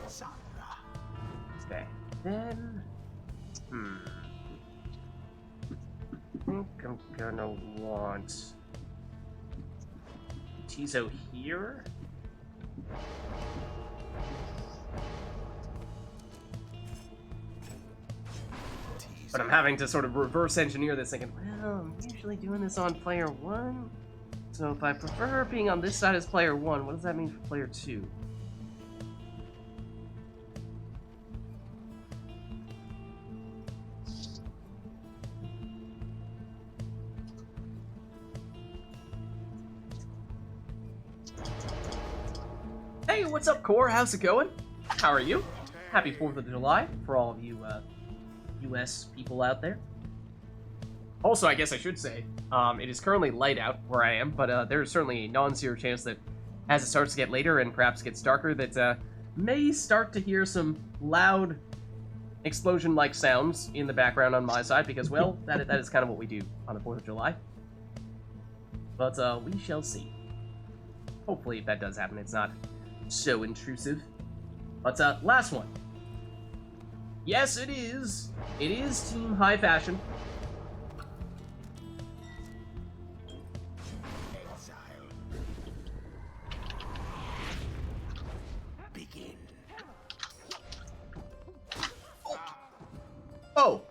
C: Sandra.
A: Okay. Then... I think I'm gonna want... Tizo here? But I'm having to sort of reverse engineer this, thinking, well, I'm usually doing this on player 1. So if I prefer being on this side as player 1, what does that mean for player 2? Hey, what's up, Core? How's it going? How are you? Happy 4th of July for all of you US people out there. Also, I guess I should say, it is currently light out where I am, but there's certainly a non-zero chance that as it starts to get later and perhaps gets darker, that may start to hear some loud explosion-like sounds in the background on my side because, well, that is kind of what we do on the 4th of July. But we shall see. Hopefully, if that does happen, it's not so intrusive. But last one. Yes, it is. It is Team High Fashion. Oh,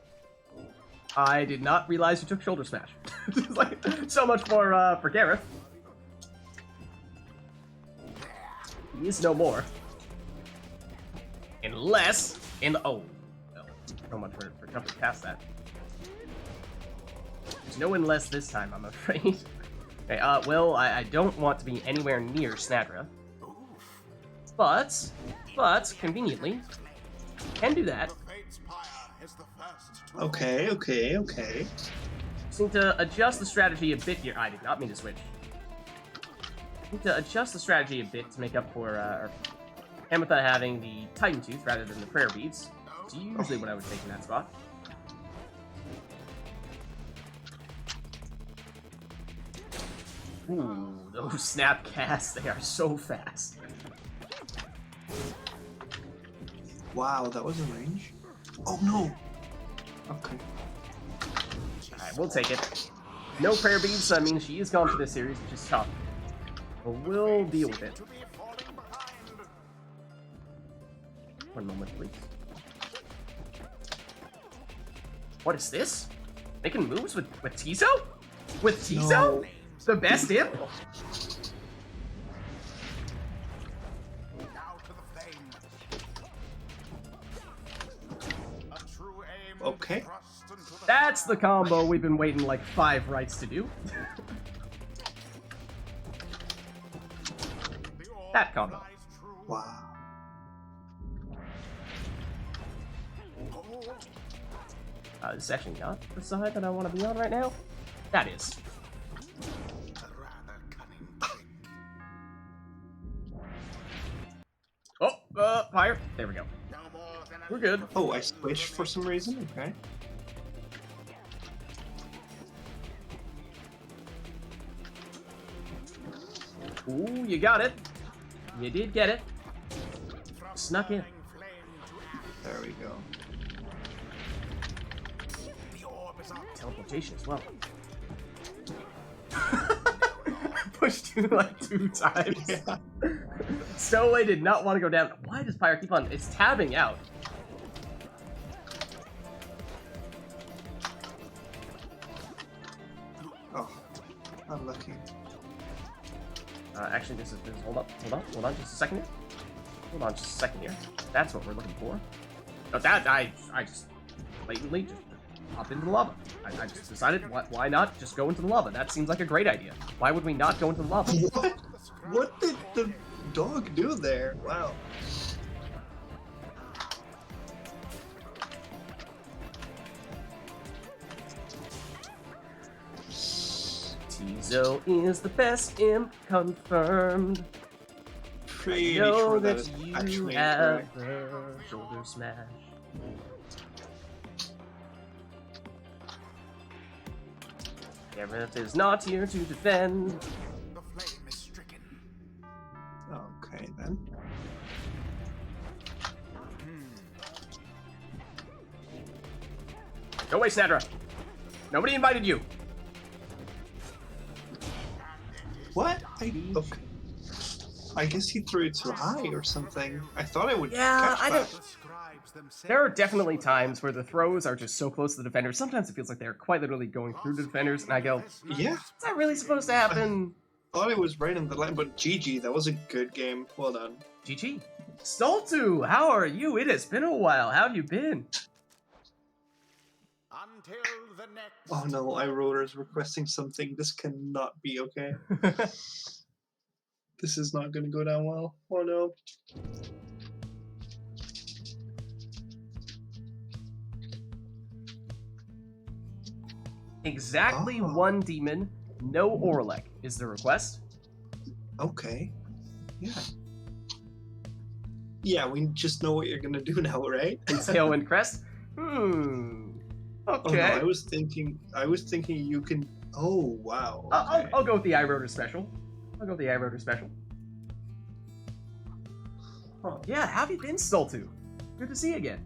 A: I did not realize you took Shoulder Smash. It's like so much more for Gareth. He is no more. Unless oh, well, so much for jumping past that. There's no unless this time, I'm afraid. Okay, well, I don't want to be anywhere near Snadra. But conveniently, can do that.
G: Okay.
A: Just need to adjust the strategy a bit here. I did not mean to switch. Need to adjust the strategy a bit to make up for Ametha having the Titan Tooth rather than the Prayer Beads. It's usually what I would take in that spot. Ooh, those snap casts, they are so fast.
G: Wow, that was in range? Oh no! Okay.
A: Alright, we'll take it. No Prayer Beads, so that means she is gone for this series, which is tough. But we'll deal with it. One moment, please. What is this? Making moves with Tizo? With Tizo?
G: No.
A: The best imp?
G: Okay.
A: That's the combo we've been waiting like 5 rights to do. That combo.
G: Wow.
A: This is actually not the side that I want to be on right now. That is. Oh, Pyre. There we go. We're good.
G: Oh, I switched for some reason? Okay.
A: Ooh, you got it. You did get it. Snuck in.
G: There we go.
A: Teleportation as well. Pushed you like 2 times.
G: Yeah.
A: Stowaway did not want to go down. Why does Pyre keep on? It's tabbing out.
G: Oh, unlucky.
A: Actually, this is hold on, just a second here. Hold on, just a second here. That's what we're looking for. But that I just blatantly just hop into the lava. I just decided, why not just go into the lava? That seems like a great idea. Why would we not go into the lava?
G: What? What did the dog do there? Wow.
A: Tizo is the best imp, confirmed.
G: Pretty
A: I know
G: sure that
A: that
G: is
A: you
G: actually
A: have
G: incorrect.
A: the shoulder smash. Gareth is not here to defend.
C: The flame is stricken.
G: Okay then.
A: Go away, Snadra. Nobody invited you.
G: What? Okay. I guess he threw it too high or something. I thought I would
A: Yeah,
G: catch
A: I
G: that.
A: don't.
C: The scribes themselves
A: There are definitely times where the throws are just so close to the defenders. Sometimes it feels like they're quite literally going through the defenders, and I go,
G: Yeah,
A: is that really supposed to happen?
G: thought it was right in the line, but GG, that was a good game. Well done.
A: GG. Stoltu, how are you? It has been a while. How have you been?
C: until the next.
G: Oh no, iRotor is requesting something. This cannot be okay. This is not going to go down well. Oh no.
A: Exactly
G: Oh.
A: 1 demon, no Orlek is the request.
G: Okay. Yeah. Yeah, we just know what you're gonna do now, right?
A: And Tailwind Crest.
G: Oh
A: Okay.
G: no, I was thinking you can. Oh wow. Okay.
A: I'll go with the Eye Rotor special.
G: Huh.
A: Yeah, how have you been, Stultu? Good to see you again.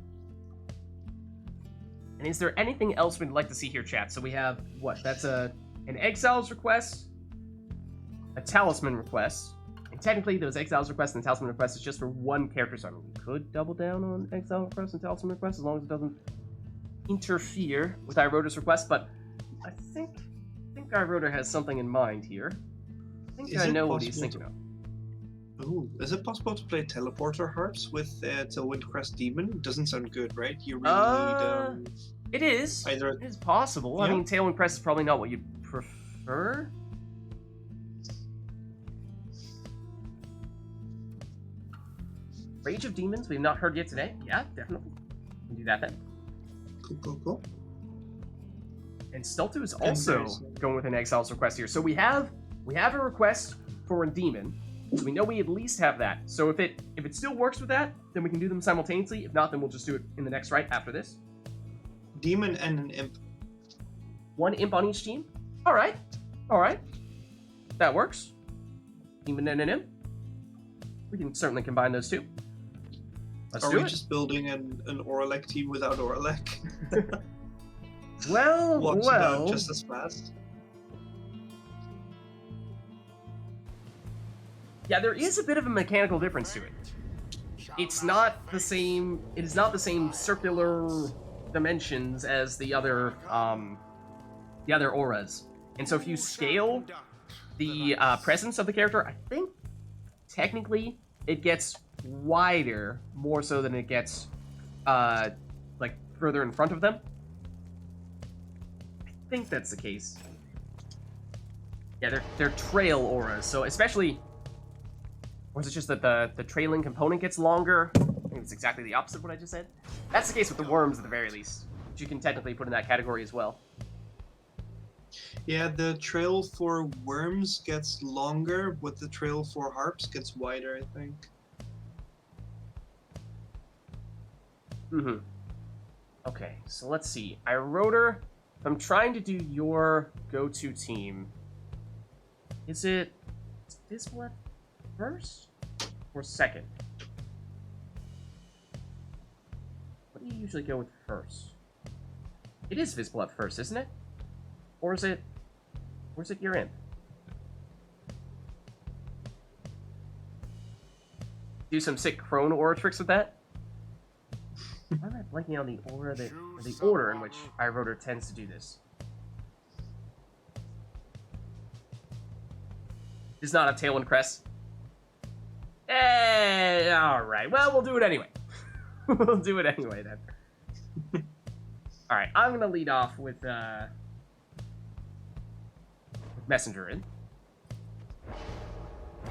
A: And is there anything else we'd like to see here, chat? So we have what? That's an Exiles request, a Talisman request, and technically those Exiles requests and Talisman requests is just for one character. So I mean, we could double down on Exile requests and Talisman requests as long as it doesn't interfere with Irota's request. But I think Iroda has something in mind here. I think
G: Is
A: I
G: it
A: know what he's
G: possible
A: thinking of.
G: Ooh, is it possible to play Teleporter Harps with Tailwind Crest Demon? Doesn't sound good, right? You really need
A: It is.
G: either.
A: It is possible. I
G: Yeah.
A: mean, Tailwind Crest is probably not what you'd prefer. Rage of Demons, we've not heard yet today. Yeah, definitely. We can do that then.
G: Cool.
A: And Stultu is also
G: nice.
A: going with an Exiles request here. So we have a request for a demon. So we know we at least have that. So if it still works with that, then we can do them simultaneously. If not, then we'll just do it in the next rite after this.
G: Demon and an imp.
A: One imp on each team? Alright. That works. Demon and an imp. We can certainly combine those two. Let's
G: Are
A: do
G: we
A: it.
G: just building an Oralek team without Oralek?
A: Well,
G: Walks about just as fast.
A: Yeah, there is a bit of a mechanical difference to it. It's not the same. It is not the same circular dimensions as the other auras. And so if you scale the presence of the character, I think technically it gets wider more so than it gets like further in front of them. I think that's the case. Yeah, they're trail auras, so especially. Or is it just that the trailing component gets longer? I think it's exactly the opposite of what I just said. That's the case with the worms at the very least, which you can technically put in that category as well.
G: Yeah, the trail for worms gets longer, but the trail for harps gets wider, I think.
A: Mm-hmm. Okay, so let's see. Irotor, if I'm trying to do your go-to team, is it Fizzblood first or second? What do you usually go with first? It is Fizzblood first, isn't it? Or is it your imp? Do some sick crone aura tricks with that? Why am I blanking on the aura the order in which Irotor tends to do this? Does not have Tailwind Crest. Alright. Well, we'll do it anyway. We'll do it anyway, then. Alright, I'm going to lead off with Messenger in.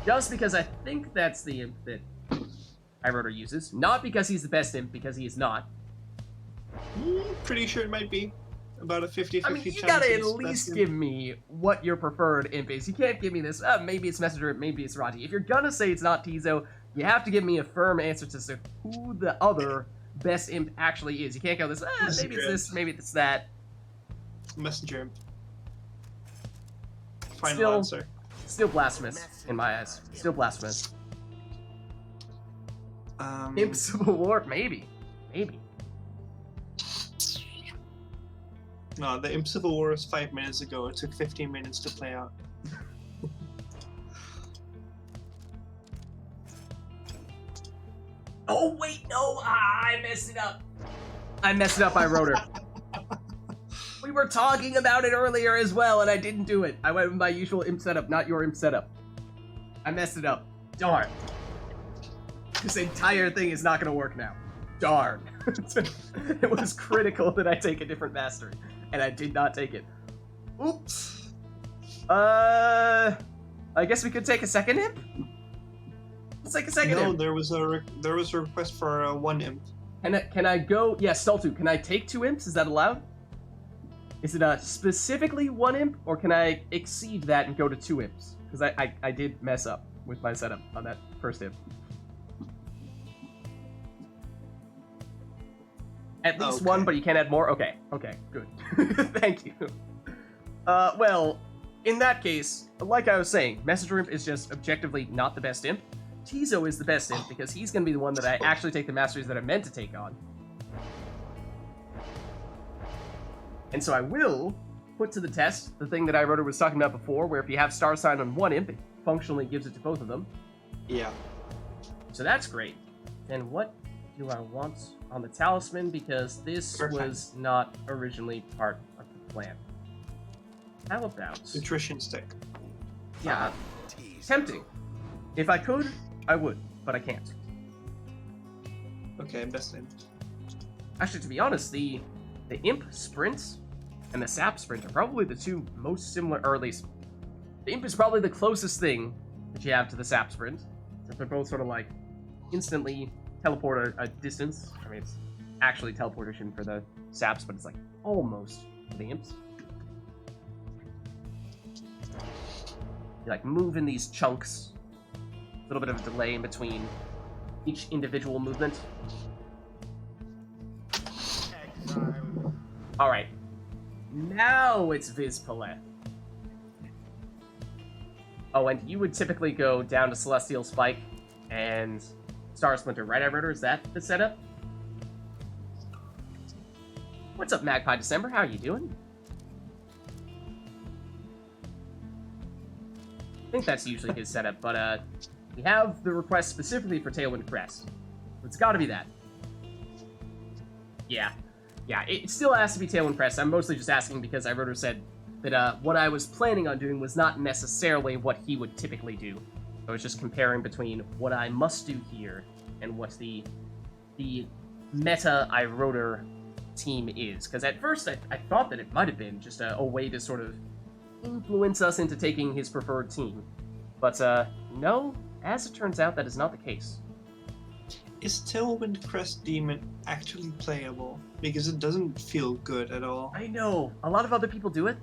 A: Just because I think that's the imp that Irotor uses. Not because he's the best imp, because he is not.
G: Pretty sure it might be. About a 50-50
A: I mean, you
G: chance
A: gotta at
G: it's
A: least
G: best
A: give me what your preferred imp is. You can't give me this, maybe it's Messenger, maybe it's Raji. If you're gonna say it's not Tizo, you have to give me a firm answer to who the other best imp actually is. You can't go this, maybe it's this, maybe it's that.
G: Messenger imp. Final answer.
A: Still blasphemous, in my eyes. Still blasphemous. Imp Civil War? Maybe. Maybe.
G: No, the Imp Civil War was 5 minutes ago. It took 15 minutes to play out.
A: Oh, wait, no! I messed it up. Irotor. We were talking about it earlier as well, and I didn't do it. I went with my usual imp setup, not your imp setup. I messed it up. Darn. This entire thing is not going to work now. Darn. It was critical that I take a different mastery, and I did not take it. Oops. I guess we could take a second imp? Let's take a second
G: No,
A: imp.
G: there was a request for one imp.
A: Can I go? Yeah, Stultu. Can I take two imps? Is that allowed? Is it specifically one imp, or can I exceed that and go to two imps? Because I did mess up with my setup on that first imp. At least
G: Okay.
A: one, but you can't add more? Okay, good. Thank you. Well, in that case, like I was saying, Messenger Imp is just objectively not the best imp. Tizo is the best imp because he's going to be the one that I actually take the masteries that I'm meant to take on. And so I will put to the test the thing that I was talking about before, where if you have Star Sign on one imp, it functionally gives it to both of them.
G: Yeah.
A: So that's great. Then what do I want on the talisman? Because this
G: Perfect.
A: was not originally part of the plan. How about...
G: Nutrition stick.
A: Yeah, tempting. If I could, I would, but I can't.
G: Okay, best name.
A: Actually, to be honest, the imp sprint and the sap sprint are probably the two most similar, or at least the imp is probably the closest thing that you have to the sap sprint, since they're both sort of like instantly teleport a distance. I mean, it's actually teleportation for the saps, but it's like almost for the imps. You like move in these chunks, a little bit of a delay in between each individual movement.
C: Exile.
A: Alright. Now it's Viz Palette. Oh, and you would typically go down to Celestial Spike and Star Splinter, right, Outrider? Is that the setup? What's up, Magpie December? How are you doing? I think that's usually his setup, but we have the request specifically for Tailwind Crest. It's gotta be that. Yeah, it still has to be Tailwind Crest. I'm mostly just asking because Outrider said that what I was planning on doing was not necessarily what he would typically do. I was just comparing between what I must do here and what the meta Outrider team is. Because at first I thought that it might have been just a way to sort of influence us into taking his preferred team. But no, as it turns out, that is not the case.
G: Is Tailwind Crest Demon actually playable? Because it doesn't feel good at all.
A: I know, a lot of other people do it.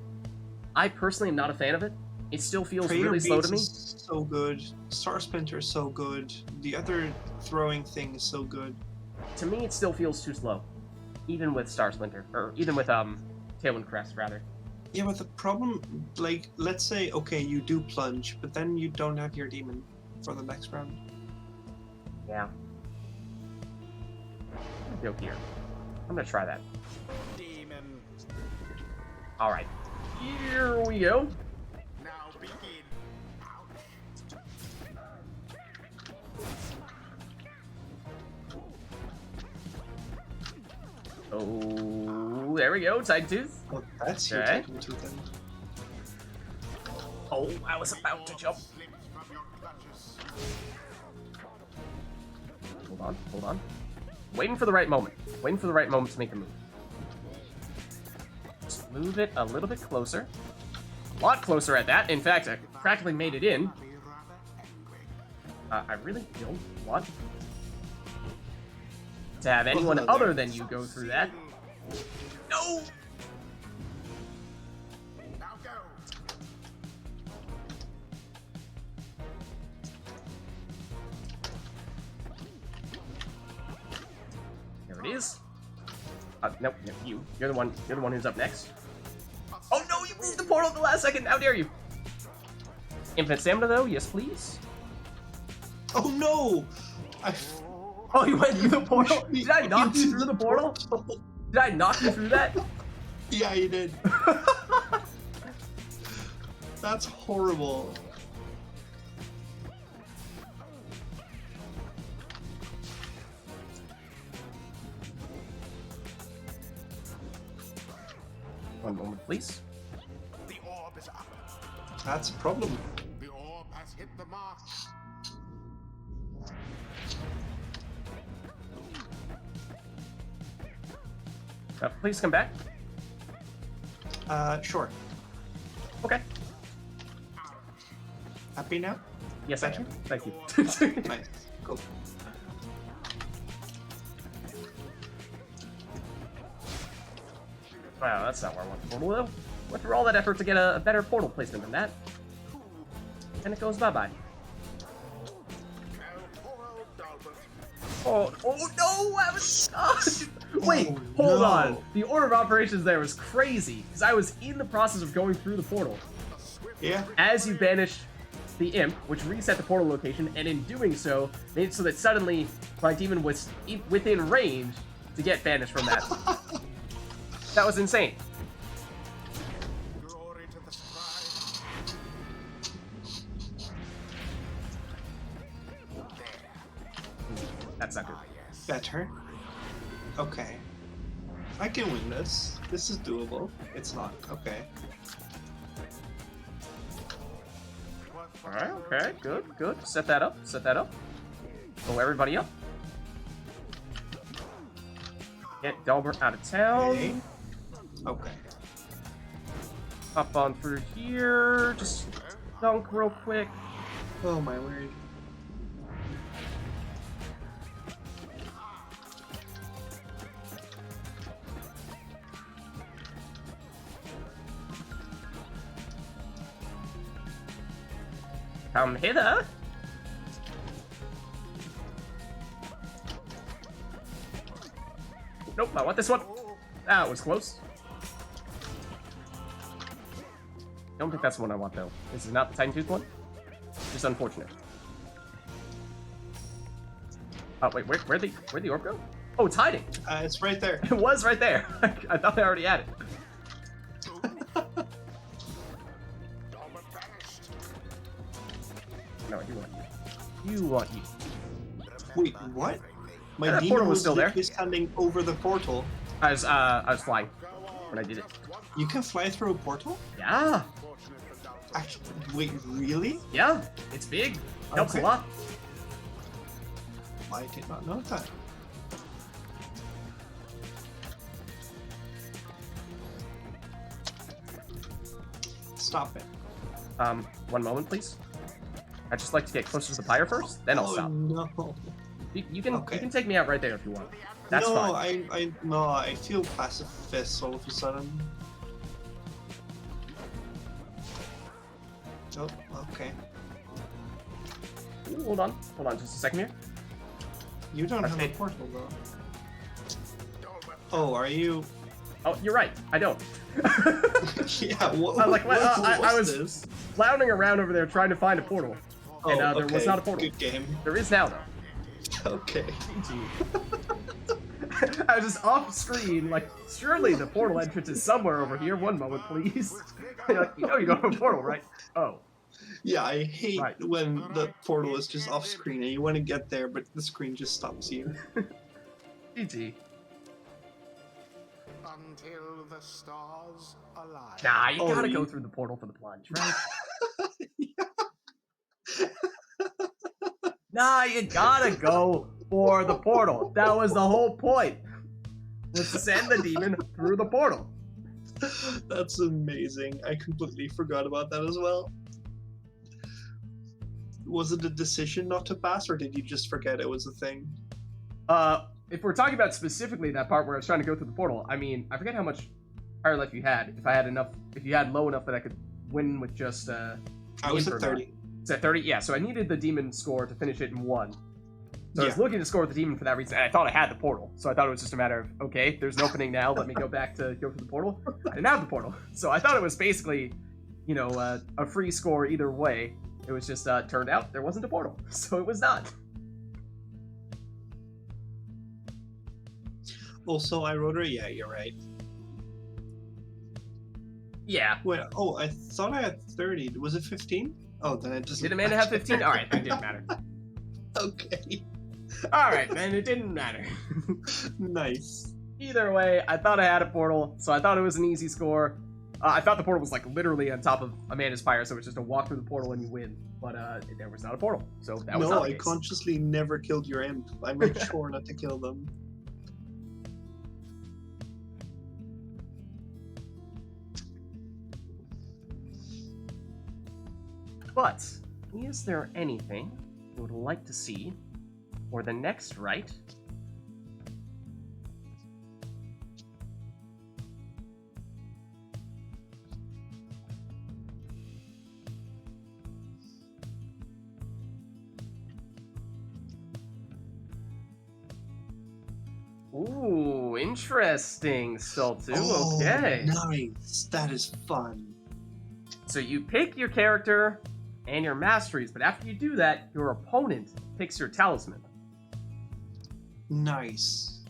A: I personally am not a fan of it. It still feels
G: Prayer
A: really slow to
G: Beads
A: me.
G: is so good. Star Splinter is so good. The other throwing thing is so good.
A: To me, it still feels too slow. Even with Star Splinter, or even with Tailwind Crest, rather.
G: Yeah, but the problem, like, let's say, okay, you do plunge, but then you don't have your demon for the next round.
A: Yeah. I'm gonna go here. I'm gonna try that.
C: Demon.
A: Alright. Here we go.
C: Now begin. Ouch.
A: Oh, there we go, Titan Tooth.
G: Oh, that's your
A: Okay.
G: Titan Tooth then.
A: Oh, I was about to jump.
C: Slips from your clutches.
A: Hold on. Waiting for the right moment. Waiting for the right moment to make the move. Just move it a little bit closer. A lot closer at that. In fact, I practically made it in.
C: Be rather angry.
A: I really don't want to have anyone other than you go through that. No!
C: Now go.
A: There it is. Nope, no, you. You're the one who's up next. Oh no, you moved the portal at the last second! How dare you! Infinite stamina though, yes please.
G: Oh no!
A: Oh, you went through the portal?
G: You
A: Did I knock you
G: into
A: through the portal? Did I knock you through that?
G: Yeah, you did. That's horrible.
A: One moment, please.
C: The orb is up.
G: That's a problem.
C: The orb has hit the mark.
A: Please come back.
G: Sure.
A: Okay.
G: Happy now?
A: Yes, I am. Thank you.
G: Nice. Cool.
A: Wow, that's not where I want the portal, though. Went through all that effort to get a better portal placement than that. And it goes bye-bye.
C: Oh, poor old Dalbert.
A: Oh no! I was... Wait,
G: Oh,
A: hold
G: no.
A: on. The order of operations there was crazy, because I was in the process of going through the portal.
G: Yeah.
A: As you banished the imp, which reset the portal location, and in doing so, made it so that suddenly my demon was within range to get banished from that. That was insane.
C: Glory to the scribe.
A: That's not good.
G: Better. Okay. I can win this. This is doable. It's not. Okay.
A: Alright, okay, good, good. Set that up, set that up. Blow everybody up. Get Delbert out of town.
G: Okay. Okay.
A: Hop on through here. Just dunk real quick.
G: Oh my word.
A: Come hither. Nope, I want this one. That was close. Don't think that's the one I want, though. This is not the Titan Tooth one. Just unfortunate. Oh, wait, where'd the orb go? Oh, it's hiding.
G: It's right there.
A: It was right there. I thought I already had it. No, you want you. You want you.
G: Wait, what? My
A: Yeah, that
G: demon
A: portal was
G: was
A: still there.
G: literally standing over the portal.
A: I was flying when I did it.
G: You can fly through a portal?
A: Yeah,
G: Actually, wait, really?
A: yeah, it's big. Helps
G: Okay.
A: a lot.
G: I did not know that. Stop it.
A: 1 moment, please. I'd just like to get closer to the pyre first, then I'll
G: Oh
A: stop.
G: no.
A: You can
G: Okay.
A: you can take me out right there if you want. That's
G: no,
A: fine.
G: I feel pacifist all of a sudden. Oh, okay.
A: Ooh, hold on just a second here.
G: You don't have a
A: Okay.
G: portal though. Oh, are you?
A: Oh, you're right. I don't.
G: Yeah. What,
A: I'm like, well, I was
G: this?
A: floundering around over there trying to find a portal, and there was
G: okay.
A: not a portal.
G: Good game.
A: There is now though.
G: Okay.
A: I was just off screen, like, surely the portal entrance is somewhere over here. 1 moment, please. You're like, you know you go to a portal, right? Oh.
G: Yeah, I hate
A: Right.
G: when the portal is just off screen and you want to get there, but the screen just stops you.
A: GG.
C: Until the stars align.
A: Nah, you
G: Oh,
A: gotta
G: you-
A: go through the portal for the plunge, right? Nah, you gotta go for the portal. That was the whole point. Was to send the demon through the portal.
G: That's amazing. I completely forgot about that as well. Was it a decision not to pass, or did you just forget it was a thing?
A: If we're talking about specifically that part where I was trying to go through the portal, I mean, I forget how much fire life you had. If you had low enough that I could win with just
G: I was
A: imp
G: at
A: or not.
G: 30.
A: It's at 30? Yeah, so I needed the demon score to finish it in 1. So I was
G: Yeah.
A: looking to score with the demon for that reason, and I thought I had the portal. So I thought it was just a matter of, okay, there's an opening now, let me go back to go through the portal. I didn't have the portal. So I thought it was basically, you know, a free score either way. It was just, turned out there wasn't a portal. So it was not.
G: Also, I wrote her. Yeah, you're right.
A: Yeah.
G: Wait. Oh, I thought I had 30. Was it 15? Oh, then it doesn't.
A: Did Amanda have 15? Alright, then it didn't matter.
G: Okay.
A: Alright, then it didn't matter.
G: Nice.
A: Either way, I thought I had a portal, so I thought it was an easy score. I thought the portal was like literally on top of Amanda's Pyre, so it's just a walk through the portal and you win. But there was not a portal, so that was
G: No,
A: not the
G: I
A: case.
G: consciously never killed your imp. I made sure not to kill them.
A: But is there anything you would like to see for the next rite? Ooh, interesting. Still too.
G: Oh,
A: Okay.
G: nice. That is fun.
A: So you pick your character and your masteries, but after you do that, your opponent picks your talisman.
G: Nice.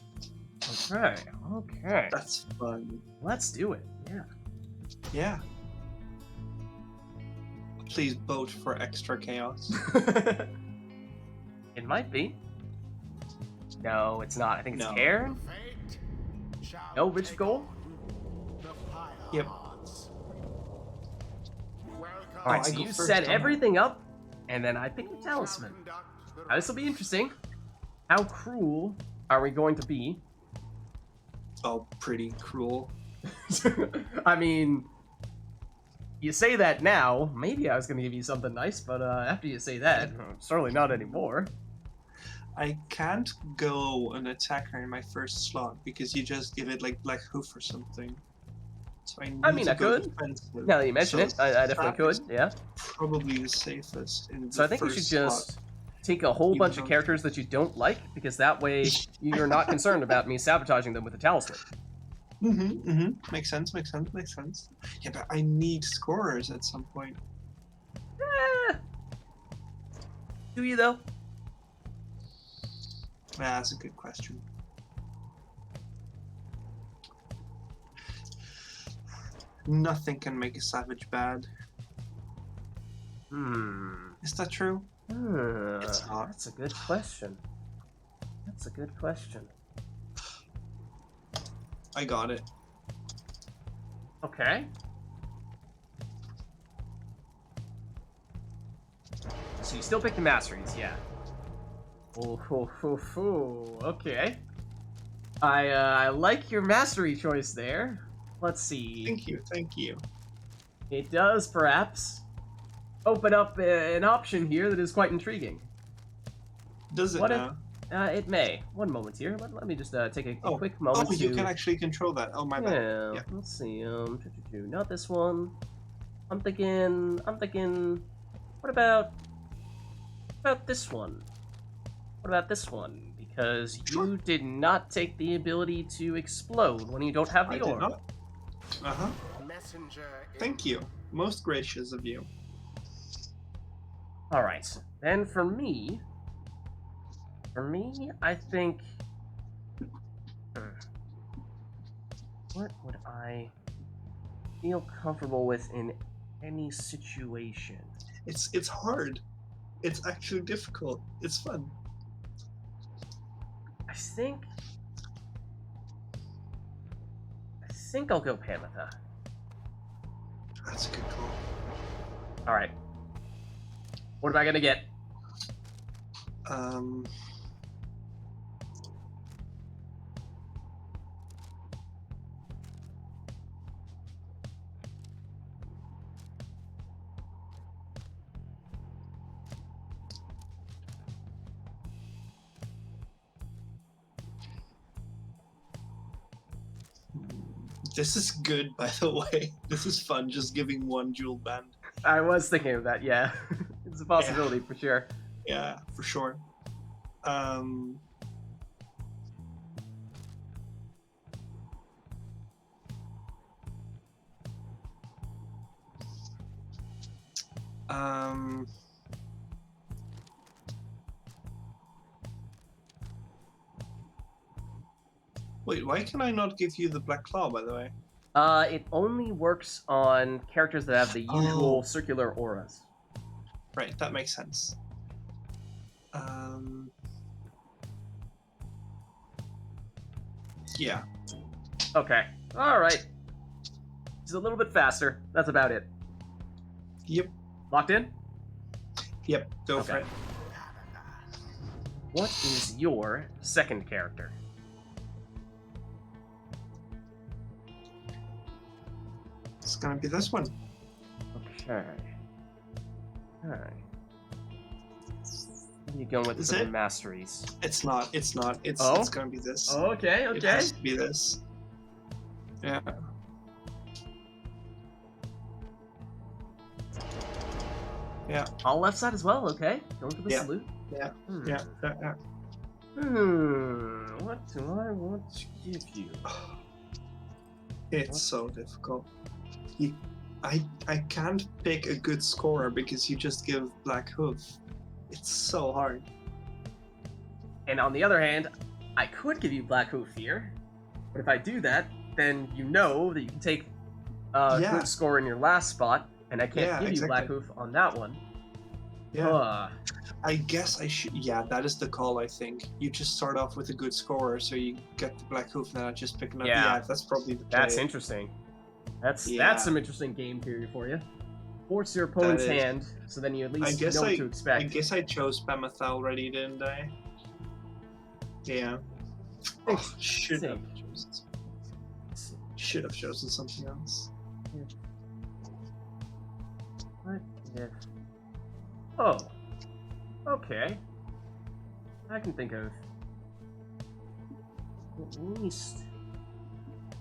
A: Okay. Okay.
G: That's fun.
A: Let's do it. Yeah.
G: Yeah. Please vote for extra chaos.
A: It might be. No, it's not. I think it's
G: No.
A: Cairn.
C: Fate shall
A: No, Rich
C: take
A: Gold?
C: on the Pyre
G: Yep.
C: hearts. Welcome.
A: All right,
G: I
A: so
G: go
A: you
G: first,
A: set
G: don't I?
A: everything up, and then I pick the talisman.
C: Conduct the
A: Now, this will be interesting. How cruel are we going to be?
G: Oh, pretty cruel.
A: I mean, you say that now. Maybe I was going to give you something nice, but after you say that, certainly not anymore.
G: I can't go an attacker in my first slot because you just give it like Black Hoof or something. So I
A: mean,
G: to
A: I
G: go
A: could.
G: defensive.
A: Now that you mention
G: So
A: it, I definitely
G: that is
A: could, yeah.
G: Probably the safest in
A: So
G: the
A: I think you
G: first
A: should just
G: slot.
A: take a whole
G: Even
A: bunch of
G: though-
A: characters that you don't like, because that way you're not concerned about me sabotaging them with a talisman.
G: Makes sense, makes sense, makes sense. Yeah, but I need scorers at some point.
A: Eh. Do you, though?
G: Yeah, that's a good question. Nothing can make a savage bad. Is that true? It's not.
A: That's a good question. That's a good question.
G: I got it.
A: Okay. So you still pick the masteries, yeah. Okay. I like your mastery choice there. Let's see.
G: Thank you, thank you.
A: It does perhaps open up an option here that is quite intriguing.
G: Does it
A: What if-
G: now?
A: It may. One moment here. Let me just take a
G: Oh.
A: quick moment
G: Oh,
A: to...
G: you can actually control that. Oh, my bad.
A: Yeah,
G: Yeah.
A: let's see. Not this one. I'm thinking. What about this one? What about this one? Because
G: Sure.
A: you did not take the ability to explode when you don't have
G: I
A: the
G: did
A: orb.
G: not. Uh-huh.
C: messenger in
G: Thank you. Most gracious of you.
A: All right. Then for me, I think. What would I feel comfortable with in any situation?
G: It's hard. It's actually difficult. It's fun.
A: I think I'll go Pamitha.
G: That's a good call.
A: All right. What am I gonna get?
G: This is good, by the way. This is fun, just giving one jewel band.
A: I was thinking of that. Yeah, it's a possibility for sure.
G: Yeah, for sure. Wait, why can I not give you the Black Claw, by the way?
A: It only works on characters that have the usual
G: Oh.
A: circular auras.
G: Right, that makes sense. Yeah.
A: Okay. All right. Just a little bit faster. That's about it.
G: Yep.
A: Locked in?
G: Yep. Go for
A: Okay.
G: it.
A: What is your second character?
G: It's gonna be this one.
A: Okay. Alright. What are you going with
G: Is
A: for the
G: it?
A: masteries?
G: It's not. It's not. It's
A: Oh?
G: it's gonna be this.
A: Okay,
G: It
A: okay.
G: has to be this. Yeah. Yeah.
A: All left side as well, okay. Going for the
G: Yeah.
A: salute.
G: Yeah.
A: Hmm.
G: Yeah. Yeah. Yeah.
A: What do I want to give you?
G: It's so difficult. I can't pick a good scorer because you just give Black Hoof. It's so hard.
A: And on the other hand, I could give you Black Hoof here, but if I do that, then you know that you can take
G: Yeah.
A: good score in your last spot, and I can't
G: Yeah,
A: give you Black
G: exactly.
A: Hoof on that one.
G: Yeah. I guess I should. Yeah, that is the call. I think you just start off with a good scorer, so you get the Black Hoof, and then I just pick it up.
A: Yeah.
G: Yeah, that's probably the play.
A: That's interesting. That's
G: Yeah.
A: some interesting game theory for you. Force your opponent's
G: That is.
A: hand, so then you at
G: I
A: least
G: guess
A: know what to expect.
G: I guess I chose Mammoth already, didn't I? Yeah. Oh, should have chosen something else.
A: What if... Oh. Okay. I can think of at least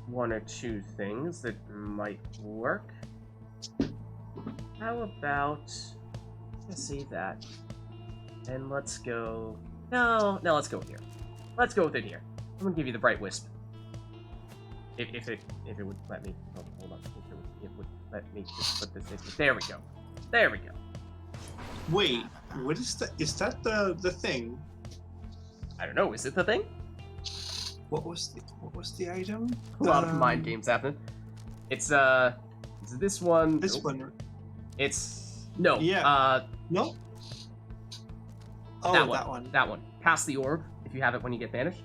A: one or two things that might work. How about... Let's save that. And let's go... No, let's go with here. Let's go with it here. I'm gonna give you the Bright Wisp. If it would let me... Oh, hold on. If it would let me just put this in. There we go. There we go.
G: Wait, what is that? Is that the thing?
A: I don't know, is it the thing?
G: What was the item?
A: A lot of mind games happening. It's this one.
G: This
A: Nope.
G: one.
A: It's no.
G: Yeah. No. Oh,
A: that one.
G: that one.
A: That one. Pass the orb if you have it when you get banished.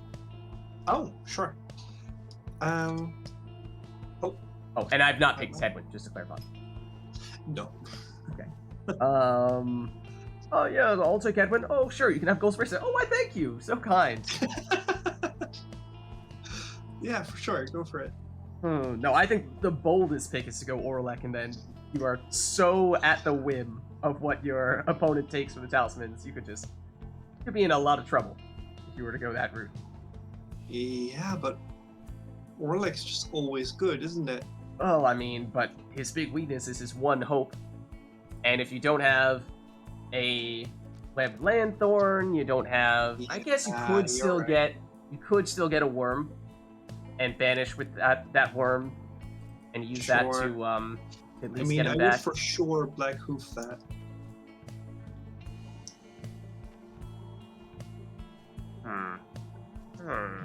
G: Oh, sure.
A: Oh, and I've not picked Headwind, just to clarify.
G: No.
A: Oh yeah, I'll take Headwind. Oh sure, you can have Ghost Racer. Oh, I thank you. So kind.
G: Yeah, for sure. Go for it.
A: No, I think the boldest pick is to go Orlek, and then you are so at the whim of what your opponent takes for the talismans. You could be in a lot of trouble if you were to go that route.
G: Yeah, but Orlek's just always good, isn't it?
A: Oh, I mean, but his big weakness is his one hope. And if you don't have a Lanthorn, you don't have... I guess you could still
G: right.
A: get a worm and banish with that worm and use that
G: Sure.
A: to at least
G: I mean,
A: get
G: I
A: him
G: would
A: back.
G: for sure Black Hoof that.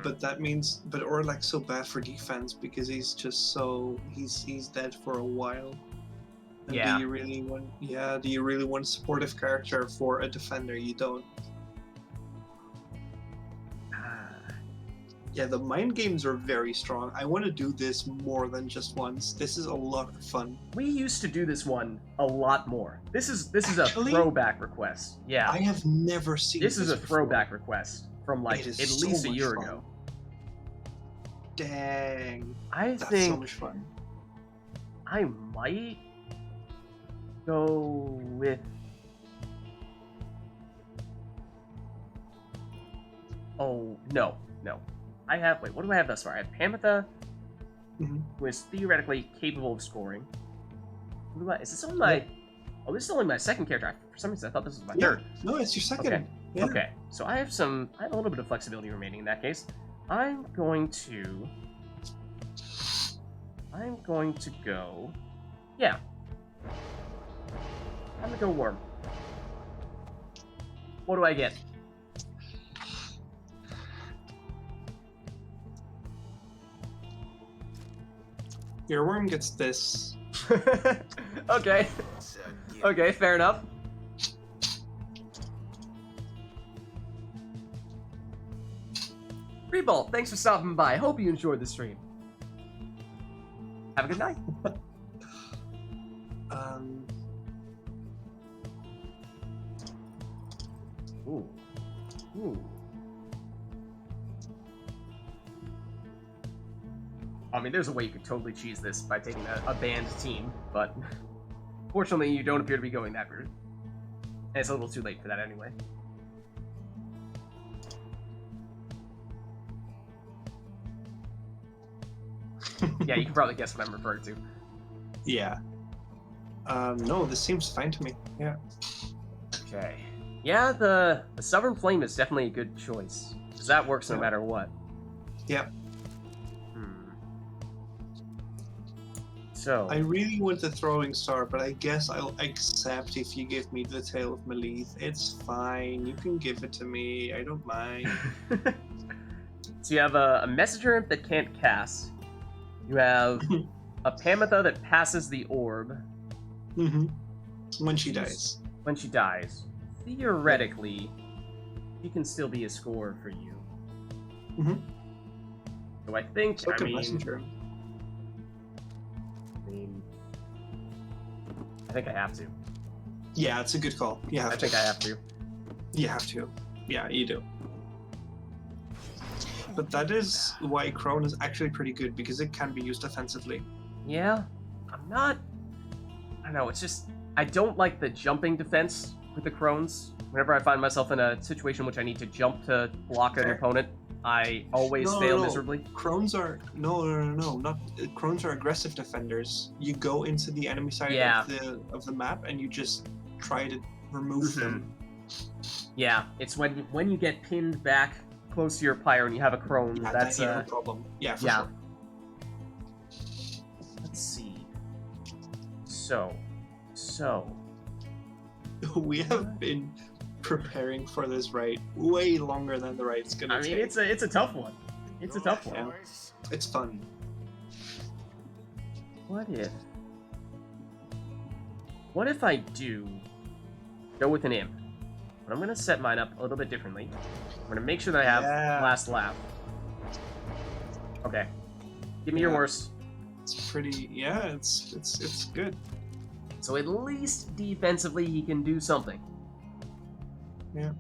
G: But that means, but Orlek's so bad for defense because he's just so he's dead for a while. And
A: Yeah.
G: Do you really want? Yeah. Do you really want a supportive character for a defender? You don't. Yeah, the mind games are very strong. I want to do this more than just once. This is a lot of fun.
A: We used to do this one a lot more. This is
G: Actually,
A: a throwback request. Yeah.
G: I have never seen
A: This is a
G: before.
A: throwback request from like
G: It
A: at
G: is so
A: least a
G: much
A: year
G: fun.
A: ago.
G: Dang,
A: I
G: that's
A: think
G: so much fun.
A: I might go with... Oh, no. I have... Wait, what do I have thus far? I have Pamitha,
G: Mhm.
A: who is theoretically capable of scoring. What do I... Is this only my... Oh, this is only my second character. For some reason, I thought this was my
G: Yeah.
A: third.
G: No, it's your second.
A: Okay.
G: Yeah.
A: Okay, so I have a little bit of flexibility remaining in that case. I'm going to go... Yeah. I'm gonna go Worm. What do I get?
G: Your worm gets this.
A: Okay. Okay, fair enough. Freeball, thanks for stopping by. Hope you enjoyed the stream. Have a good night. Ooh. I mean, there's a way you could totally cheese this by taking a banned team, but fortunately, you don't appear to be going that route. And it's a little too late for that anyway. Yeah, you can probably guess what I'm referring to.
G: Yeah. No, this seems fine to me. Yeah.
A: Okay. Yeah, the Stubborn Flame is definitely a good choice. because that works no matter what.
G: Yep.
A: So
G: I really want the throwing star, but I guess I'll accept if you give me the Tail of Melith. It's fine. You can give it to me. I don't mind.
A: so you have a messenger imp that can't cast. You have a Pamitha that passes the orb.
G: Mm-hmm. When she dies.
A: When she dies. Theoretically, she can still be a score for you.
G: Mm-hmm.
A: So I think,
G: So can messenger.
A: I think I have to.
G: Yeah, it's a good call. You have
A: I
G: to.
A: think I have to.
G: You have to. Yeah, you do. But that is why Crone is actually pretty good, because it can be used offensively.
A: Yeah, I'm not... I don't know, it's just... I don't like the jumping defense with the Crones. Whenever I find myself in a situation in which I need to jump to block an opponent, I always fail miserably.
G: Crones are... No, not... Crones are aggressive defenders. You go into the enemy side of the map and you just try to remove them.
A: Yeah, it's when you get pinned back close to your Pyre and you have a Crone, that's
G: a problem. Yeah, for sure.
A: Let's see. So...
G: We have been preparing for this right way longer than the right's gonna take.
A: I mean, it's a tough one. It's a tough one.
G: Yeah. It's fun.
A: What if I do go with an imp? But I'm gonna set mine up a little bit differently. I'm gonna make sure that I have last lap. Okay. Give me your worst.
G: It's pretty. Yeah, it's good.
A: So at least defensively he can do something.
G: Yeah.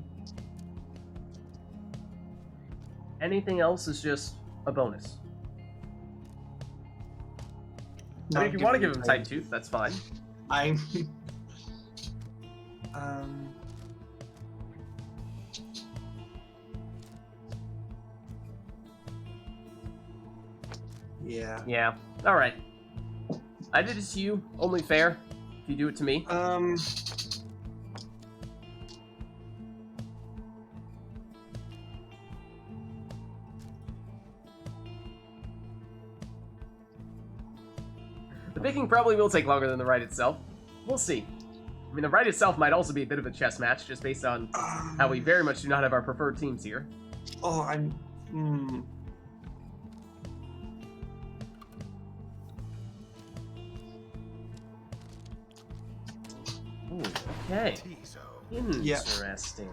A: Anything else is just a bonus. I mean, if you want to give him Titan Tooth, that's fine.
G: I'm... Yeah.
A: Yeah. Alright. I did it to you. Only fair. If you do it to me. The picking probably will take longer than the ride itself. We'll see. I mean, the ride itself might also be a bit of a chess match, just based on how we very much do not have our preferred teams here.
G: Oh, I'm...
A: Ooh, okay. Interesting.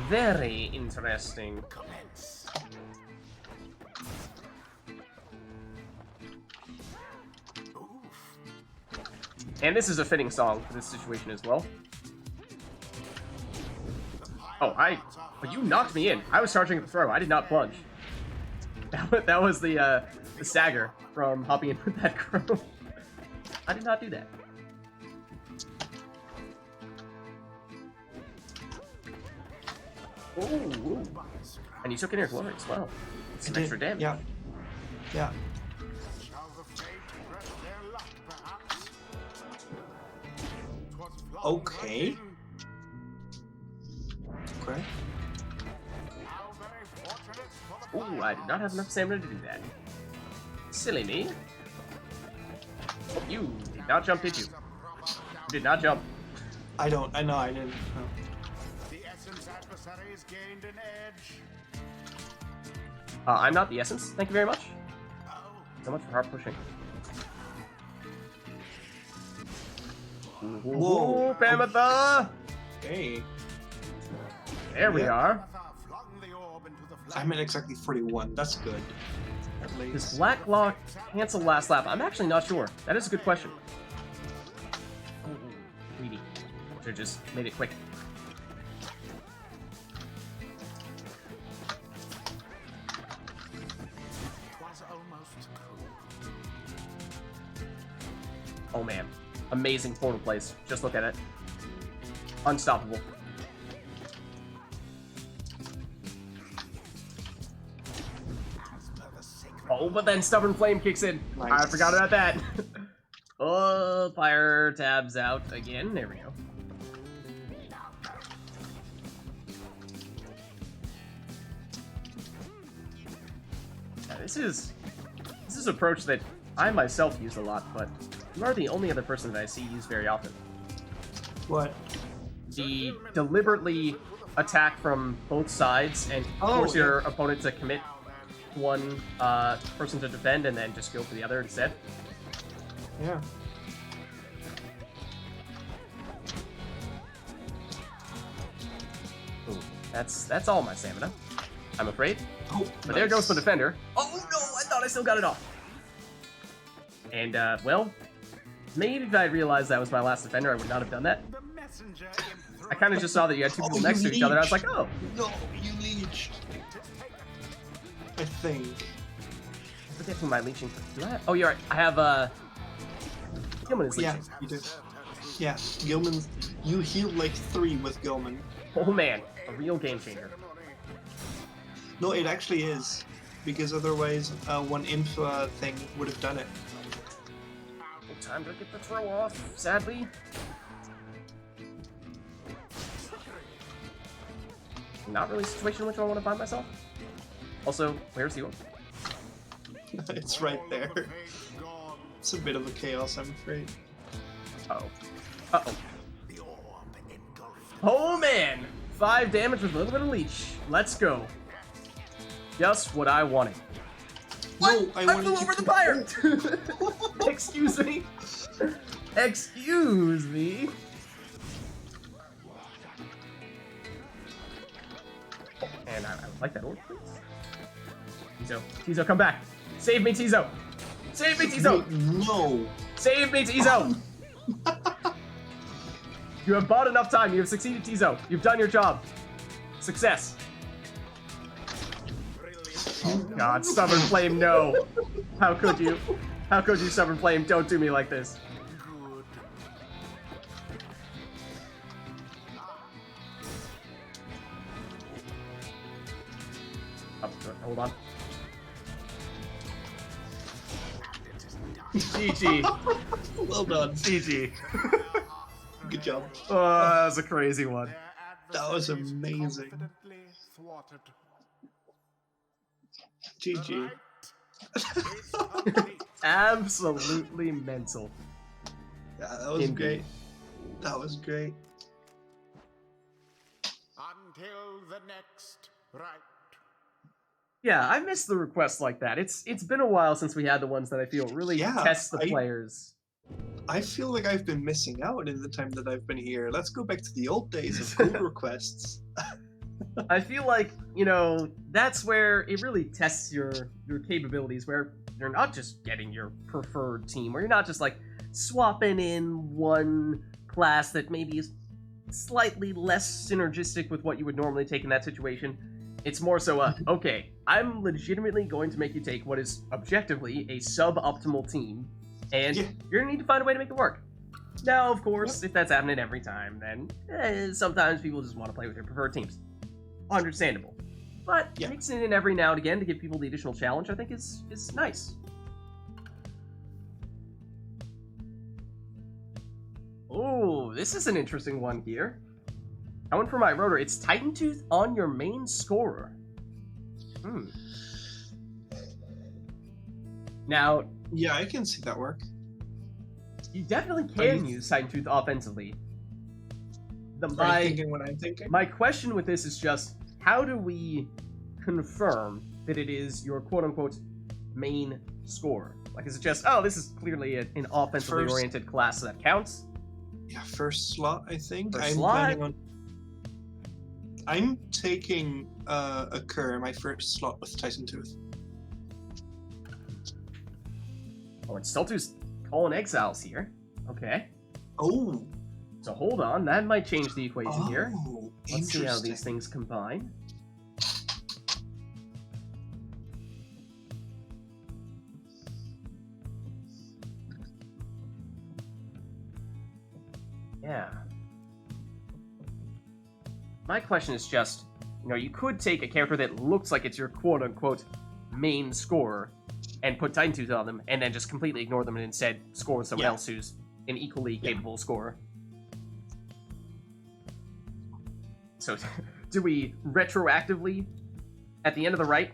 A: Very interesting. And this is a fitting song for this situation as well. Oh, but you knocked me in. I was charging at the throw. I did not plunge. That was the stagger from hopping in with that crow. I did not do that. Ooh. And you took in your glory as well. Some extra damage.
G: Yeah. Yeah. Okay. Okay.
A: Ooh, I did not have enough stamina to do that. Silly me. Oh, you did not jump, did you? You did not jump.
G: I know, I didn't. No.
C: The essence adversaries gained an edge.
A: I'm not the essence. Thank you very much. So much for hard pushing.
G: Whoa,
A: Pamitha!
G: Hey.
A: There we are.
G: I'm at exactly 41. That's good. At least.
A: Does Black Lock cancel last lap? I'm actually not sure. That is a good question. Ooh, greedy. Should've just made it quick. Oh man. Amazing portal plays. Just look at it. Unstoppable. Oh, but then Stubborn Flame kicks in.
G: Nice.
A: I forgot about that. Oh, Pyre tabs out again. There we go. this is an approach that I myself use a lot, but you are the only other person that I see use very often.
G: What?
A: The deliberately attack from both sides and force your opponent to commit one person to defend and then just go for the other instead.
G: Yeah.
A: Ooh, that's all my stamina, I'm afraid.
G: Oh,
A: But there goes the defender. Oh no, I thought I still got it off. And, well, maybe if I had realized that was my last defender, I would not have done that.
C: The messenger
A: I kind of just saw that you had two people next to each other. I was like, oh.
G: No, you leeched. I think.
A: I forget who my leeching. Do I? Oh, you're right. I have, Gilman is leeching.
G: Yeah, you do. Yeah, Gilman. You healed like 3 with Gilman.
A: Oh man, a real game changer.
G: No, it actually is. Because otherwise, one imp thing would have done it.
A: No time to get the throw off, sadly. Not really a situation in which I want to find myself. Also, where's the orb?
G: It's right there. It's a bit of a chaos, I'm afraid.
A: Uh-oh. Uh-oh. Oh man! 5 damage with a little bit of leech. Let's go. Just what I wanted.
G: No,
A: I
G: wanted
A: flew
G: to
A: over the pyre! Excuse me? Excuse me? And I would like that orb, please. Tizo, come back. Save me, Tizo. Save me, Tizo.
G: Wait, no.
A: Save me, Tizo. You have bought enough time. You have succeeded, Tizo. You've done your job. Success. Oh God, Stubborn Flame, no. How could you? How could you, Stubborn Flame? Don't do me like this. Oh, hold on. GG.
G: Well done.
A: GG.
G: Good job.
A: Oh, that was a crazy one.
G: That was amazing. GG.
A: Absolutely mental.
G: Yeah, that was
A: Indeed.
G: great. That was great.
C: Until the next rite.
A: Yeah, I miss the requests like that. It's been a while since we had the ones that I feel really test the players.
G: I feel like I've been missing out in the time that I've been here. Let's go back to the old days of cool requests.
A: I feel like, you know, that's where it really tests your capabilities, where you're not just getting your preferred team, where you're not just like swapping in one class that maybe is slightly less synergistic with what you would normally take in that situation. It's more so, okay, I'm legitimately going to make you take what is objectively a suboptimal team, and you're gonna need to find a way to make it work. Now, of course, if that's happening every time, then sometimes people just want to play with their preferred teams. Understandable. But mixing it in every now and again to give people the additional challenge, I think is nice. Oh, this is an interesting one here. Coming for my rotor, it's Titan Tooth on your main scorer. Now,
G: yeah, I can see that work.
A: You definitely can use Titan Tooth offensively.
G: Are you thinking what I'm thinking?
A: My question with this is just, how do we confirm that it is your quote-unquote main scorer? Like, is it just, oh, this is clearly an offensively oriented class that counts?
G: Yeah, first slot, I think.
A: First slot?
G: I'm taking a Kerr in my first slot with Titan Tooth.
A: Oh, and Stultu's calling exiles here. Okay.
G: Oh.
A: So hold on, that might change the equation here. Let's see how
G: Interesting.
A: these things combine. Yeah. My question is just, you know, you could take a character that looks like it's your quote-unquote main scorer and put Titan Tooth on them, and then just completely ignore them and instead score with someone else who's an equally capable scorer. So, do we retroactively at the end of the right,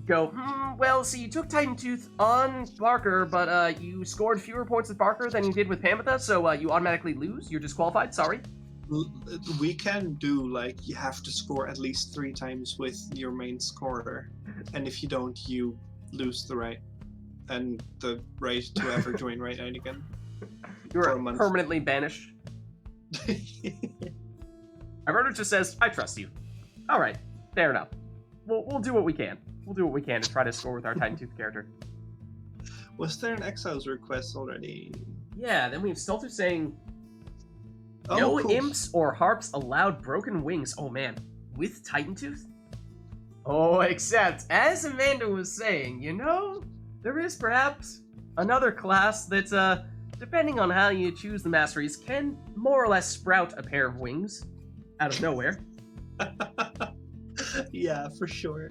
A: go, well, see, you took Titan Tooth on Barker, but you scored fewer points with Barker than you did with Pamitha, so you automatically lose. You're disqualified. Sorry.
G: We can do, like, you have to score at least 3 times with your main scorer, and if you don't, you lose the right and the right to ever join Right Night again.
A: You
G: For
A: are
G: a month.
A: permanently banished. Alberto just says, I trust you. All right, fair enough. We'll do what we can. We'll do what we can to try to score with our Titan Tooth character.
G: Was there an Exiles request already?
A: Yeah, then we have Stelter saying,
G: Oh,
A: no
G: cool.
A: imps or harps allowed broken wings. Oh man, with Titan Tooth? Oh, except, as Amanda was saying, you know, there is perhaps another class that's, depending on how you choose the masteries, can more or less sprout a pair of wings out of nowhere.
G: Yeah, for sure.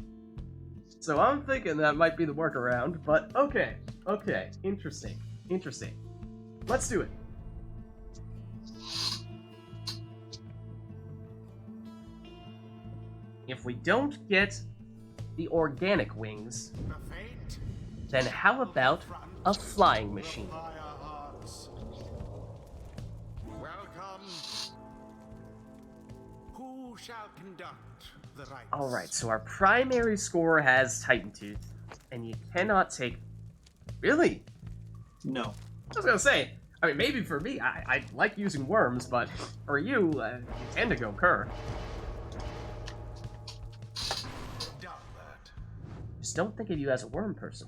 A: So I'm thinking that might be the workaround, but okay, interesting. Let's do it. If we don't get the organic wings,
C: The fate
A: then how about a flying machine?
C: fire hearts. Welcome. Who shall conduct the rites?
A: Alright, so our primary scorer has Titan Tooth, and you cannot take... Really?
G: No.
A: I was gonna say, I mean, maybe for me, I like using worms, but for you, you tend to go Cur.
C: Done that.
A: Just don't think of you as a worm person.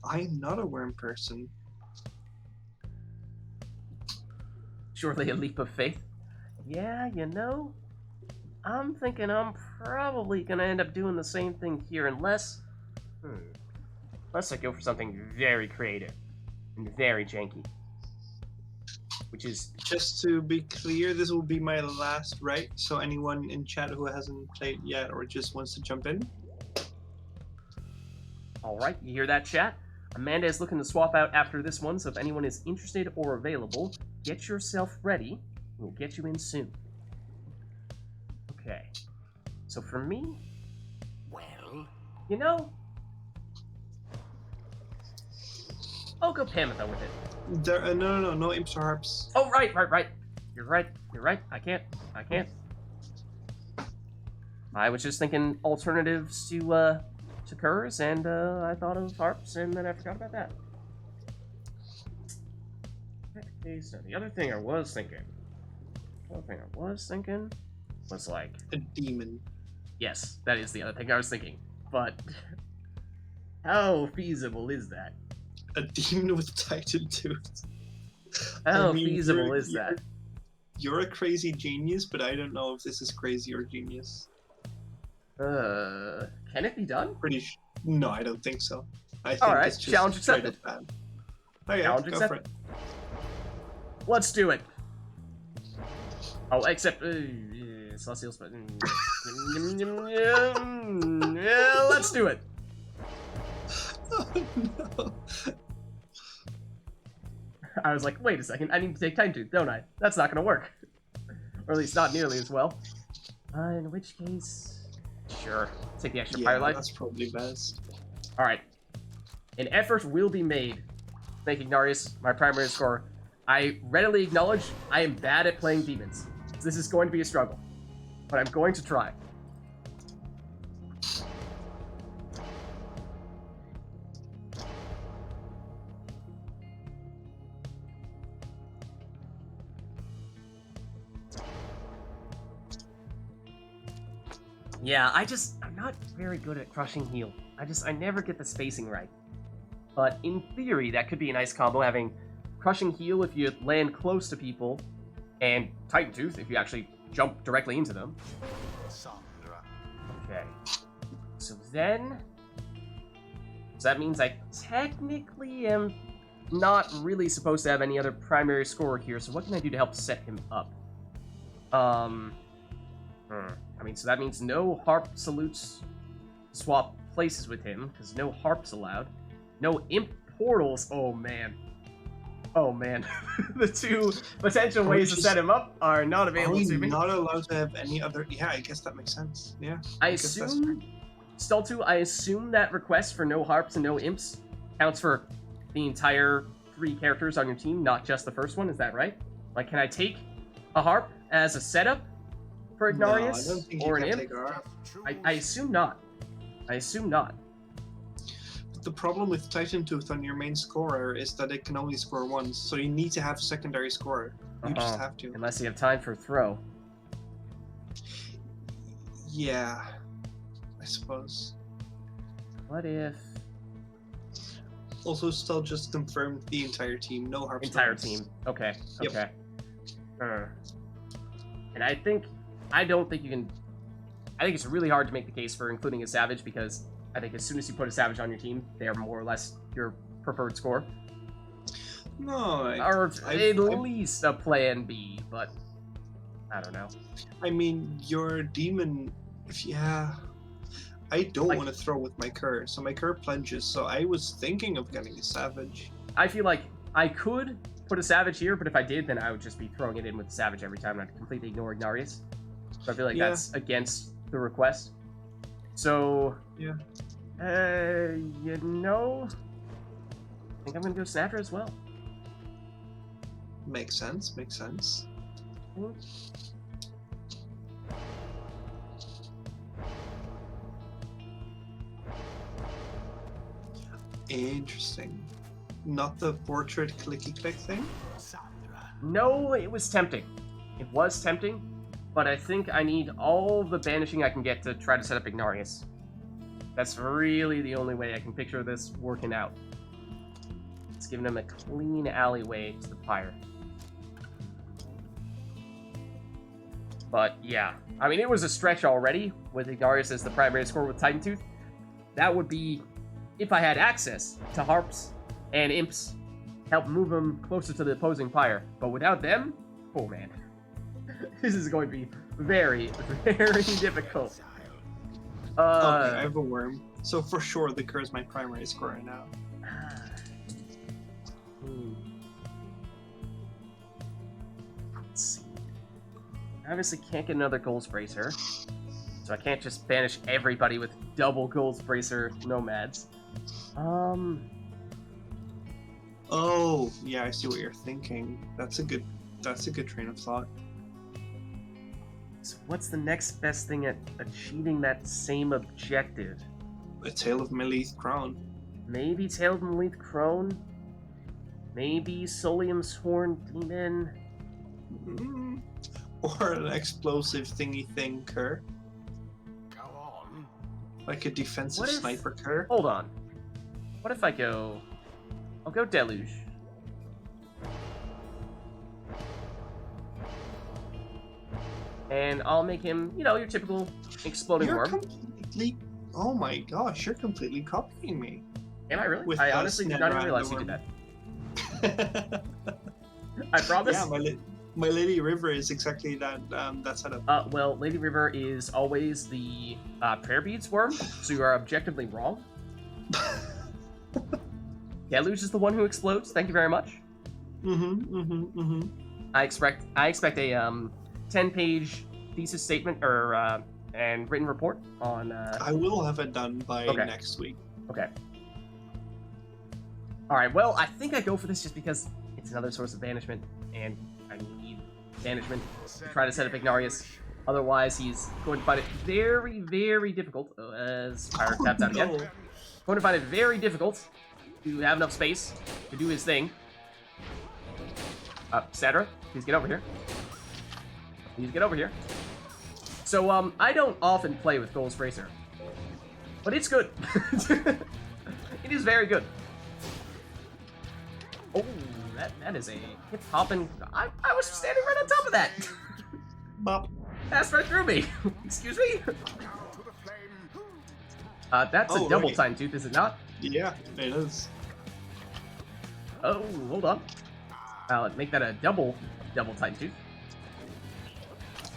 G: I'm not a worm person.
A: Surely a leap of faith. Yeah, you know, I'm thinking I'm probably gonna end up doing the same thing here, unless I go for something very creative and very janky, which is
G: Just to be clear, this will be my last right, so anyone in chat who hasn't played yet or just wants to jump in.
A: all right. You hear that, chat? Amanda is looking to swap out after this one, so if anyone is interested or available, get yourself ready. We'll get you in soon. Okay. So for me,
C: Well,
A: you know, I'll go Pamitha with it.
G: There, no imps or harps.
A: Oh, right. You're right. I can't. I was just thinking alternatives to Curs, and I thought of harps, and then I forgot about that. Okay, so the other thing I was thinking was like,
G: A demon.
A: yes, that is the other thing I was thinking, but how feasible is that?
G: A demon with Titan Tooth.
A: How
G: I mean,
A: feasible is that?
G: You're a crazy genius, but I don't know if this is crazy or genius.
A: Can it be done?
G: No, I don't think so. I think
A: Alright,
G: it's just
A: challenge
G: straight
A: accepted.
G: up bad. Oh yeah,
A: Challenge
G: go
A: accepted.
G: for it.
A: Let's do it. Oh, except Celestial's. Yeah, let's do it.
G: Oh no.
A: I was like, wait a second, I need to take Titan Tooth, don't I? That's not gonna work. Or at least not nearly as well. In which case, sure, take the extra Pyre
G: Yeah,
A: life.
G: that's probably best.
A: Alright. An effort will be made. Thank you, Ignarius, my primary scorer. I readily acknowledge I am bad at playing demons. This is going to be a struggle. But I'm going to try. Yeah, I'm not very good at crushing heal. I never get the spacing right. But in theory, that could be a nice combo, having crushing heal if you land close to people, and Titan Tooth if you actually jump directly into them.
C: Sandra.
A: Okay. So then... So that means I technically am not really supposed to have any other primary scorer here, so what can I do to help set him up? I mean, so that means no harp salutes swap places with him, because no harps allowed. No imp portals. Oh, man. Oh, man. The two potential ways to set him up are not
G: Are
A: available
G: we
A: to me.
G: not allowed to have any other? Yeah, I guess that makes sense. Yeah.
A: I
G: guess that's
A: assume Stultu, I assume that request for no harps and no imps counts for the entire 3 characters on your team, not just the first one. Is that right? Like, can I take a harp as a setup for Ignarius?
G: No, I don't think
A: or
G: you
A: an
G: can
A: imp?
G: take our.
A: I assume not. I assume not.
G: The problem with Titan Tooth on your main scorer is that it can only score once, so you need to have a secondary scorer. You just
A: Uh-huh.
G: have to.
A: Unless you have time for throw.
G: Yeah, I suppose.
A: What if...
G: Also, still just confirmed the entire team. No harps.
A: Entire
G: no
A: team.
G: imps.
A: Okay,
G: Yep.
A: okay. And I don't think you can... I think it's really hard to make the case for including a Savage, because I think as soon as you put a Savage on your team, they are more or less your preferred score.
G: No,
A: Or
G: I-
A: at least a plan B, but I don't know.
G: I mean, your demon. I don't
A: Like-
G: want to throw with my cur, so my cur plunges. So I was thinking of getting a savage.
A: I feel like I could put a Savage here, but if I did, then I would just be throwing it in with the Savage every time, and I'd completely ignore Ignarius. So I feel like
G: Yeah.
A: that's against the request. So...
G: Yeah.
A: You know... I think I'm gonna go Snapper as well.
G: Makes sense. Makes sense. Interesting. Not the portrait clicky click thing.
C: Sandra.
A: No, it was tempting. It was tempting, but I think I need all the banishing I can get to try to set up Ignarius. That's really the only way I can picture this working out. It's giving him a clean alleyway to the Pyre. But yeah, I mean, it was a stretch already with Ignarius as the primary score with Titan Tooth. That would be, if I had access to harps and imps, help move them closer to the opposing Pyre. But without them, oh man, this is going to be very, very difficult.
G: Okay, I have a worm. So for sure, the cur is my primary scorer now.
A: Let's see. I obviously can't get another Goals Bracer, so I can't just banish everybody with double Goals Bracer Nomads.
G: Oh, yeah, I see what you're thinking. That's a good train of thought.
A: So what's the next best thing at achieving that same objective?
G: A Tale of Melith Crown.
A: Maybe Tail of Melith Crone? Maybe Solium's Horn Demon?
G: Mm, or an explosive thingy thing cur.
C: Go on.
G: Like a defensive
A: What if-
G: sniper cur.
A: Hold on. What if I go... I'll go Deluge. And I'll make him, you know, your typical exploding
G: You're
A: worm.
G: completely... Oh my gosh, you're completely copying me.
A: Am I really?
G: with
A: I
G: us
A: honestly did
G: never
A: not even
G: had
A: realize
G: the
A: you did
G: worm.
A: that. I promise.
G: Yeah, my Lady River is exactly that setup.
A: Well, Lady River is always the prayer beads worm, so you are objectively wrong. Deluge is the one who explodes. Thank you very much. I expect a 10-page thesis statement or and written report on.
G: I will have it done by
A: Okay.
G: next week.
A: Okay. All right. Well, I think I go for this just because it's another source of banishment, and I need banishment to try to set up Ignarius. Otherwise, he's going to find it very, very difficult. As Pyre taps out again.
G: No.
A: Going to find it very difficult to have enough space to do his thing. Sadra, please get over here. Please get over here. So, I don't often play with Goals Bracer, but it's good. It is very good. Oh, that is a hip hopping. I was standing right on top of that.
G: Bop.
A: Passed right through me. Excuse me. That's a
G: Oh,
A: double
G: right.
A: time tooth, is it not?
G: Yeah, it is.
A: Oh, hold on. Make that a double time tooth.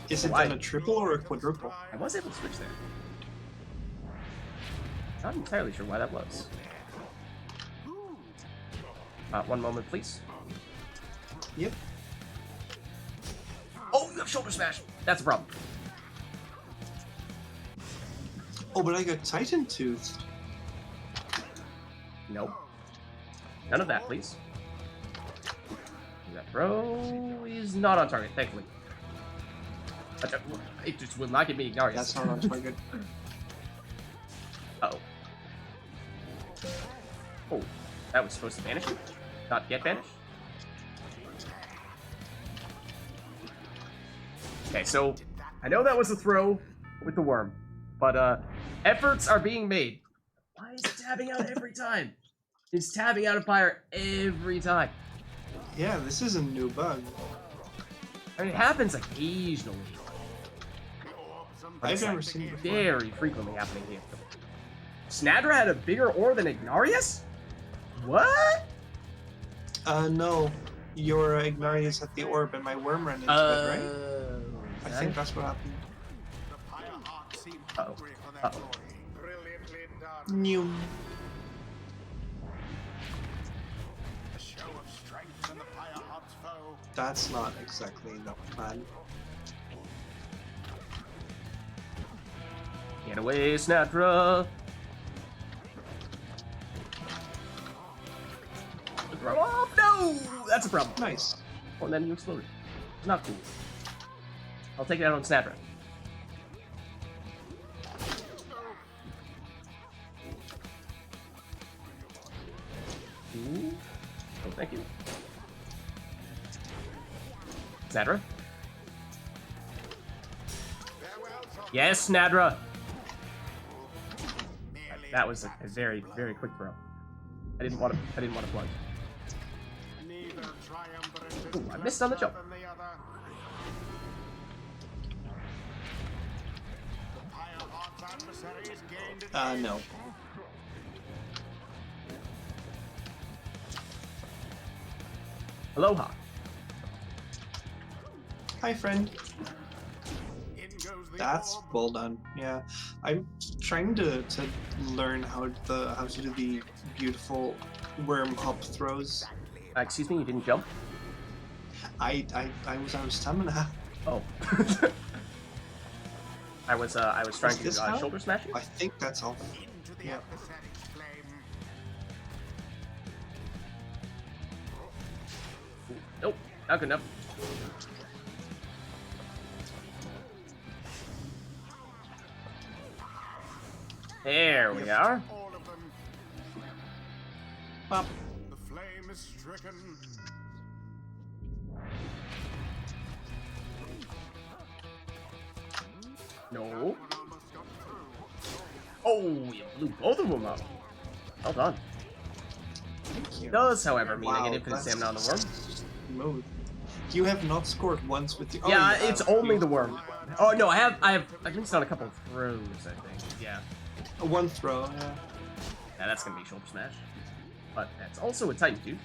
G: Is it
A: Why?
G: then a triple or a quadruple?
A: I was able to switch there. Not entirely sure why that was. One moment, please.
G: Yep.
A: Oh, you have shoulder smash. That's a problem.
G: Oh, but I got Titan Tooth.
A: Nope. None of that, please. That throw is not on target, thankfully. It just will not get me Ignarius.
G: That's not on target.
A: Uh-oh. Oh, that was supposed to vanish? Not get banished? Okay, so I know that was a throw with the worm, but efforts are being made. Why is it tabbing out every time? It's tabbing out of Pyre every time.
G: Yeah, this is a new bug.
A: I mean, it happens occasionally. But
G: I've
A: it's,
G: never
A: like,
G: seen it before.
A: very frequently happening here. Snadra had a bigger ore than Ignarius? What?
G: No. Your Ignarius at the orb and my worm ran into it, right? I think that's what happened.
C: The Pyre Heart seem
A: Uh-oh.
C: hungry for their
A: Uh-oh.
C: glory. Brilliantly done.
G: New.
C: A show of strength in the Pyre Heart's foe.
G: That's not exactly the plan.
A: Get away, Snadra! Throw off! No! That's a problem.
G: Nice.
A: Oh, and then you exploded. Not cool. I'll take it out on Snadra. Ooh. Oh, thank you. Snadra? Yes, Snadra! That was a very, very quick throw. I didn't want to plunge.
C: Neither triumvirate is
A: Ooh, I missed on the jump.
C: cleverer than the other. The Pyre Heart's adversaries gained an
G: No.
A: Aloha.
G: Hi, friend.
C: In goes the
G: That's
C: orb.
G: well done. Yeah, I'm trying to learn how to do the beautiful worm hop throws.
A: Excuse me, you didn't jump?
G: I was out of stamina.
A: Oh. I was trying to
G: this how?
A: shoulder smash you?
G: I think that's all.
C: Into the
G: Yeah.
C: adversary's flame.
A: Nope, not good enough. There we are.
C: All of them.
G: Well,
C: The flame is stricken.
A: No.
C: One almost got through.
A: Oh, you blew both of them up. Well done.
G: thank you.
A: Does, however, mean I
G: Wow,
A: get infinite
G: that's
A: stamina on the worm.
G: Smooth. You have not scored once with the. Oh,
A: Yeah,
G: you
A: it's
G: have.
A: only the worm. Oh no, I have missed on a couple of throws, I think. Yeah.
G: One throw. Yeah.
A: Yeah, that's gonna be shoulder smash. But that's also a Titan Tooth.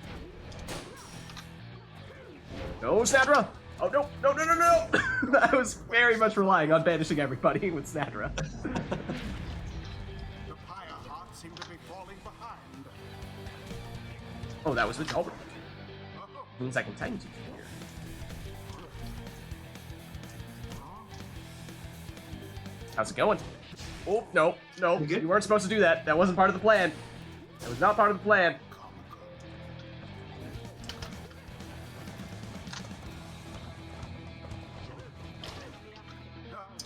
A: No, Snadra! Oh no, no, no, no, no! I was very much relying on banishing everybody with Snadra.
C: The Pyre Heart seem to be falling behind.
A: Oh, that was with Albert. Means I can Titan Tooth here. How's it going? Oh, no, no,
G: You good?
A: you weren't supposed to do that. That wasn't part of the plan. That was not part of the plan.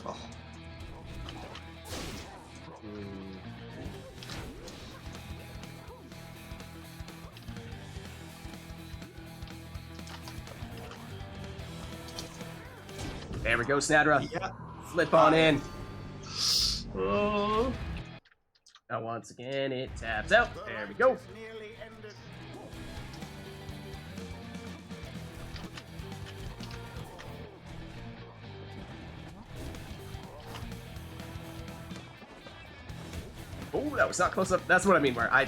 G: Oh.
A: There we go, Snadra.
G: Yeah.
A: Flip on in. Oh. Now once again, it taps out. There we go.
C: Is nearly ended.
A: Oh, that was not close up. That's what I mean, where I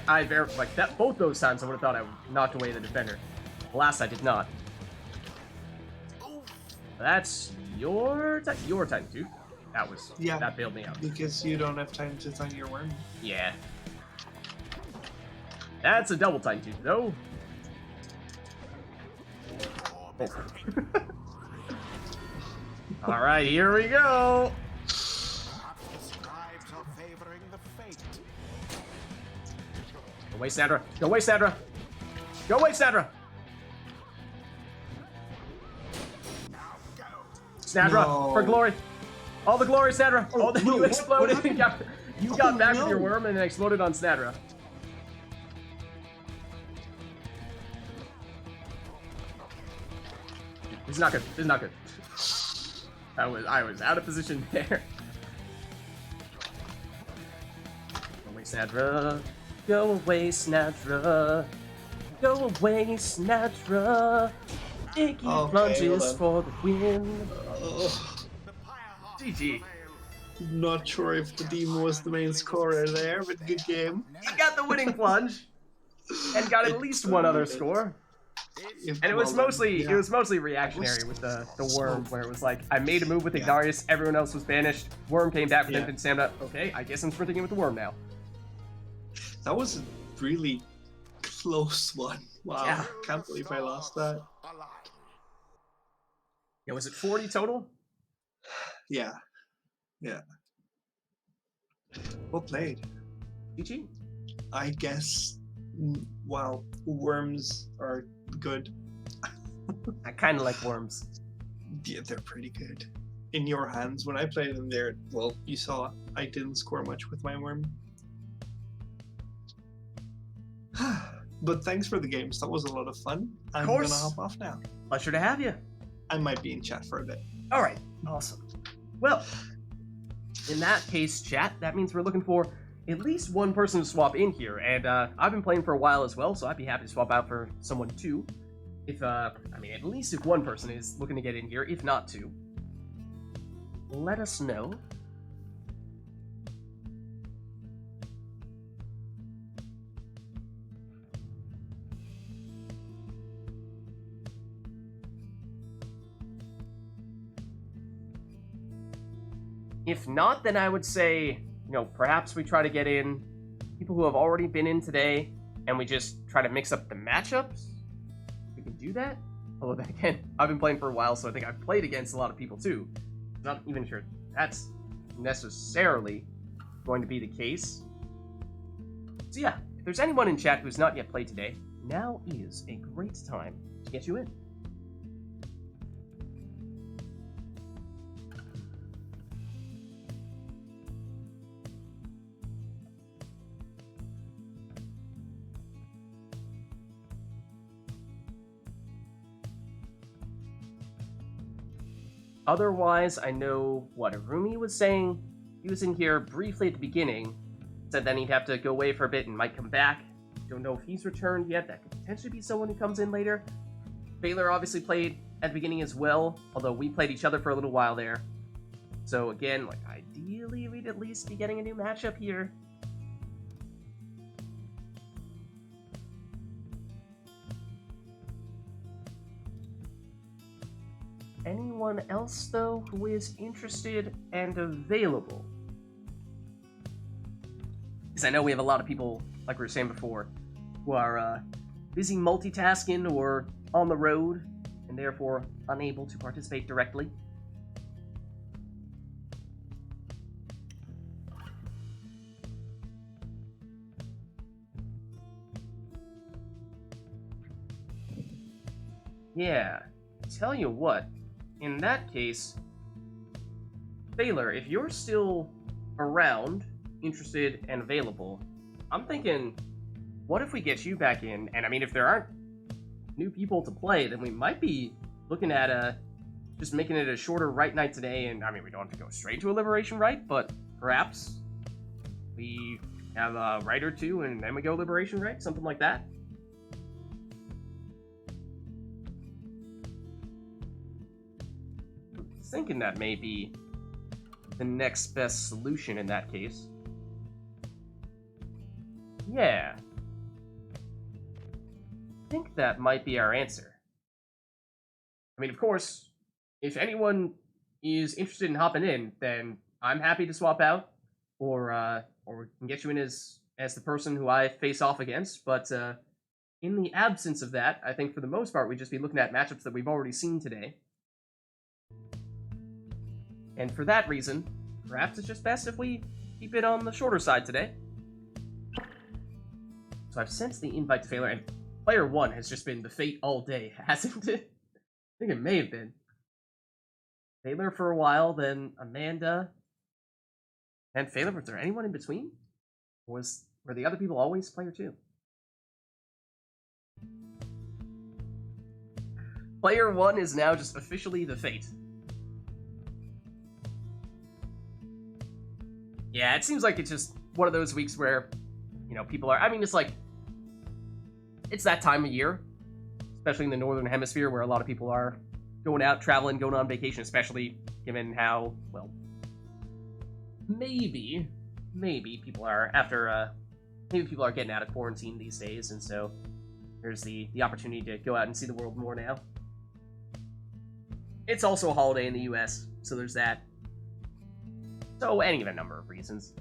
A: like that. Both those times I would have thought I knocked away the defender. Last I did not. That's your Titan Tooth. That bailed me out.
G: Because you don't have time to find your worm.
A: Yeah. That's a double Titan Tooth, though. Oh. All right, here we go.
C: Perhaps the scribes are favoring
A: away, Sandra. Go away, Sandra. Go away, Sandra. Sandra,
G: No.
A: for glory. All the glory, Sandra.
G: Oh, no,
A: you
G: what
A: exploded.
G: happened?
A: You got
G: Oh,
A: back
G: no.
A: with your worm and it exploded on Snadra. This is not good. This is not good. I was out of position there. Go away, Snadra. Go away, Snadra. Go away, Snadra. Icky
G: Okay,
A: plunges
G: hold
A: for the win. GG.
G: Not sure if the demon was the main scorer there, but good game.
A: He got the winning plunge and got at least one other score. And it was mostly reactionary with the worm, where it was like, I made a move with Ignarius, everyone else was banished, worm came back with infinite stamina. Okay, I guess I'm sprinting in with the worm now.
G: That was a really close one. Wow,
A: Yeah.
G: can't believe I lost that.
A: Yeah, was it 40 total?
G: Yeah. Well played.
A: GG.
G: I guess, well, worms are good.
A: I kind of like worms.
G: Yeah, they're pretty good. In your hands, when I played them there, well, you saw I didn't score much with my worm. But thanks for the games. That was a lot of fun. I'm gonna hop off now.
A: Pleasure to have you.
G: I might be in chat for a bit.
A: All right, awesome. Well, in that case, chat, that means we're looking for at least one person to swap in here, and I've been playing for a while as well, so I'd be happy to swap out for someone too. If, I mean, at least if one person is looking to get in here, if not two. Let us know. If not, then I would say, perhaps we try to get in people who have already been in today, and we just try to mix up the matchups. We can do that. Although then again, I've been playing for a while, so I think I've played against a lot of people too. Not even sure that's necessarily going to be the case. So yeah, if there's anyone in chat who's not yet played today, now is a great time to get you in. Otherwise, I know what Arumi was saying. He was in here briefly at the beginning, said then he'd have to go away for a bit and might come back. Don't know if he's returned yet. That could potentially be someone who comes in later. Baylor obviously played at the beginning as well, although we played each other for a little while there. So again, ideally we'd at least be getting a new matchup here. Anyone else, though, who is interested and available? Because I know we have a lot of people, like we were saying before, who are busy multitasking or on the road, and therefore unable to participate directly. Yeah, tell you what. In that case, Baylor, if you're still around, interested, and available, I'm thinking, what if we get you back in? And I mean, if there aren't new people to play, then we might be looking at just making it a shorter Rite Night today. And I mean, we don't have to go straight to a Liberation Rite, but perhaps we have a Rite or two and then we go Liberation Rite, something like that. Thinking that may be the next best solution in that case. Yeah. I think that might be our answer. I mean, of course, if anyone is interested in hopping in, then I'm happy to swap out, or we can get you in as the person who I face off against, but in the absence of that, I think for the most part, we'd just be looking at matchups that we've already seen today. And for that reason, perhaps it's just best if we keep it on the shorter side today. So I've sent the invite to Failure, and player 1 has just been the fate all day, hasn't it? I think it may have been. Failure for a while, then Amanda, and Failure. Was there anyone in between? Were the other people always player 2? Player 1 is now just officially the fate. Yeah, it seems like it's just one of those weeks where, you know, people are... I mean, it's like... It's that time of year, especially in the Northern Hemisphere, where a lot of people are going out, traveling, going on vacation, especially given how, well... Maybe people are, maybe people are getting out of quarantine these days, and so there's the opportunity to go out and see the world more now. It's also a holiday in the US, so there's that. So, any of a number of reasons.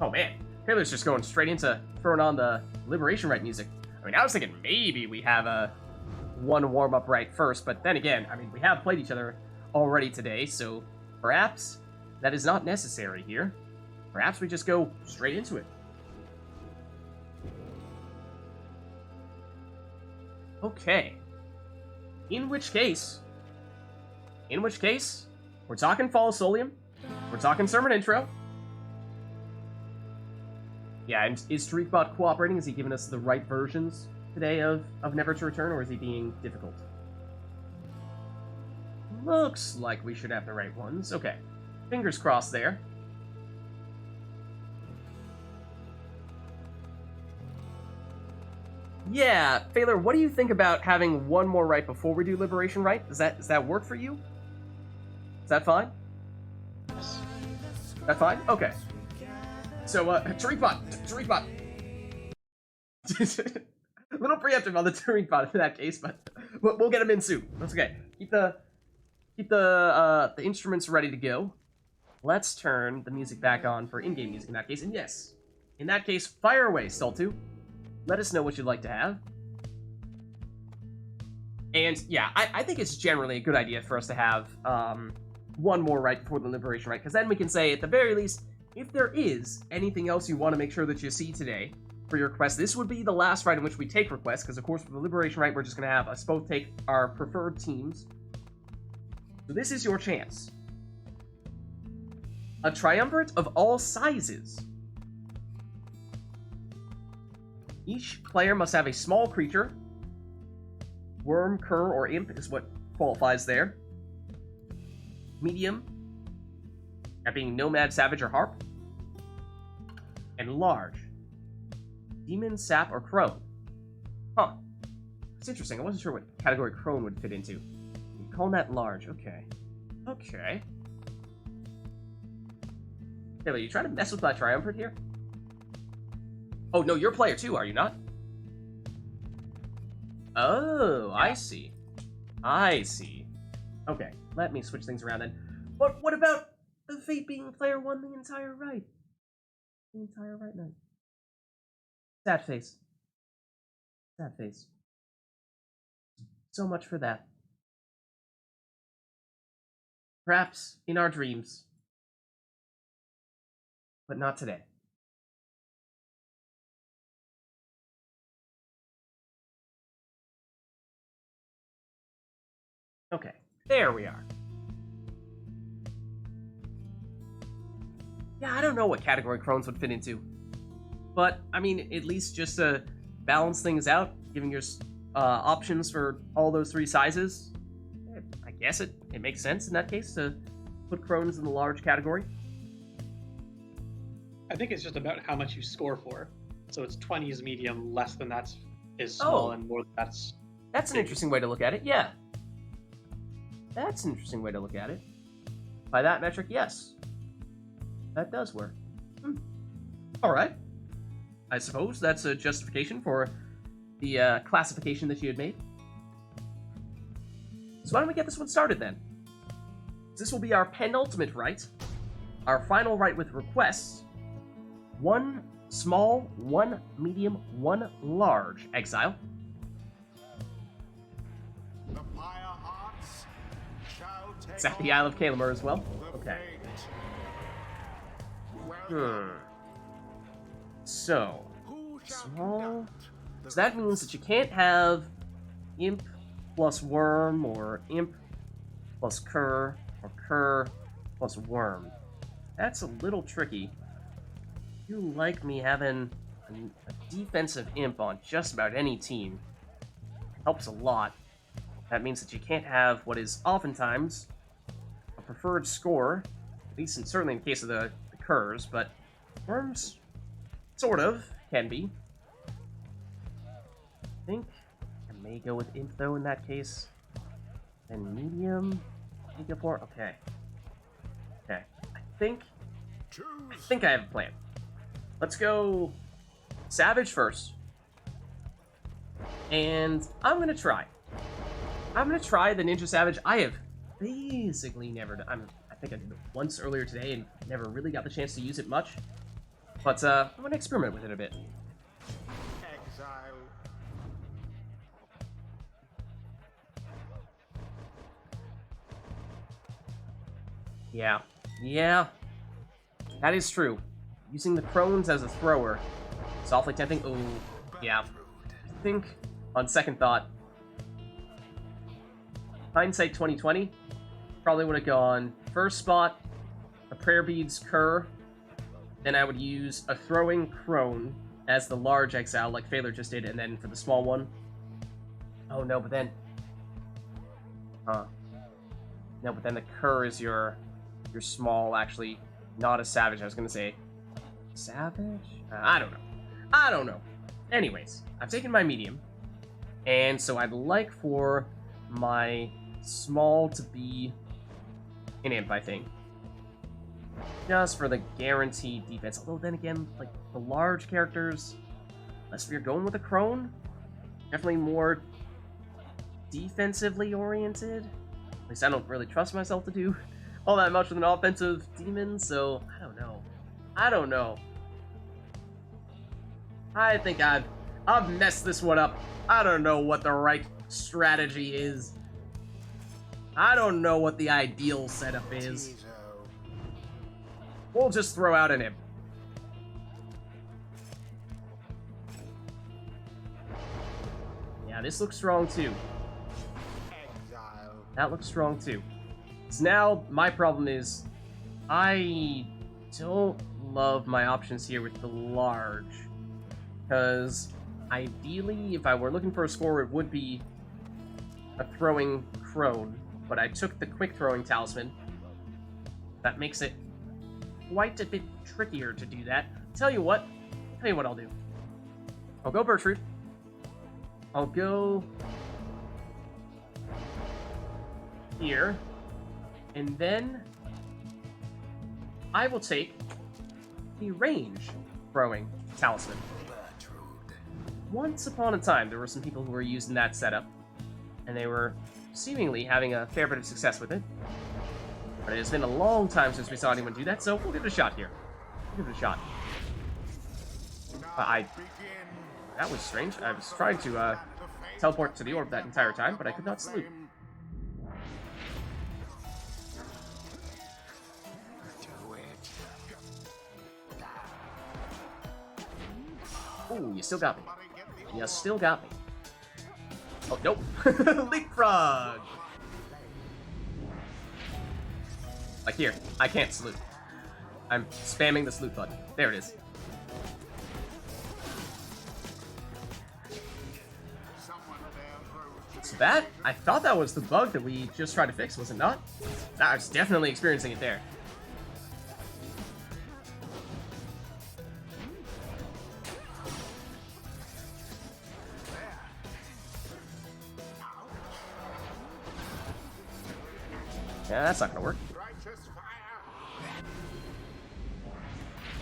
A: Oh man, Taylor's just going straight into throwing on the Liberation Rite music. I mean, I was thinking maybe we have one warm-up right first, but then again, I mean, we have played each other already today, so perhaps that is not necessary here. Perhaps we just go straight into it. Okay. In which case, we're talking Fall of Solium, we're talking Sermon Intro. Yeah, and is Streakbot cooperating? Is he giving us the right versions today of Never to Return, or is he being difficult? Looks like we should have the right ones. Okay. Fingers crossed there. Yeah, Failure, what do you think about having one more right before we do Liberation Rite? Does that work for you? Is that fine?
D: Yes.
A: That fine? Okay. So, Tariq-bot! Little preemptive on the Tariq-bot in that case, but we'll get him in soon. That's okay. Keep the instruments ready to go. Let's turn the music back on for in-game music in that case. And yes, in that case, fire away, Stultu. Let us know what you'd like to have. And yeah, I think it's generally a good idea for us to have one more right before the Liberation Rite, because then we can say, at the very least, if there is anything else you want to make sure that you see today for your request, this would be the last rite in which we take requests, because of course for the Liberation Rite, we're just going to have us both take our preferred teams. So this is your chance. A triumvirate of all sizes. Each player must have a small creature. Worm, cur, or imp is what qualifies there. Medium, that being nomad, savage, or harp. And large, demon, sap, or crone. Huh. It's interesting. I wasn't sure what category crone would fit into. You're calling that large. Okay. Okay. Taylor, you trying to mess with my triumvirate here? Oh, no, you're player 2, are you not? Oh, I see. I see. Okay, let me switch things around then. But what about the Fate being player 1 the entire rite? The entire rite night. Sad face. Sad face. So much for that. Perhaps in our dreams. But not today. Okay, there we are. Yeah, I don't know what category crones would fit into. But, I mean, at least just to balance things out, giving your options for all those 3 sizes, I guess it makes sense in that case to put crones in the large category.
D: I think it's just about how much you score for. So it's 20 is medium, less than that is small, and more than that's...
A: That's an interesting way to look at it, yeah. That's an interesting way to look at it. By that metric, yes. That does work. Alright. I suppose that's a justification for the classification that you had made. So why don't we get this one started then? This will be our penultimate rite. Our final rite with requests. 1 small, 1 medium, 1 large exile.
C: The Pyre hearts shall take
A: Is that the Isle of Kalimur as well?
C: the
A: Okay.
C: fate. Welcome.
A: So,
C: Who
A: small. So that means that you can't have imp plus worm, or imp plus cur, or cur plus worm. That's a little tricky. You like me having a defensive imp on just about any team. Helps a lot. That means that you can't have what is oftentimes a preferred score, at least certainly in the case of the curs, but worms sort of can be. I think I may go with imp though in that case. Then medium, make up for. Okay. Okay. I think I have a plan. Let's go Savage first. And I'm gonna try the Ninja Savage. I have basically never done. I think I did it once earlier today and never really got the chance to use it much. But I'm gonna experiment with it a bit.
C: Exile.
A: Yeah. That is true. Using the crones as a thrower is awfully tempting. Oh, yeah. I think, on second thought, hindsight 2020, probably would have gone first spot, a prayer beads cur, then I would use a throwing crone as the large exile like Phaler just did, and then for the small one. Oh no, but then... No, but then the cur is your small, actually, not a savage. I was gonna say savage? I don't know. Anyways, I've taken my medium, and so I'd like for my small to be an imp, I think. Just for the guaranteed defense. Although then again, like, the large characters, unless we're going with a crone, definitely more defensively oriented. At least I don't really trust myself to do all that much with an offensive demon, so I don't know. I think I've messed this one up. I don't know what the right strategy is. I don't know what the ideal setup is. We'll just throw out an imp. Yeah, this looks strong too. That looks strong too. So now, my problem is, I don't love my options here with the large. Because, ideally, if I were looking for a score, it would be a throwing crone. But I took the quick throwing talisman. That makes it quite a bit trickier to do that. Tell you what I'll do. I'll go Birchroot. I'll go here. And then I will take the range throwing talisman. Once upon a time, there were some people who were using that setup, and they were seemingly having a fair bit of success with it. But it has been a long time since we saw anyone do that, so we'll give it a shot here. We'll give it a shot. That was strange. I was trying to teleport to the orb that entire time, but I could not salute. Ooh, you still got me. You still got me. Oh, nope. Leapfrog! Like here, I can't salute. I'm spamming the salute button. There it is. So that, I thought that was the bug that we just tried to fix, was it not? I was definitely experiencing it there. Yeah, that's not gonna work.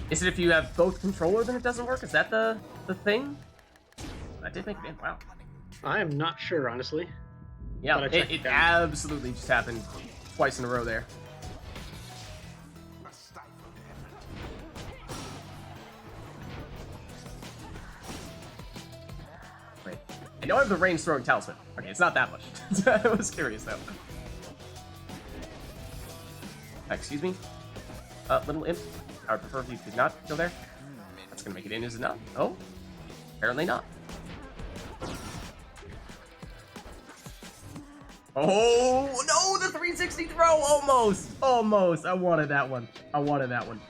A: Is it if you have both controller then it doesn't work? Is that the thing? That did make it in. Wow.
D: I am not sure, honestly.
A: Yeah, it absolutely just happened twice in a row there. Wait. I know I have the range throwing talisman. Okay, it's not that much. I was curious though. Excuse me? Little imp. I would prefer if you could not go there. That's gonna make it in, is it not? Oh? Apparently not. Oh, no, the 360 throw, almost. Almost, I wanted that one. I wanted that one.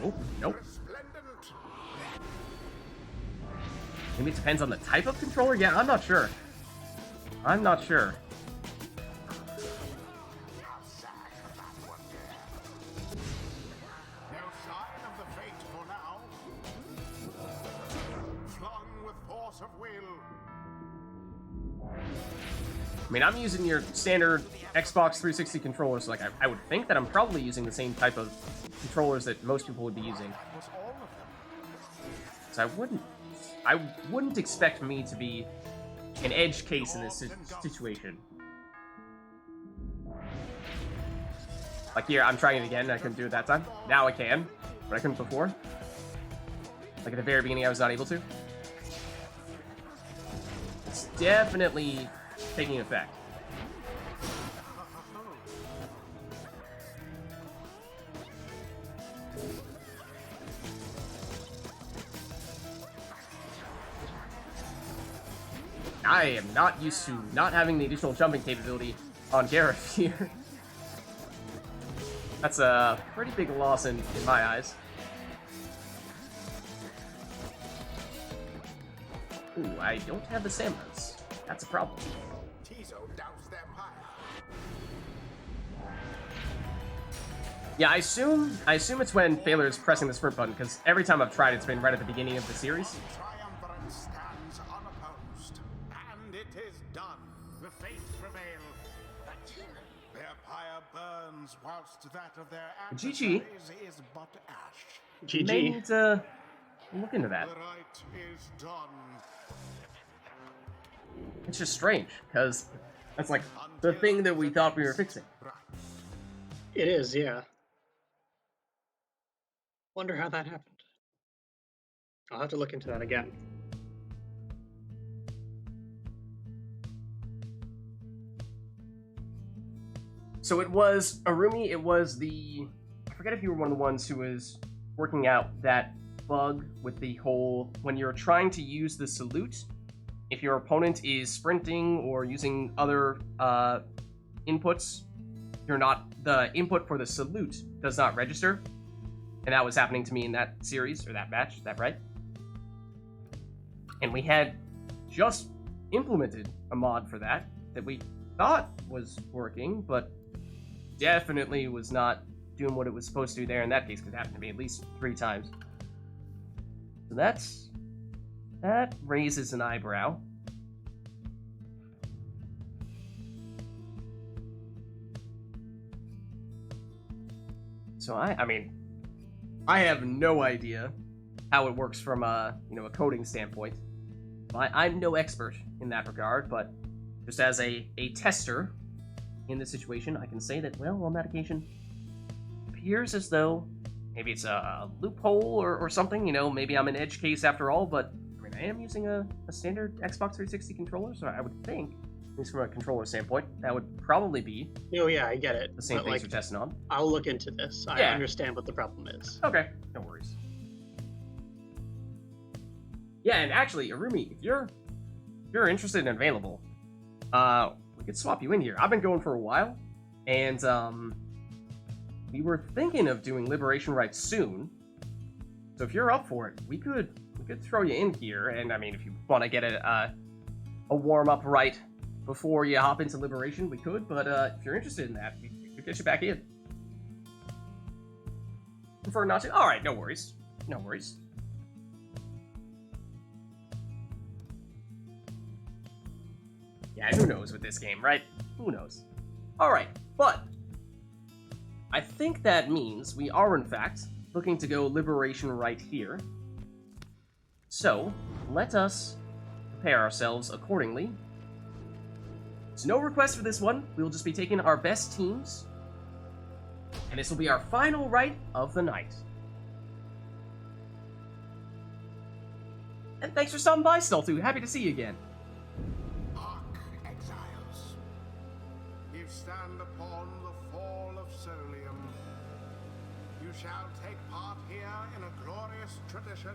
A: Oh, nope. Maybe it depends on the type of controller? Yeah, I'm not sure. I'm not sure. I mean, I'm using your standard Xbox 360 controllers, so like I would think that I'm probably using the same type of controllers that most people would be using. So I wouldn't expect me to be an edge case in this situation. Like here, I'm trying it again, and I couldn't do it that time. Now I can, but I couldn't before. Like at the very beginning, I was not able to. It's definitely taking effect. I am not used to not having the additional jumping capability on Gareth here. That's a pretty big loss in my eyes. Ooh, I don't have the stamina. That's a problem. Yeah, I assume it's when Failure is pressing the sprint button, because every time I've tried, it's been right at the beginning of the series.
C: And it is done. The fates prevail. Their pyre burns, whilst that of their
A: GG.
C: is but ash.
D: GG.
A: May need to look into that.
C: The rite is done.
A: It's just strange, because that's like the thing that we thought we were fixing.
D: It is, yeah. Wonder how that happened. I'll have to look into that again.
A: So it was Arumi, it was the... I forget if you were one of the ones who was working out that bug with the whole... When you're trying to use the salute, if your opponent is sprinting or using other inputs, you're not... The input for the salute does not register. And that was happening to me in that series, or that match, is that right? And we had just implemented a mod for that we thought was working, but definitely was not doing what it was supposed to do there in that case, because it happened to me at least 3 times. So that raises an eyebrow. So I mean, I have no idea how it works from a coding standpoint. I'm no expert in that regard, but just as a tester in this situation, I can say that, well, on that occasion, it appears as though maybe it's a loophole or something, maybe I'm an edge case after all, but I mean, I am using a standard Xbox 360 controller, so I would think, at least from a controller standpoint, that would probably be
D: Oh yeah, I get it.
A: the same
D: But,
A: things
D: like,
A: we're testing on.
D: I'll look into this. I
A: Yeah.
D: understand what the problem is.
A: Okay, no worries. Yeah, and actually, Arumi, if you're interested and available, we could swap you in here. I've been going for a while, and we were thinking of doing Liberation Rite soon. So if you're up for it, we could throw you in here. And I mean, if you want to get a warm up right before you hop into Liberation, we could. But if you're interested in that, we could get you back in. Prefer not to? All right, no worries. No worries. Yeah, who knows with this game, right? Who knows? Alright, but I think that means we are, in fact, looking to go Liberation right here. So, let us prepare ourselves accordingly. There's no request for this one. We'll just be taking our best teams. And this will be our final rite of the night. And thanks for stopping by, Stultu. Happy to see you again.
C: Exiles. If stand upon the fall of Solium. You shall take part here in a glorious tradition.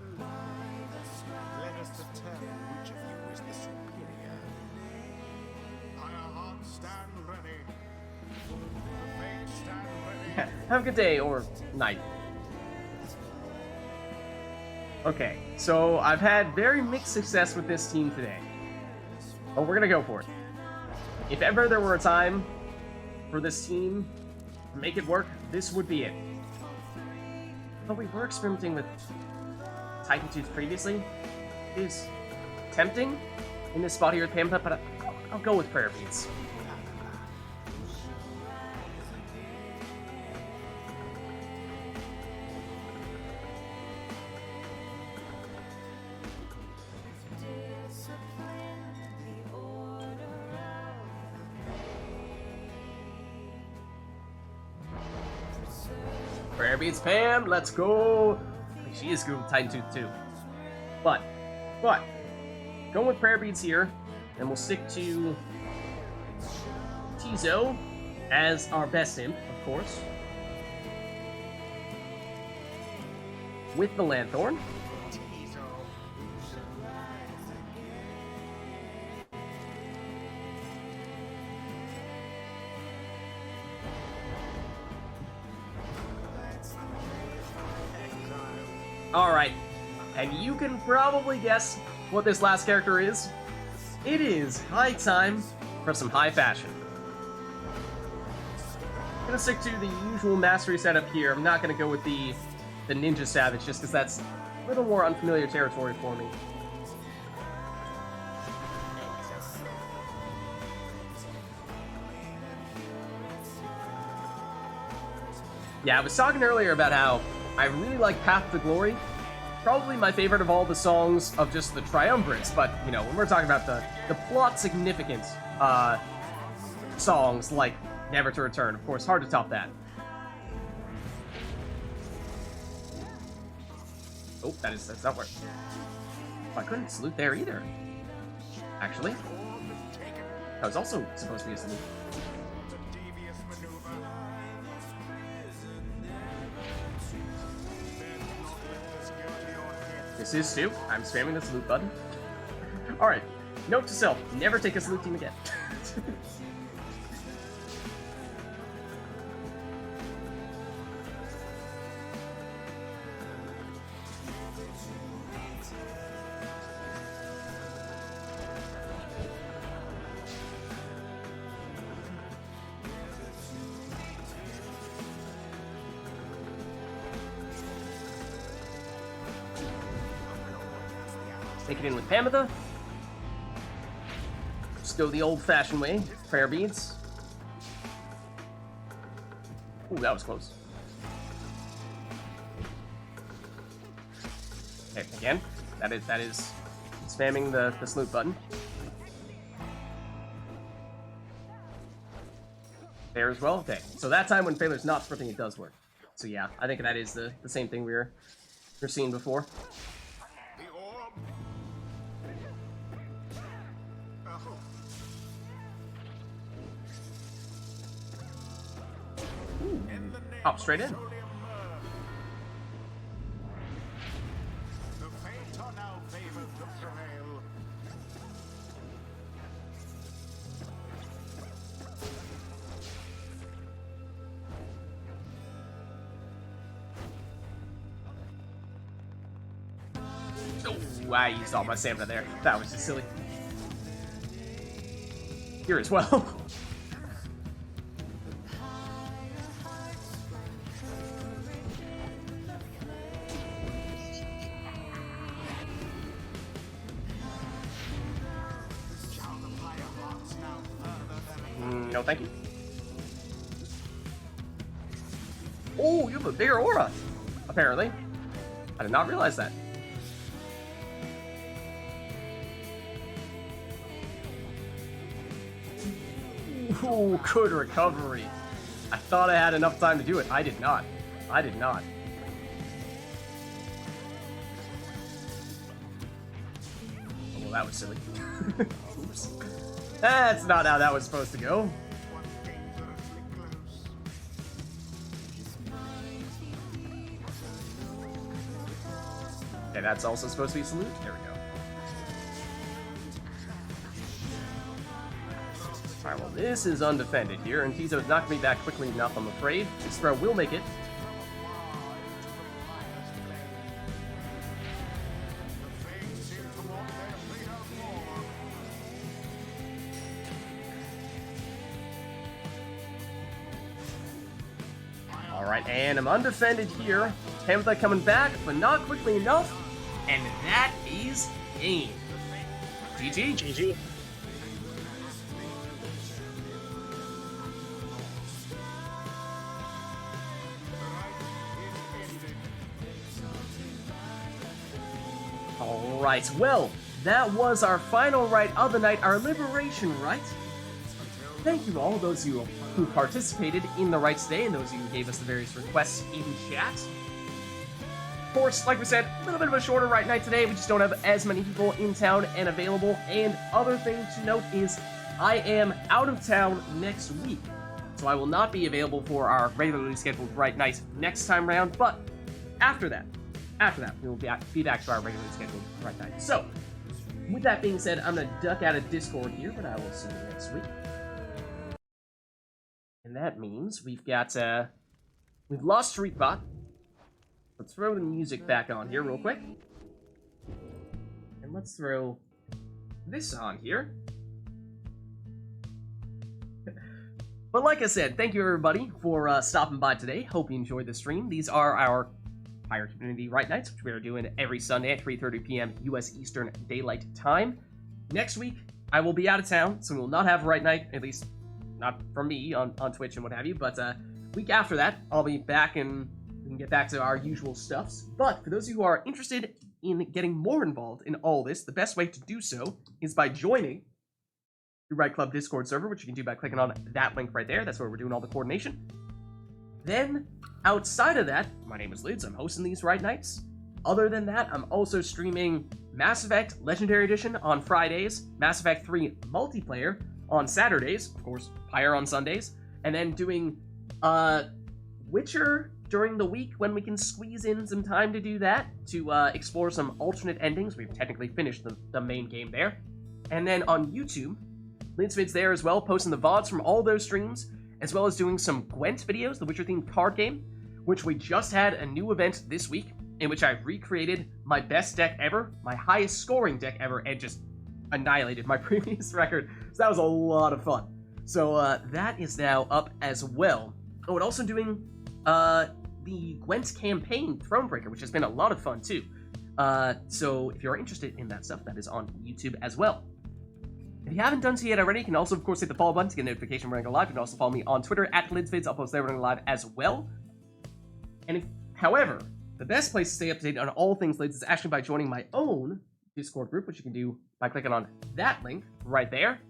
H: Let us determine which of you is the superior.
C: Fireheart, stand ready. The Fates stand ready.
A: Have a good day or night. Okay, so I've had very mixed success with this team today. But we're gonna go for it. If ever there were a time for this team to make it work, this would be it. But we were experimenting with Titans previously. It is tempting in this spot here with Pampa, but I'll go with Prayer Beads. Prayer Beads Pam, let's go! She is good with Titan Tooth too. But, going with Prayer Beads here, and we'll stick to Tizo as our best imp, of course. With the Lanthorn. Alright, and you can probably guess what this last character is. It is high time for some high fashion. I'm gonna stick to the usual mastery setup here. I'm not gonna go with the Ninja Savage just because that's a little more unfamiliar territory for me. Yeah, I was talking earlier about how I really like Path to Glory. Probably my favorite of all the songs of just the Triumvirates, but, you know, when we're talking about the plot-significant songs like Never to Return, of course, hard to top that. Oh, that's not where... Oh, I couldn't salute there either. Actually. That was also supposed to be a salute. This is Stu. I'm spamming the salute button. Alright. Note to self, never take a salute team again. Take it in with Pamitha. Just go the old-fashioned way. Prayer Beads. Ooh, that was close. Okay, again. That is spamming the salute button. There as well. Okay, so that time when Failer's not sprinting, it does work. So yeah, I think that is the same thing we were seeing before. Hop straight in.
C: The Fates are now favored to prevail.
A: Oh, I used all my stamina there. That was just silly. Here as well. No, thank you. Oh, you have a bigger aura, apparently. I did not realize that. Ooh, good recovery. I thought I had enough time to do it. I did not. I did not. Oh, well, that was silly. Oops. That's not how that was supposed to go.
C: What gains
A: Okay, that's also supposed to be a salute. There we go. Alright, well, this is undefended here, and Tizo's not going to be back quickly enough, I'm afraid. This throw will make it. Alright, and I'm undefended here. Tempta coming back, but not quickly enough. And that is game. GG.
D: GG.
A: Alright, well, that was our final rite of the night, our liberation rite. Thank you to all those of you who participated in the rites today, and those of you who gave us the various requests in chat. Of course, like we said, a little bit of a shorter rite night today. We just don't have as many people in town and available. And other thing to note is I am out of town next week, so I will not be available for our regularly scheduled rite night next time round. But after that, we will be back to our regularly scheduled rite night. So, with that being said, I'm going to duck out of Discord here, but I will see you next week. And that means we've got, we've lost Streetbot. Let's throw the music back on here real quick. And let's throw this on here. But like I said, thank you everybody for stopping by today. Hope you enjoyed the stream. These are our Pyre Community Rite Nights, which we are doing every Sunday at 3:30 p.m. U.S. Eastern Daylight Time. Next week, I will be out of town, so we will not have Rite Night, at least not from me on Twitch and what have you. But week after that, I'll be back and we can get back to our usual stuffs. But for those of you who are interested in getting more involved in all this, the best way to do so is by joining the Rite Club Discord server, which you can do by clicking on that link right there. That's where we're doing all the coordination. Then, outside of that, my name is Lids. I'm hosting these Rite Nights. Other than that, I'm also streaming Mass Effect Legendary Edition on Fridays, Mass Effect 3 Multiplayer on Saturdays, of course, Pyre on Sundays, and then doing Witcher during the week when we can squeeze in some time to do that, to explore some alternate endings. We've technically finished the main game there. And then on YouTube, Lids Vids there as well, posting the VODs from all those streams, as well as doing some Gwent videos, the Witcher-themed card game, which we just had a new event this week, in which I recreated my best deck ever, my highest scoring deck ever, and just annihilated my previous record. So that was a lot of fun. So that is now up as well. Oh, and also doing the Gwent campaign, Thronebreaker, which has been a lot of fun too. So if you're interested in that stuff, that is on YouTube as well. If you haven't done so yet already, you can also, of course, hit the follow button to get a notification when I go live. You can also follow me on Twitter at LidsVids. I'll post there when I go live as well. And however, the best place to stay up to date on all things Lids is actually by joining my own Discord group, which you can do by clicking on that link right there.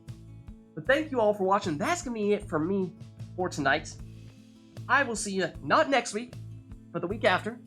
A: But thank you all for watching. That's going to be it for me for tonight. I will see you not next week, but the week after.